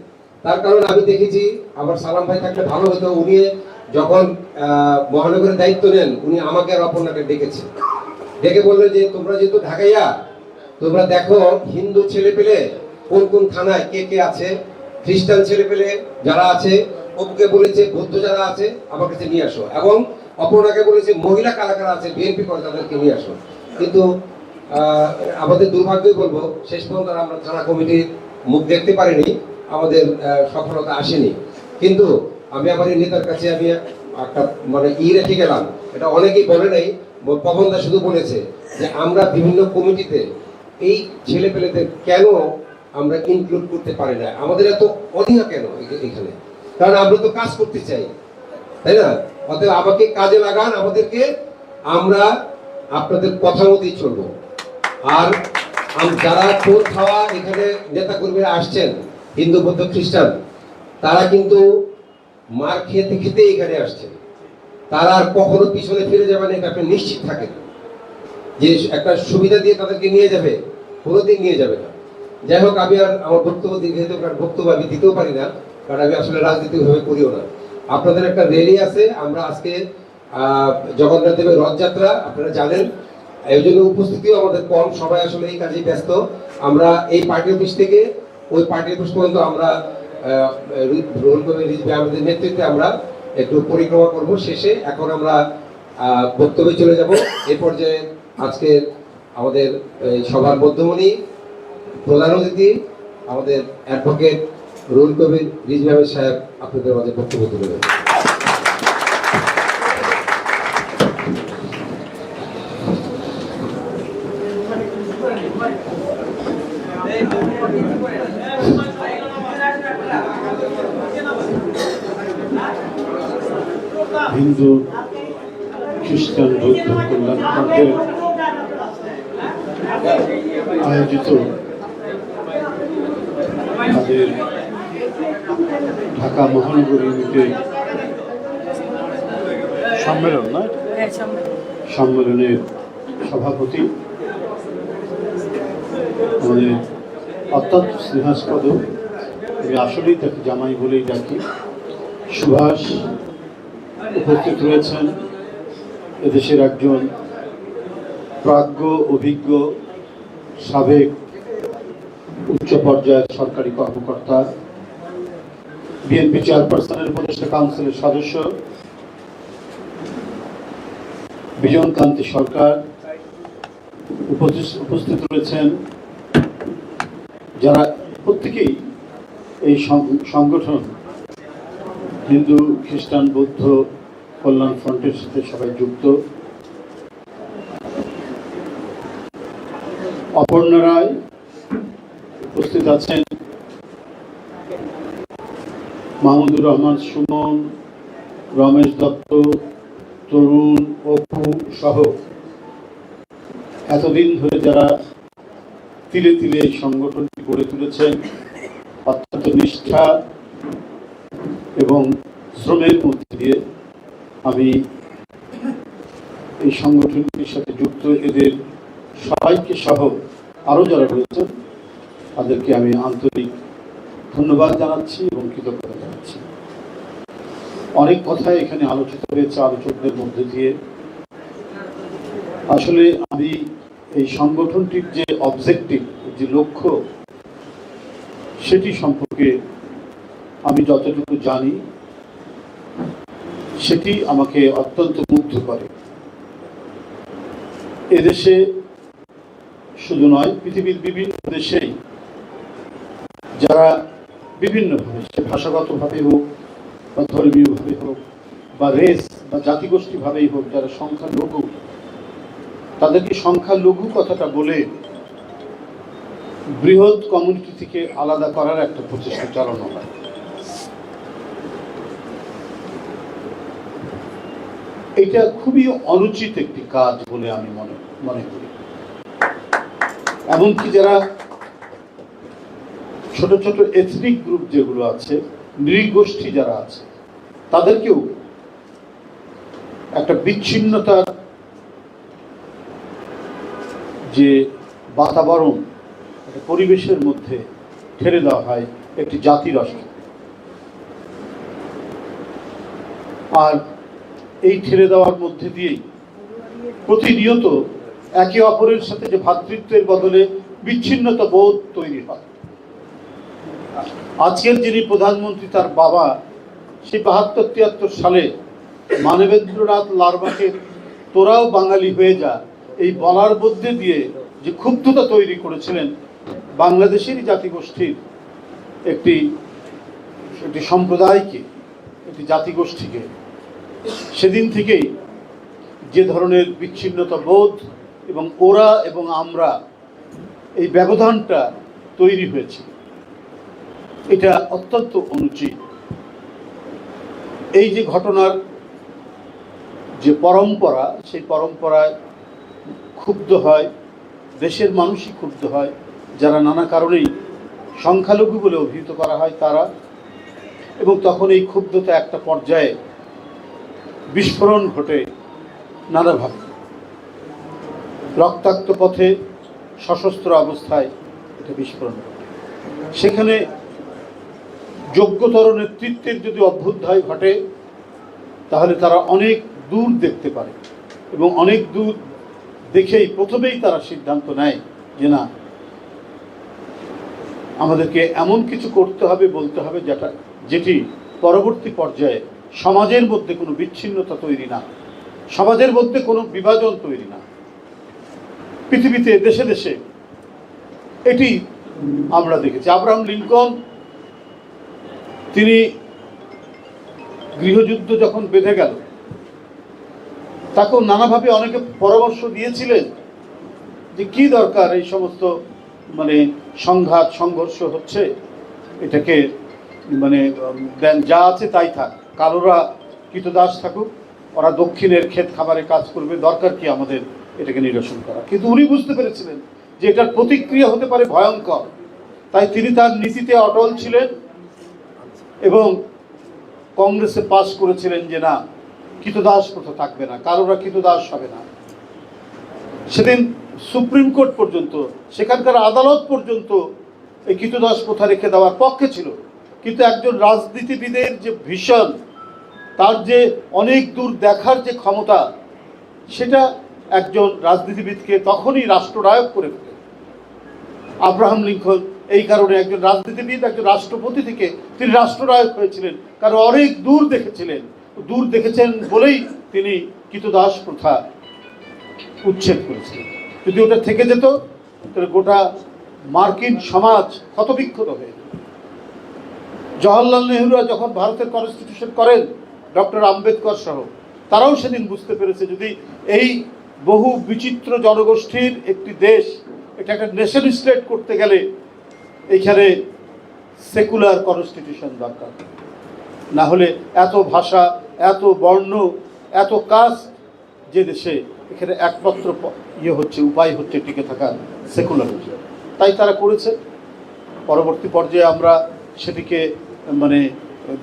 তার কারণ আমি দেখেছি, আমার সালাম ভাই থাকলে ভালো হতো, উনি যখন মহানগরের দায়িত্ব নেন উনি আমাকে আর অপর্ণাকে ডেকেছেন, ডেকে বললেন যে তোমরা যেহেতু ঢাকাইয়া, তোমরা দেখো হিন্দু ছেলে পেলে কোন কোন থানায় কে কে আছে, খ্রিস্টান ছেলে পেলে যারা আছে, অপুকে বলেছে বৌদ্ধ যারা আছে আমার কাছে নিয়ে আসো, এবং অপর্ণাকে বলেছে মহিলা কারা কারা আছে বিএনপি করে তাদেরকে নিয়ে আসো। কিন্তু আমাদের দুর্ভাগ্যই বলবো শেষ পর্যন্ত আমরা থানা কমিটির মুখ দেখতে পারিনি, আমাদের সফলতা আসেনি। কিন্তু আমি আমার এই নেতার কাছে আমি একটা মানে রেখে গেলাম, এটা অনেকেই বলে নাই, পবনদা শুধু বলেছে যে আমরা বিভিন্ন কমিটিতে এই ছেলে পেলেদের কেন আমরা ইনক্লুড করতে পারি না, আমাদের এত অনীহা কেন এখানে, কারণ আমরা তো কাজ করতে চাই, তাই না? অতএব আমাকে কাজে লাগান আমাদেরকে, আমরা আপনাদের কথা মতোই চলবো। আর যারা চোর খাওয়া এখানে নেতা কর্মীরা আসছেন হিন্দু বৌদ্ধ খ্রিস্টান, তারা কিন্তু মার খেতে খেতে এখানে আসছেন, তারা আর কখনো পিছনে ফিরে যাবে না, এটা আপনি নিশ্চিত থাকেন। যে একটা সুবিধা দিয়ে তাদেরকে নিয়ে যাবে, কোনোদিন নিয়ে যাবে না। যাই হোক, আমি আর আমার বক্তব্য দীর্ঘায়িত বক্তব্য আমি দিতেও পারি না, কারণ আমি আসলে রাজনীতিভাবে করিও না। আপনাদের একটা র্যালি আছে, আমরা আজকে জগন্নাথ দেবের রথযাত্রা আপনারা জানেন, এই জন্য উপস্থিতিও আমাদের কম, সবাই আসলে এই কাজে ব্যস্ত। আমরা এই পার্টি অফিস থেকে ওই পার্টি অফিস পর্যন্ত আমরা আমাদের নেতৃত্বে আমরা একটু পরিক্রমা করব। শেষে এখন আমরা বক্তব্যে চলে যাব। এই পর্যায়ে আজকে আমাদের সভার মধ্যমণি প্রধান অতিথি আমাদের অ্যাডভোকেট রুহুল কবির রিজভী আহমেদ সাহেব আপনাদের মাঝে বক্তব্য তুলে দেবেন। হিন্দু খ্রিস্টান বৌদ্ধ কল্যাণ ফ্রন্টের আয়োজিত আমাদের ঢাকা মহানগর ইউনিটের সম্মেলন না সম্মেলনের সভাপতি আমাদের অত্যন্ত স্নেহাস্পদ, আমি আসলেই তাকে জামাই বলেই ডাকি, সুভাষ উপস্থিত রয়েছেন। এদেশের একজন প্রাজ্ঞ অভিজ্ঞ সাবেক উচ্চ পর্যায়ের সরকারি কর্মকর্তা, বিএনপি চেয়ারপারসনের উপদেষ্টা কাউন্সিলের সদস্য বিজন কান্তি সরকার উপস্থিত রয়েছেন, যারা প্রত্যেকেই এই সংগঠন হিন্দু খ্রিস্টান বৌদ্ধ কল্যাণ ফ্রন্টের সাথে সবাই যুক্ত। অপর্ণা রায় উপস্থিত আছেন, মাহমুদুর রহমান সুমন, রমেশ দত্ত, তরুণ, অপু সহ এতদিন ধরে যারা তিলে তিলে এই সংগঠনটি গড়ে তুলেছেন, অত্যন্ত নিষ্ঠা এবং শ্রমের মধ্যে দিয়ে আমি এই সংগঠনটির সাথে যুক্ত এদের সবাইকে সহ আরও যারা রয়েছেন তাদেরকে আমি আন্তরিক ধন্যবাদ জানাচ্ছি এবং কৃতজ্ঞতা জানাচ্ছি। অনেক কথাই এখানে আলোচিত হয়েছে আলোচকদের মধ্যে দিয়ে। আসলে আমি এই সংগঠনটির যে অবজেক্টিভ, যে লক্ষ্য, সেটি সম্পর্কে আমি যতটুকু জানি সেটি আমাকে অত্যন্ত মুগ্ধ করে। এদেশে শুধু নয়, পৃথিবীর বিভিন্ন দেশেই যারা বিভিন্নভাবে, সে ভাষাগতভাবে হোক বা ধর্মীয়ভাবে হোক বা রেস বা জাতিগোষ্ঠীভাবেই হোক, যারা সংখ্যালঘু, তাদেরকে সংখ্যালঘু কথাটা বলে বৃহৎ কমিউনিটি থেকে আলাদা করার একটা প্রচেষ্টা চালানো হয়। এটা খুবই অনুচিত একটি কাজ বলে আমি মনে করি। এমনকি যারা ছোট ছোট এথনিক গ্রুপ যেগুলো আছে, নৃগোষ্ঠী যারা আছে, তাদেরকেও একটা বিচ্ছিন্নতার যে বাতাবরণ, একটা পরিবেশের মধ্যে ঠেলে দেওয়া হয় একটি জাতি রাষ্ট্র। আর এই ঠেলে দেওয়ার মধ্যে দিয়েই প্রতিনিয়ত একে অপরের সাথে যে ভ্রাতৃত্বের বদলে বিচ্ছিন্নতা বোধ তৈরি হয়। আজকের যিনি প্রধানমন্ত্রী, তার বাবা সেই ৭২-৭৩ সালে মানবেন্দ্রনাথ লারমাকে তোরাও বাঙালি হয়ে যা এই বলার মধ্যে দিয়ে যে ক্ষুব্ধতা তৈরি করেছিলেন বাংলাদেশেরই জাতিগোষ্ঠীর একটি সম্প্রদায়কে, একটি জাতিগোষ্ঠীকে, সেদিন থেকেই যে ধরনের বিচ্ছিন্নতা বোধ এবং ওরা এবং আমরা এই ব্যবধানটা তৈরি হয়েছে, এটা অত্যন্ত অনুচিত। এই যে ঘটনার যে পরম্পরা, সেই পরম্পরায় ক্ষুব্ধ হয় দেশের মানুষই, ক্ষুব্ধ হয় যারা নানা কারণেই সংখ্যালঘু বলে অভিহিত করা হয় তারা, এবং তখন এই ক্ষুব্ধতা একটা পর্যায়ে বিস্ফোরণ ঘটে নানাভাবে। রক্তাক্ত পথে সশস্ত্র অবস্থায় এটা বিস্ফোরণ ঘটে। সেখানে যোগ্যতর নেতৃত্বের যদি অভ্যুদয় ঘটে তাহলে তারা অনেক দূর দেখতে পারে, এবং অনেক দূর দেখেই প্রথমেই তারা সিদ্ধান্ত নেয় যে না, আমাদেরকে এমন কিছু করতে হবে, বলতে হবে যেটি পরবর্তী পর্যায়ে সমাজের মধ্যে কোনো বিচ্ছিন্নতা তৈরি না, সমাজের মধ্যে কোনো বিভাজন তৈরি না। পৃথিবীতে দেশে দেশে এটি আমরা দেখেছি। আব্রাহাম লিঙ্কন, তিনি গৃহযুদ্ধ যখন বেঁধে গেল, তাকেও নানাভাবে অনেকে পরামর্শ দিয়েছিলেন যে কি দরকার এই সমস্ত সংঘাত সংঘর্ষ হচ্ছে, এটাকে যা আছে তাই থাক, কালোরা কৃতদাস থাকুক, ওরা দক্ষিণের ক্ষেত খাবারে কাজ করবে, দরকার কি আমাদের এটাকে নিরসন করা। কিন্তু উনি বুঝতে পেরেছিলেন যে এটার প্রতিক্রিয়া হতে পারে ভয়ঙ্কর, তাই তিনি তার নীতিতে অটল ছিলেন এবং কংগ্রেসে পাশ করেছিলেন যে না, কৃতদাস প্রথা থাকবে না, কারোরা কৃতদাস হবে না। সেদিন সুপ্রিম কোর্ট পর্যন্ত, সেখানকার আদালত পর্যন্ত এই কৃতদাস প্রথা রেখে দেওয়ার পক্ষে ছিল। কিন্তু একজন রাজনীতিবিদের যে ভিশন, তার যে অনেক দূর দেখার যে ক্ষমতা, সেটা একজন রাজনীতিবিদকে তখনই রাষ্ট্রনায়ক করে ফেলে। আব্রাহাম লিঙ্কন এই কারণে একজন রাজনীতিবিদ, একজন রাষ্ট্রপতি থেকে তিনি রাষ্ট্রনায়ক হয়েছিলেন, কারণ অনেক দূর দেখেছিলেন। দূর দেখেছেন বলেই তিনি কৃতদাস প্রথা উচ্ছেদ করেছিলেন। যদি ওটা থেকে যেত তাহলে গোটা মার্কিন সমাজ ক্ষতবিক্ষত হয়ে যেত। জওহরলাল নেহরুরা যখন ভারতের কনস্টিটিউশন করেন, ডক্টর আম্বেদকর সহ, তারাও সেদিন বুঝতে পেরেছে যদি এই বহু বিচিত্র জনগোষ্ঠীর একটি দেশ, এটা একটা নেশন স্টেট করতে গেলে এইখানে সেকুলার কনস্টিটিউশন দরকার। না হলে এত ভাষা, এত বর্ণ, এত কাস্ট যে দেশে, এখানে একমাত্র উপায় হচ্ছে টিকে থাকার সেকুলারিজম। তাই তারা করেছে। পরবর্তী পর্যায়ে আমরা সেটিকে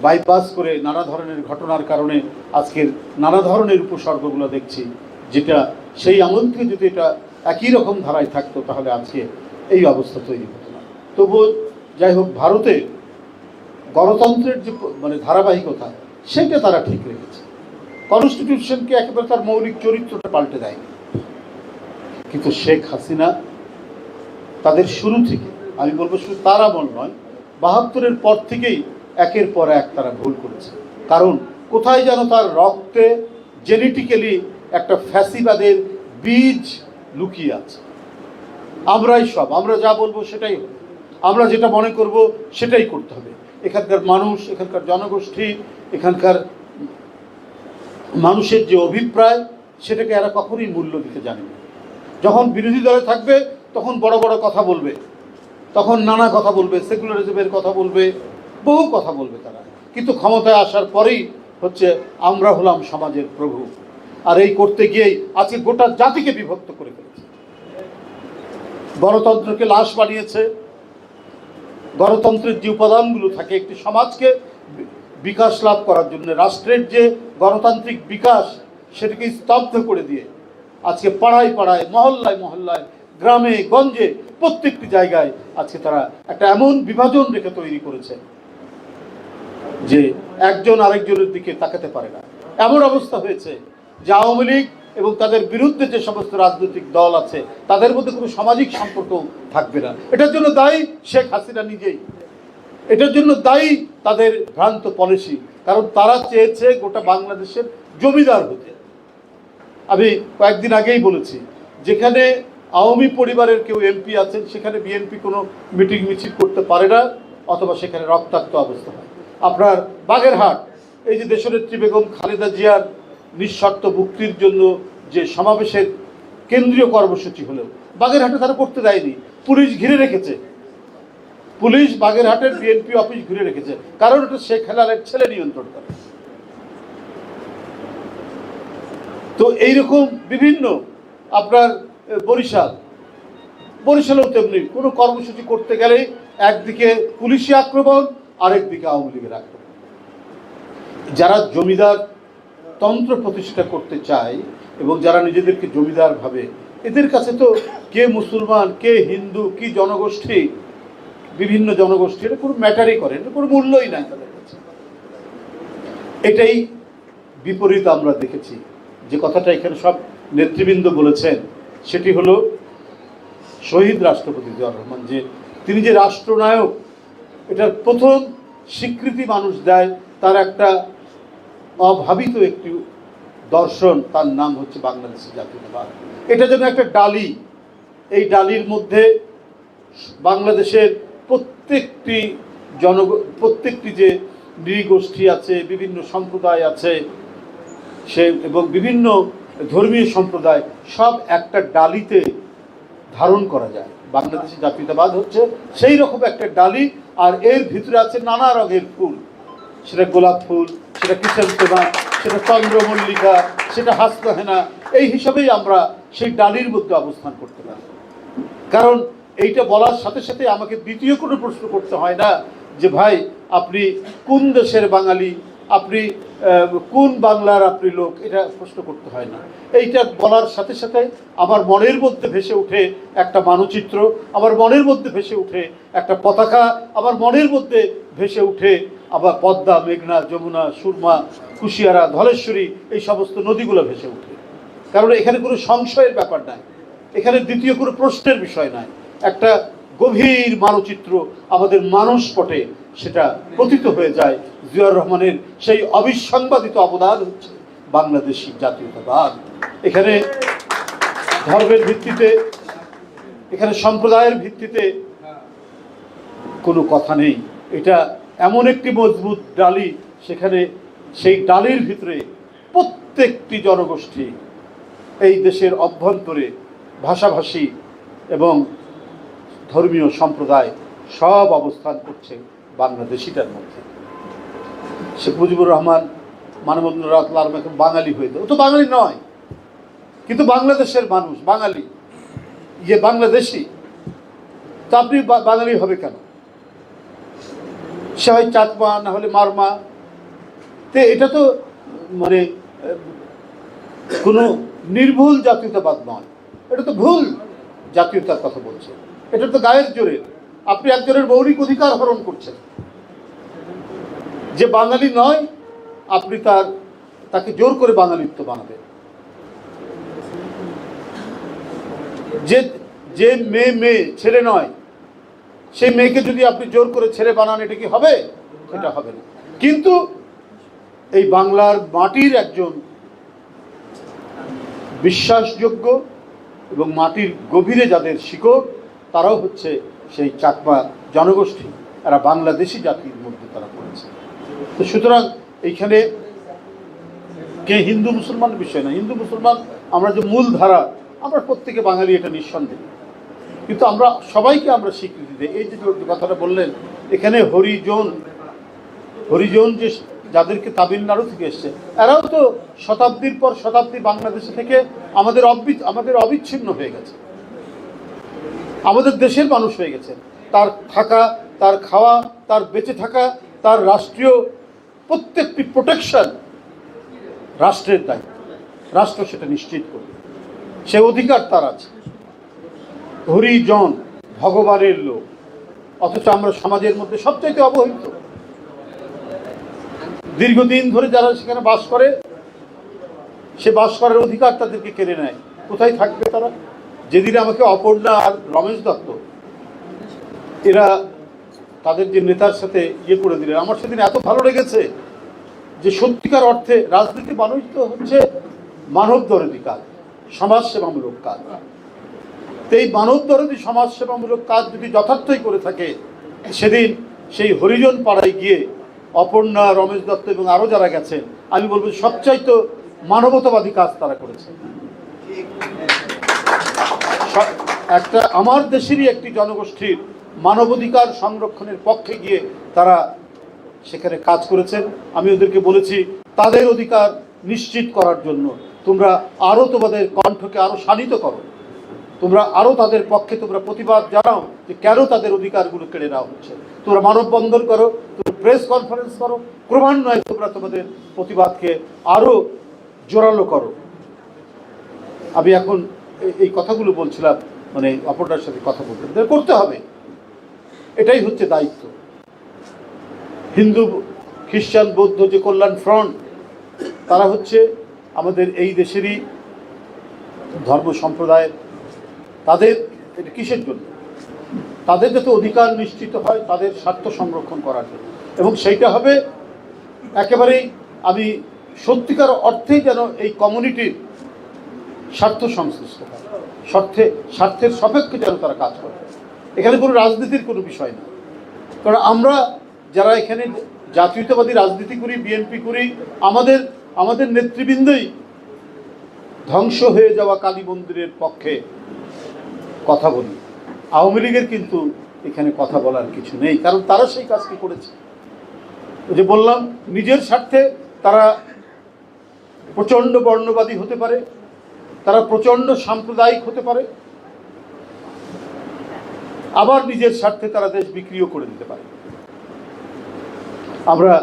বাইপাস করে নানা ধরনের ঘটনার কারণে আজকের নানা ধরনের উপসর্গগুলো দেখছি, যেটা সেই আমল থেকে যদি এটা একই রকম ধারায় থাকতো তাহলে আজকে এই অবস্থা তৈরি হতো না। তবুও যাই হোক, ভারতে গণতন্ত্রের যে ধারাবাহিকতা, সেটা তারা ঠিক রেখেছে। কনস্টিটিউশনকে একেবারে তার মৌলিক চরিত্রটা পাল্টে দেয়নি। কিন্তু শেখ হাসিনা তাদের শুরু থেকে, আমি বলবো শুধু তার আমল নয়, ৭২-এর পর থেকেই একের পর এক তারা ভুল করেছে। কারণ কোথায় যেন তার রক্তে জেনেটিক্যালি একটা ফ্যাসিবাদের বীজ লুকিয়ে আছে। আমরা যা বলবো সেটাই হবে, আমরা যেটা মনে করব সেটাই করতে হবে। এখানকার মানুষ, এখানকার জনগোষ্ঠী, এখানকার মানুষের যে অভিপ্রায়, সেটাকে এরা কখনোই মূল্য দিতে জানে না। যখন বিরোধী দলে থাকবে তখন বড় বড় কথা বলবে, তখন নানা কথা বলবে, সেকুলারিজমের কথা বলবে, বহু কথা বলবে তারা। কিন্তু ক্ষমতায় আসার পরেই আমরা হলাম সমাজের প্রভু, আর এই করতে গিয়েই আজকে গোটা জাতিকে বিভক্ত করে ফেলেছে। গণতন্ত্রকে লাশ বানিয়েছে। গণতন্ত্রের যে উপাদানগুলো থাকে একটি সমাজকে বিকাশ লাভ করার জন্য, রাষ্ট্রের যে গণতান্ত্রিক বিকাশ, সেটাকে স্তব্ধ করে দিয়ে আজকে পাড়ায় পাড়ায়, মহল্লায় মহল্লায়, গ্রামে গঞ্জে, প্রত্যেকটি জায়গায় আজকে তারা একটা এমন বিভাজন রেখে তৈরি করেছে যে একজন আরেকজনের দিকে তাকাতে পারে না। এমন অবস্থা হয়েছে যে আওয়ামী লীগ এবং তাদের বিরুদ্ধে যে সমস্ত রাজনৈতিক দল আছে তাদের মধ্যে কোনো সামাজিক সম্পর্ক থাকবে না। এটার জন্য দায়ী শেখ হাসিনা নিজেই, এটার জন্য দায়ী তাদের ভ্রান্ত পলিসি, কারণ তারা চেয়েছে গোটা বাংলাদেশের জমিদার হতে। আমি কয়েকদিন আগেই বলেছি, যেখানে আওয়ামী পরিবারের কেউ এমপি আছেন সেখানে বিএনপি কোনো মিটিং মিছিল করতে পারে না, অথবা সেখানে রক্তাক্ত অবস্থা হয়। আপনার বাগেরহাট, এই যে দেশনেত্রী বেগম খালেদা জিয়ার নিঃশর্ত মুক্তির জন্য যে সমাবেশের কেন্দ্রীয় কর্মসূচি হলেও বাগেরহাটে তারা করতে দেয়নি, পুলিশ ঘিরে রেখেছে। পুলিশ বাগেরহাটের বিএনপি অফিস ঘিরে রেখেছে, কারণ এটা শেখ হেলালের ছেলে নিয়ন্ত্রণ করে। তো এইরকম বিভিন্ন, আপনার বরিশালেও তেমনি কোনো কর্মসূচি করতে গেলে একদিকে পুলিশি আক্রমণ, আরেকদিকে আওয়ামী লীগের আক্রমণ। যারা জমিদার তন্ত্র প্রতিষ্ঠা করতে চায় এবং যারা নিজেদেরকে জমিদার ভাবে, এদের কাছে তো কে মুসলমান, কে হিন্দু, কি জনগোষ্ঠী, বিভিন্ন জনগোষ্ঠী, এটা কোনো ম্যাটারই করে, এটা কোনো মূল্যই নাই তাদের কাছে। এটাই বিপরীত আমরা দেখেছি। যে কথাটা এখানে সব নেতৃবৃন্দ বলেছেন সেটি হলো শহীদ রাষ্ট্রপতি জিয়াউর রহমান, যে তিনি যে রাষ্ট্রনায়ক, এটার প্রথম স্বীকৃতি মানুষ দেয় তার একটা অভাবিত একটি দর্শন, তার নাম হচ্ছে বাংলাদেশের জাতীয়তাবাদ। এটা যেন একটা ডালি, এই ডালির মধ্যে বাংলাদেশের প্রত্যেকটি যে নৃগোষ্ঠী আছে, বিভিন্ন সম্প্রদায় আছে, এবং বিভিন্ন ধর্মীয় সম্প্রদায়, সব একটা ডালিতে ধারণ করা যায়। বাংলাদেশের জাতীয়তাবাদ হচ্ছে সেই রকম একটা ডালি, আর এর ভিতরে আছে নানা রঙের ফুল, সেটা গোলাপ ফুল, সেটা কিষানতেমা, সেটা চন্দ্রমল্লিকা, সেটা হাসনাহেনা। এই হিসাবেই আমরা সেই ডালির মধ্যে অবস্থান করতে পারি। কারণ এইটা বলার সাথে সাথে আমাকে দ্বিতীয় কোনো প্রশ্ন করতে হয় না যে ভাই আপনি কোন দেশের বাঙালি, আপনি কোন বাংলার আপনি লোক, এটা প্রশ্ন করতে হয় না। এইটা বলার সাথে সাথে আমার মনের মধ্যে ভেসে উঠে একটা মানচিত্র, আমার মনের মধ্যে ভেসে উঠে একটা পতাকা, আমার মনের মধ্যে ভেসে উঠে আবার পদ্মা, মেঘনা, যমুনা, সুরমা, কুশিয়ারা, ধলেশ্বরী, এই সমস্ত নদীগুলো ভেসে উঠে। কারণ এখানে কোনো সংশয়ের ব্যাপার নাই, এখানে দ্বিতীয় কোনো প্রশ্নের বিষয় নাই। একটা গভীর মানচিত্র আমাদের মানসপটে সেটা পতিত হয়ে যায়। জিয়াউর রহমানের সেই অবিসংবাদিত অবদান হচ্ছে বাংলাদেশি জাতীয়তাবাদ। এখানে ধর্মের ভিত্তিতে, এখানে সম্প্রদায়ের ভিত্তিতে কোনো কথা নেই। এটা এমন একটি মজবুত ডালি, সেখানে সেই ডালির ভিতরে প্রত্যেকটি জনগোষ্ঠী এই দেশের অভ্যন্তরে ভাষাভাষী এবং ধর্মীয় সম্প্রদায় সব অবস্থান করছে বাংলাদেশিটার মধ্যে। শেখ মুজিবুর রহমান, মানবেন্দ্রনাথ লাল বাঙালি হয়ে যায়, ও তো বাঙালি নয়, কিন্তু বাংলাদেশের মানুষ বাঙালি, যে বাংলাদেশি, তা আপনি বাঙালি হবে কেন? সে হয় চাকমা, না হলে মারমা। তো এটা তো মানে কোনো নির্ভুল জাতীয়তাবাদ নয়, এটা তো ভুল জাতীয়তার কথা বলছে। এটা তো গায়ের জোরে আপনি একজনের মৌলিক অধিকার হরণ করছেন। যে বাঙালি নয় আপনি তাকে জোর করে বাঙালিত্ব বানাবেন। যে মেয়ে ছেলে নয়, সেই মেয়েকে যদি আপনি জোর করে ছেলে বানান, এটা কি হবে? এটা হবে না। কিন্তু এই বাংলার মাটির একজন বিশ্বাসযোগ্য এবং মাটির গভীরে যাদের শিকড়, তারাও হচ্ছে সেই চাকমা জনগোষ্ঠী, এরা বাংলাদেশি জাতির মধ্যে তারা পড়েছে। তো সুতরাং এইখানে কে হিন্দু মুসলমান বিষয় না। হিন্দু মুসলমান আমরা যে মূল ধারা, আমরা প্রত্যেকে বাঙালি, এটা নিঃসন্দেহ। কিন্তু আমরা সবাইকে আমরা স্বীকৃতি দিই। এই যে কথাটা বললেন, এখানে হরিজন যে যাদেরকে তামিলনাড়ু থেকে এসছে, এরাও তো শতাব্দীর পর শতাব্দী বাংলাদেশে থেকে আমাদের অবিচ্ছিন্ন হয়ে গেছে, আমাদের দেশের মানুষ হয়ে গেছে। তার থাকা, তার খাওয়া, তার বেঁচে থাকা, তার রাষ্ট্রীয় প্রত্যেকটি প্রোটেকশন রাষ্ট্রের দায়িত্ব, রাষ্ট্র সেটা নিশ্চিত করবে, সে অধিকার তার আছে। হরিজন ভগবানের লোক, অথচ আমরা সমাজের মধ্যে সবচাইতে অবহেলিত। দীর্ঘদিন ধরে যারা সেখানে বাস করে সে বাস করার অধিকার তাদেরকে কেড়ে নেয়, কোথায় থাকবে তারা? যেদিন আমাকে অপর্ণা আর রমেশ দত্ত এরা তাদের যে নেতার সাথে ইয়ে করে দিলেন, আমার সেদিন এত ভালো লেগেছে যে সত্যিকার অর্থে রাজনীতি মানুষ তো হচ্ছে মানব দরদি কাজ, সমাজসেবামূলক কাজ। তো এই মানব দরদি সমাজসেবামূলক কাজ যদি যথার্থই করে থাকে, সেদিন সেই হরিজন পাড়ায় গিয়ে অপর্ণা, রমেশ দত্ত এবং আরো যারা গেছেন, আমি বলবো সবচাইতে মানবতাবাদী কাজ তারা করেছে। একটা আমার দেশেরই একটি জনগোষ্ঠীর মানবাধিকার সংরক্ষণের পক্ষে গিয়ে তারা সেখানে কাজ করেছেন। আমি ওদেরকে বলেছি তাদের অধিকার নিশ্চিত করার জন্য তোমরা আরো তোমাদের কণ্ঠকে আরো শানিত করো, তোমরা আরো তাদের পক্ষে তোমরা প্রতিবাদ জানাও যে কেন তাদের অধিকারগুলো কেড়ে নেওয়া হচ্ছে। তোমরা মানববন্ধন করো, তোমরা প্রেস কনফারেন্স করো, ক্রমান্বয়ে তোমরা তোমাদের প্রতিবাদকে আরো জোরালো করো। আমি এখন এই কথাগুলো বলছিলাম, মানে অপরটার সাথে কথা বলতে করতে হবে, এটাই হচ্ছে দায়িত্ব। হিন্দু, খ্রিস্টান, বৌদ্ধ যে কল্যাণ ফ্রন্ট, তারা হচ্ছে আমাদের এই দেশেরই ধর্ম সম্প্রদায়ের। তাদের এটা কিসের জন্য? তাদের যাতে অধিকার নিশ্চিত হয়, তাদের স্বার্থ সংরক্ষণ করার জন্য, এবং সেইটা হবে একেবারেই আমি সত্যিকার অর্থেই যেন এই কমিউনিটির স্বার্থ সংশ্লিষ্ট হয়, স্বার্থের সাপেক্ষে যেন তারা কাজ করে। এখানে কোনো রাজনীতির কোনো বিষয় না, কারণ আমরা যারা এখানে জাতীয়তাবাদী রাজনীতি করি, বিএনপি করি, আমাদের নেতৃবৃন্দই ধ্বংস হয়ে যাওয়া কালী মন্দিরের পক্ষে কথা বলি। আওয়ামী লীগের কিন্তু এখানে কথা বলার কিছু নেই, কারণ তারা সেই কাজটি করেছে। যে বললাম, নিজের স্বার্থে তারা প্রচণ্ড বর্ণবাদী হতে পারে, তারা প্রচণ্ড সাম্প্রদায়িক হতে পারে, আবার নিজের স্বার্থে তারা দেশ বিক্রিও করে দিতে পারে। আমরা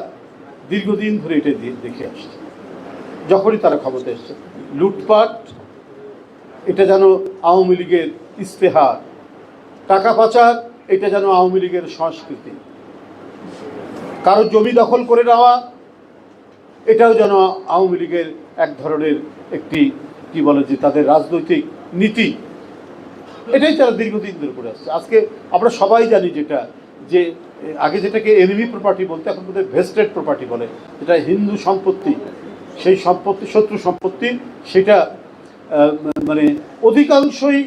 দীর্ঘদিন ধরে এটা দেখে আসছি। যখনই তারা ক্ষমতায় এসছে, লুটপাট এটা যেন আওয়ামী লীগের ইস্তেহার, টাকা পাচার এটা যেন আওয়ামী লীগের সংস্কৃতি, কারো জমি দখল করে নেওয়া এটাও যেন আওয়ামী লীগের এক ধরনের একটি কি বলে যে তাদের রাজনৈতিক নীতি। এটাই তারা দীর্ঘদিন ধরে করে আসছে। আজকে আমরা সবাই জানি যেটা, যে আগে যেটাকে এনিমি প্রপার্টি বলতে, এখন বোধহয় ভেস্টেড প্রপার্টি বলে, যেটা হিন্দু সম্পত্তি, সেই সম্পত্তি শত্রু সম্পত্তি, সেটা মানে অধিকাংশই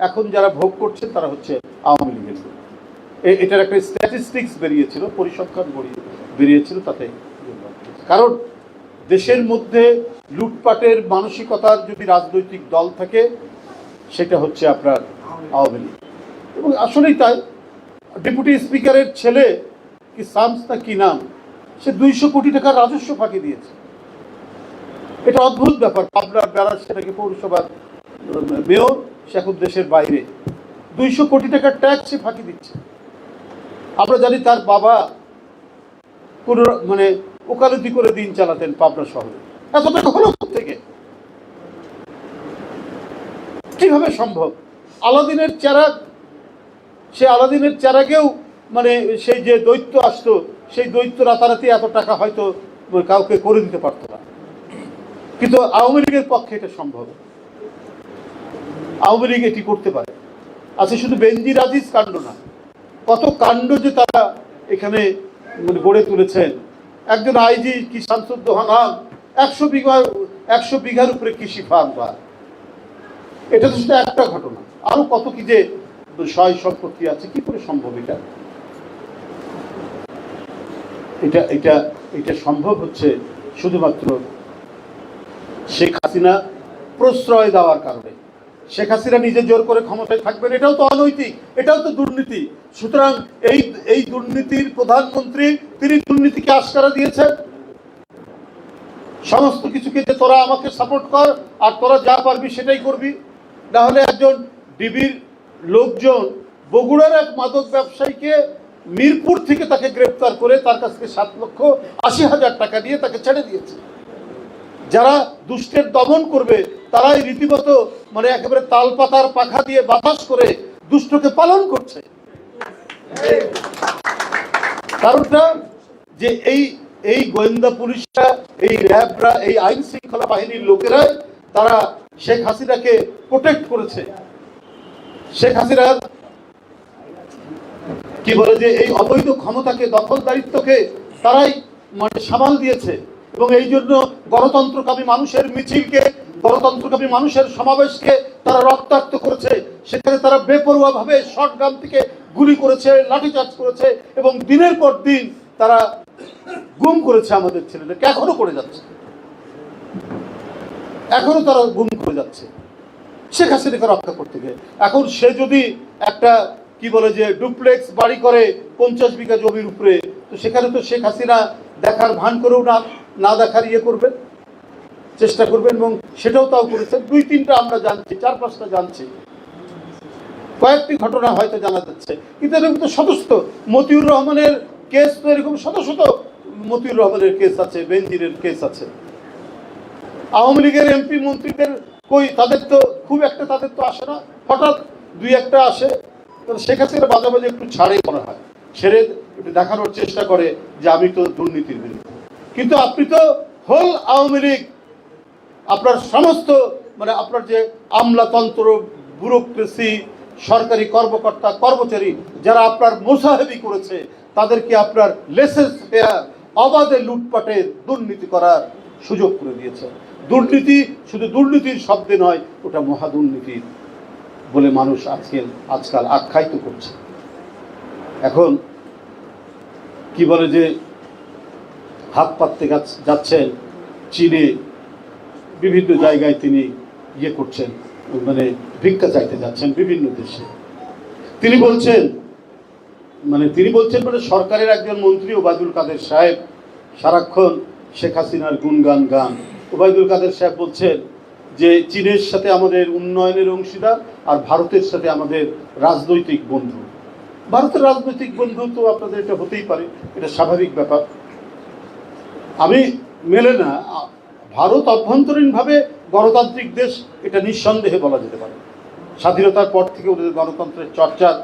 এখন যারা ভোগ করছেন তারা হচ্ছে আওয়ামী লীগের। এটার একটা স্ট্যাটিস্টিক্স বেরিয়েছিল, পরিসংখ্যান বেরিয়েছিল, তাতে কারণ দেশের মধ্যে লুটপাটের মানসিকতার যদি রাজনৈতিক দল থাকে, সেটা হচ্ছে আপনার আওয়ামী লীগ। এবং আসলেই তাই, ডেপুটি স্পিকারের ছেলে কি শামস না কি নাম, সে 200 কোটি টাকার রাজস্ব ফাঁকি দিয়েছে। এটা অদ্ভুত ব্যাপার। পাবনার বেড়ার সেটাকে পৌরসভার মেয়র, সে এখন দেশের বাইরে, 200 কোটি টাকার ট্যাক্স সে ফাঁকি দিচ্ছে। আমরা জানি তার বাবা কোনো মানে ওকালতি করে দিন চালাতেন পাবনা শহরে, এত টাকা হলো থেকে কিভাবে সম্ভব? আলাদিনের চেরাগ, সে আলাদিনের চেরাগেও মানে সেই যে দৈত্য আসতো, সেই দৈত্য রাতারাতি এত টাকা হয়তো কাউকে করে দিতে পারতো না, কিন্তু আওয়ামী লীগের পক্ষে এটা সম্ভব। আওয়ামী লীগ এটি করতে পারে। আচ্ছা, শুধু বেনজির আজিজ কাণ্ড না, কত কাণ্ড যে তারা এখানে গড়ে তুলেছেন। একজন আইজি কি শামসুদ্দোহান 100 বিঘার উপরে কৃষি ফার্ম, এটা তো শুধু একটা ঘটনা, আরো কত কি যে সয় সম্পত্তি আছে। কি করে সম্ভব এটা? এটা এটা এটা সম্ভব হচ্ছে শুধুমাত্র শেখ হাসিনা প্রশ্রয় দেওয়ার কারণে। শেখ হাসিনা নিজে জোর করে ক্ষমতায় থাকবেন, এটাও তো অনৈতিক, এটাও তো দুর্নীতি। সুতরাং এই দুর্নীতির প্রধানমন্ত্রী, তিনি দুর্নীতিকে আস্কারা দিয়েছেন। সমস্ত কিছুকে যে তোরা আমাকে সাপোর্ট কর আর তোরা যা পারবি সেটাই করবি, না হলে একজন ডিবির লোকজন বগুড়ার এক মাদক ব্যবসায়ীকে মিরপুর থেকে তাকে গ্রেফতার করে তার কাছ থেকে 7,80,000 টাকা দিয়ে তাকে ছেড়ে দিয়েছে। যারা দুষ্টের দমন করবে তারাই রীতিমতো মানে একেবারে তালপাতার পাখা দিয়ে বাতাস করে দুষ্টকে পালন করছে। কারণটা যে এই গোয়েন্দা পুলিশরা, এই র্যাবরা, এই আইন শৃঙ্খলা বাহিনীর লোকেরা তারা শেখ হাসিনাকে প্রোটেক্ট করেছে। শেখ হাসিনা কি বলে যে এই অবৈধ ক্ষমতাকে, দখলদারিত্বকে তারাই মানে সামাল দিয়েছে এবং এই জন্য গণতন্ত্রকামী মানুষের মিছিলকে, গণতন্ত্রকামী মানুষের সমাবেশকে তারা রক্তাক্ত করেছে। সেখানে তারা বেপরোয়া ভাবে শটগান থেকে গুলি করেছে, লাঠিচার্জ করেছে এবং দিনের পর দিন তারা গুম করেছে আমাদের ছেলেদেরকে, এখনো করে যাচ্ছে, এখনো তারা গুম করে যাচ্ছে শেখ হাসিনাকে রক্ষা করতে গিয়ে। এখন সে যদি একটা কি বলে যে ডুপ্লেক্স বাড়ি করে 50 বিঘা জমির উপরে, তো সেখানে তো শেখ হাসিনা দেখার ভান করেও না দেখার ইয়ে করবেন, চেষ্টা করবেন এবং সেটাও তাও করেছেন। 2-3টা আমরা জানছি, 4-5টা জানছি, কয়েকটি ঘটনা হয়তো জানা যাচ্ছে, কিন্তু এরকম তো শত শত মতিউর রহমানের কেস, তো এরকম শত শত মতিউর রহমানের কেস আছে, বেনজিরের কেস আছে। আওয়ামী লীগের এমপি মন্ত্রীদের কই, তাদের তো খুব একটা তাদের তো আসে না, হঠাৎ 2-1টা আসে। শেখ হাসিনা মাঝে মাঝে একটু ছাড়ে মনে হয়, ছেড়ে একটু দেখানোর চেষ্টা করে যে আমি তো দুর্নীতির বিরুদ্ধে। কিন্তু আপনি তো হোল আওয়ামী লীগ, আপনার সমস্ত মানে আপনার যে আমলাতন্ত্র, ব্যুরোক্রেসি, সরকারি কর্মকর্তা কর্মচারী যারা আপনার মোসাহেবি করেছে, তাদেরকে আপনার লেসেস ফেয়ার, অবাধে লুটপাটের দুর্নীতি করার সুযোগ করে দিয়েছে। দুর্নীতি শুধু দুর্নীতির শব্দে নয়, ওটা মহাদুর্নীতির বলে মানুষ আজকাল আখ্যায়িত করছে। এখন কি বলে যে হাত পাততে যাচ্ছেন চীনে, বিভিন্ন জায়গায় তিনি ইয়ে করছেন, মানে ভিক্ষা চাইতে যাচ্ছেন বিভিন্ন দেশে। তিনি বলছেন মানে সরকারের একজন মন্ত্রী ওবায়দুল কাদের সাহেব সারাক্ষণ শেখ হাসিনার গুণগান গান। ওবায়দুল কাদের সাহেব বলছেন যে চীনের সাথে আমাদের উন্নয়নের অংশীদার আর ভারতের সাথে আমাদের রাজনৈতিক বন্ধু। ভারতের রাজনৈতিক বন্ধু তো আপনাদের এটা হতেই পারে, এটা স্বাভাবিক ব্যাপার। আমি মেলে না, ভারত অভ্যন্তরীণভাবে গণতান্ত্রিক দেশ, এটা নিঃসন্দেহে বলা যেতে পারে। স্বাধীনতার পর থেকে ওদের গণতন্ত্রের চর্চার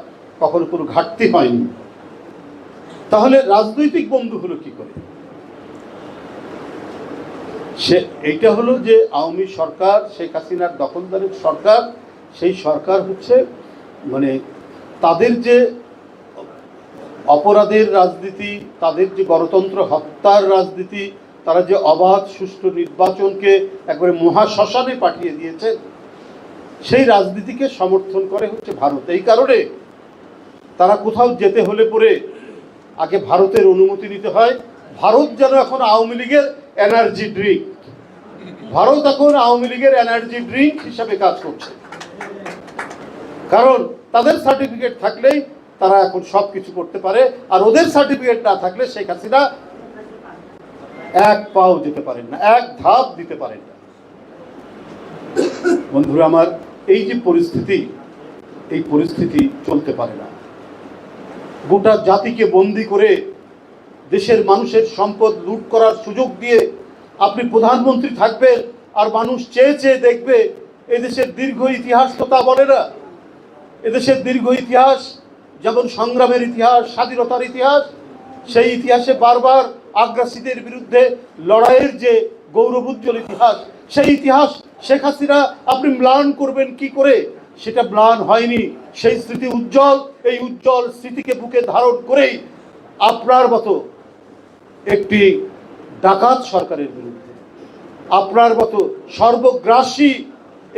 কখনো কোনো ঘাটতি হয়নি। তাহলে রাজনৈতিক বন্ধু হলো কি করে? এইটা হলো যে আওয়ামী সরকার, শেখ হাসিনার দখলদারের সরকার, সেই সরকার হচ্ছে মানে তাদের যে অপরাধের রাজনীতি, তাদের যে গণতন্ত্র হত্যার রাজনীতি, তারা যে অবাধ সুষ্ঠু নির্বাচনকে একবারে মহাশ্মশানে পাঠিয়ে দিয়েছে, সেই রাজনীতিকে সমর্থন করে হচ্ছে ভারত। এই কারণে তারা কোথাও যেতে হলে পরে আগে ভারতের অনুমতি নিতে হয়। ভারত যেন এখন আওয়ামী লীগের এনার্জি ড্রিঙ্ক, ভারত এখন আওয়ামী লীগের এনার্জি ড্রিঙ্ক হিসাবে কাজ করছে। কারণ তাদের সার্টিফিকেট থাকলেই তারা এখন সব কিছু করতে পারে, আর ওদের সার্টিফিকেট না থাকলে শেখ হাসিনা এক পাও যেতে পারেন না, এক ধাপ দিতে পারেন না। বন্ধুরা আমার, এই যে পরিস্থিতি, এই পরিস্থিতি চলতে পারে না। গোটা জাতিকে বন্দি করে দেশের মানুষের সম্পদ লুট করার সুযোগ দিয়ে আপনি প্রধানমন্ত্রী থাকবেন আর মানুষ চেয়ে চেয়ে দেখবে। এদেশের দীর্ঘ ইতিহাস তো তা বলে না। এদেশের দীর্ঘ ইতিহাস যেমন সংগ্রামের ইতিহাস, স্বাধীনতার ইতিহাস, সেই ইতিহাসে বারবার আগ্রাসীদের বিরুদ্ধে লড়াইয়ের যে গৌরবোজ্জ্বল ইতিহাস, সেই ইতিহাস শেখ হাসিনা আপনি ম্লান করবেন কি করে? সেটা ম্লান হয়নি। সেই স্মৃতি উজ্জ্বল, এই উজ্জ্বল স্মৃতিকে বুকে ধারণ করেই আপনার মতো একটি ডাকাত সরকারের বিরুদ্ধে, আপনার মতো সর্বগ্রাসী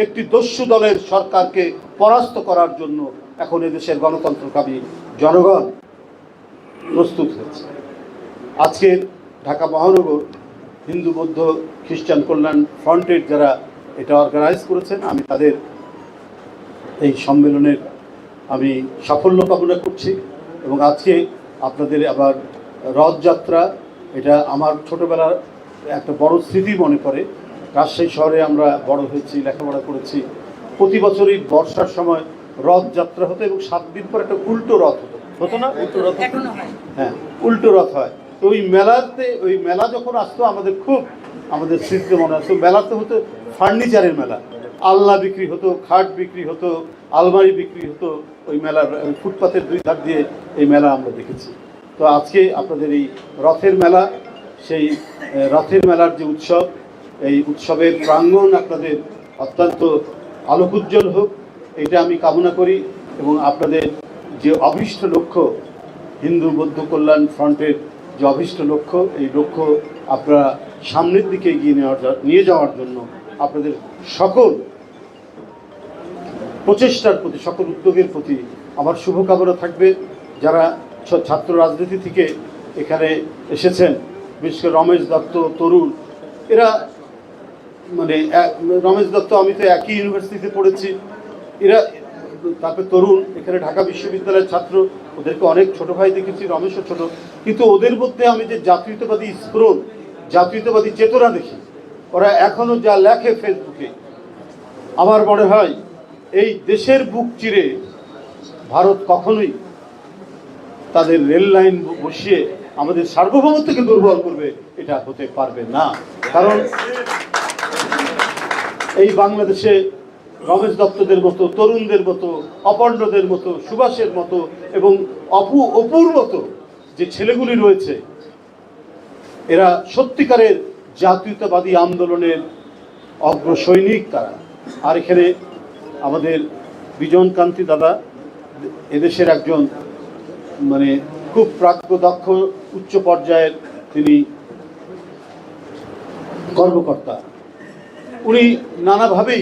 একটি দস্যু দলের সরকারকে পরাস্ত করার জন্য এখন এদেশের গণতন্ত্রকামী জনগণ প্রস্তুত হয়েছে। আজকের ঢাকা মহানগর হিন্দু বৌদ্ধ খ্রিস্টান কল্যাণ ফ্রন্টের যারা এটা অর্গানাইজ করেছেন, আমি তাদের এই সম্মেলনের আমি সাফল্য কামনা করছি। এবং আজকে আপনাদের আবার রথযাত্রা, এটা আমার ছোটবেলার একটা বড় স্মৃতি মনে করে। রাজশাহী শহরে আমরা বড় হয়েছি, লেখাপড়া করেছি। প্রতি বছরই বর্ষার সময় রথযাত্রা হতো এবং 7 দিন পর একটা উল্টো রথ হতো না? উল্টো রথ, হ্যাঁ, উল্টো রথ হয়। তো ওই মেলাতে, ওই মেলা যখন আসতো আমাদের স্মৃতিতে মনে আসতো। মেলাতে হতো ফার্নিচারের মেলা, আলনা বিক্রি হতো, খাট বিক্রি হতো, আলমারি বিক্রি হতো। ওই মেলার ফুটপাতের 2 ধার দিয়ে এই মেলা আমরা দেখেছি। তো আজকে আপনাদের এই রথের মেলা, সেই রথের মেলার যে উৎসব, এই উৎসবের প্রাঙ্গণ আপনাদের অত্যন্ত আলোকোজ্জ্বল হোক, এটা আমি কামনা করি। এবং আপনাদের যে অভীষ্ট লক্ষ্য, হিন্দু বৌদ্ধ কল্যাণ ফ্রন্টের যে অভীষ্ট লক্ষ্য, এই লক্ষ্য আপনারা সামনের দিকে এগিয়ে নিয়ে যাওয়ার জন্য আপনাদের সকল প্রচেষ্টার প্রতি, সকল উদ্যোগের প্রতি আমার শুভকামনা থাকবে। যারা ছাত্র রাজনীতি থেকে এখানে এসেছেন, বিশেষ করে রমেশ দত্ত, তরুণ, এরা মানে রমেশ দত্ত আমি তো একই ইউনিভার্সিটিতে পড়েছি, এরা তারপরে তরুণ এখানে ঢাকা বিশ্ববিদ্যালয়ের ছাত্র, ওদেরকে অনেক ছোট ভাই দেখেছি, রমেশও ছোট, কিন্তু ওদের মধ্যে আমি যে জাতীয়তাবাদী স্ফুরণ, জাতীয়তাবাদী চেতনা দেখি, ওরা এখনো যা লেখে ফেসবুকে, আমার মনে হয় এই দেশের বুক চিরে ভারত কখনোই তাদের রেল লাইন বসিয়ে আমাদের সার্বভৌমত্বকে দুর্বল করবে, এটা হতে পারবে না। কারণ এই বাংলাদেশে রমেশ দত্তদের মতো, তরুণদের মতো, অপর্ণদের মতো, সুভাষের মতো এবং অপুর মতো যে ছেলেগুলি রয়েছে, এরা সত্যিকারের জাতীয়তাবাদী আন্দোলনের অগ্রসৈনিক তারা। আর এখানে আমাদের বিজন কান্তি দাদা এদেশের একজন মানে খুব প্রাজ্ঞদক্ষ উচ্চ পর্যায়ের তিনি কর্মকর্তা। উনি নানাভাবেই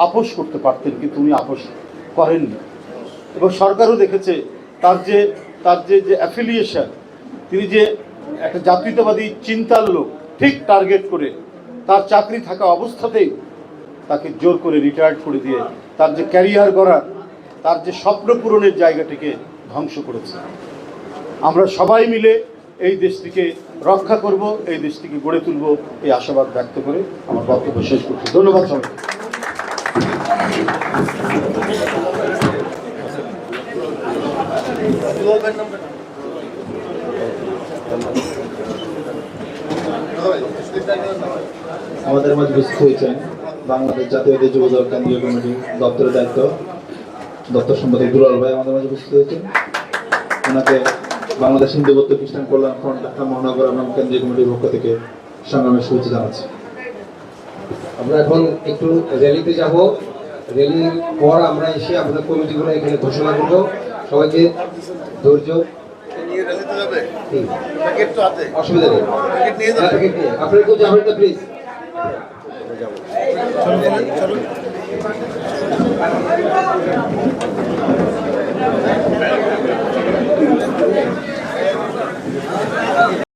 আপোষ করতে পারতেন, কিন্তু উনি আপোষ করেননি। এবং সরকারও দেখেছে তার যে অ্যাফিলিয়েশন, তিনি যে একটা জাতীয়তাবাদী চিন্তার লোক, ঠিক টার্গেট করে তার চাকরি থাকা অবস্থাতেই তাকে জোর করে রিটায়ার্ড করে দিয়ে তার যে ক্যারিয়ার গড়ার, তার যে স্বপ্ন পূরণের জায়গাটিকে ধ্বংস করেছে। আমরা সবাই মিলে এই দেশটিকে রক্ষা করব, এই দেশটিকে গড়ে তুলব, এই আশাবাদ ব্যক্ত করে আমার বক্তব্য শেষ করছি। ধন্যবাদ সবাইকে। আমাদের মাঝে উপস্থিত হয়েছেন বাংলাদেশ জাতীয়তাবাদী যুবদল কেন্দ্রীয় কমিটি দপ্তরের দায়িত্ব দপ্তর সম্পাদক দুলাল ভাই আমাদের মাঝে উপস্থিত হয়েছেন। ওনাকে বাংলাদেশ হিন্দু বৌদ্ধ খ্রিস্টান কল্যাণ ফ্রন্ট ঢাকা মহানগর এবং কেন্দ্রীয় কমিটির পক্ষ থেকে সংগ্রামের শুভেচ্ছা জানাচ্ছি। আমরা এখন একটু র্যালিতে যাব, র্যালির পর আমরা এসে আমাদের কমিটিগুলো এখানে ঘোষণা করবো। সবাইকে ধৈর্য, অসুবিধা নেই, আপনারা কেউ যাবেন না প্লিজ। চলো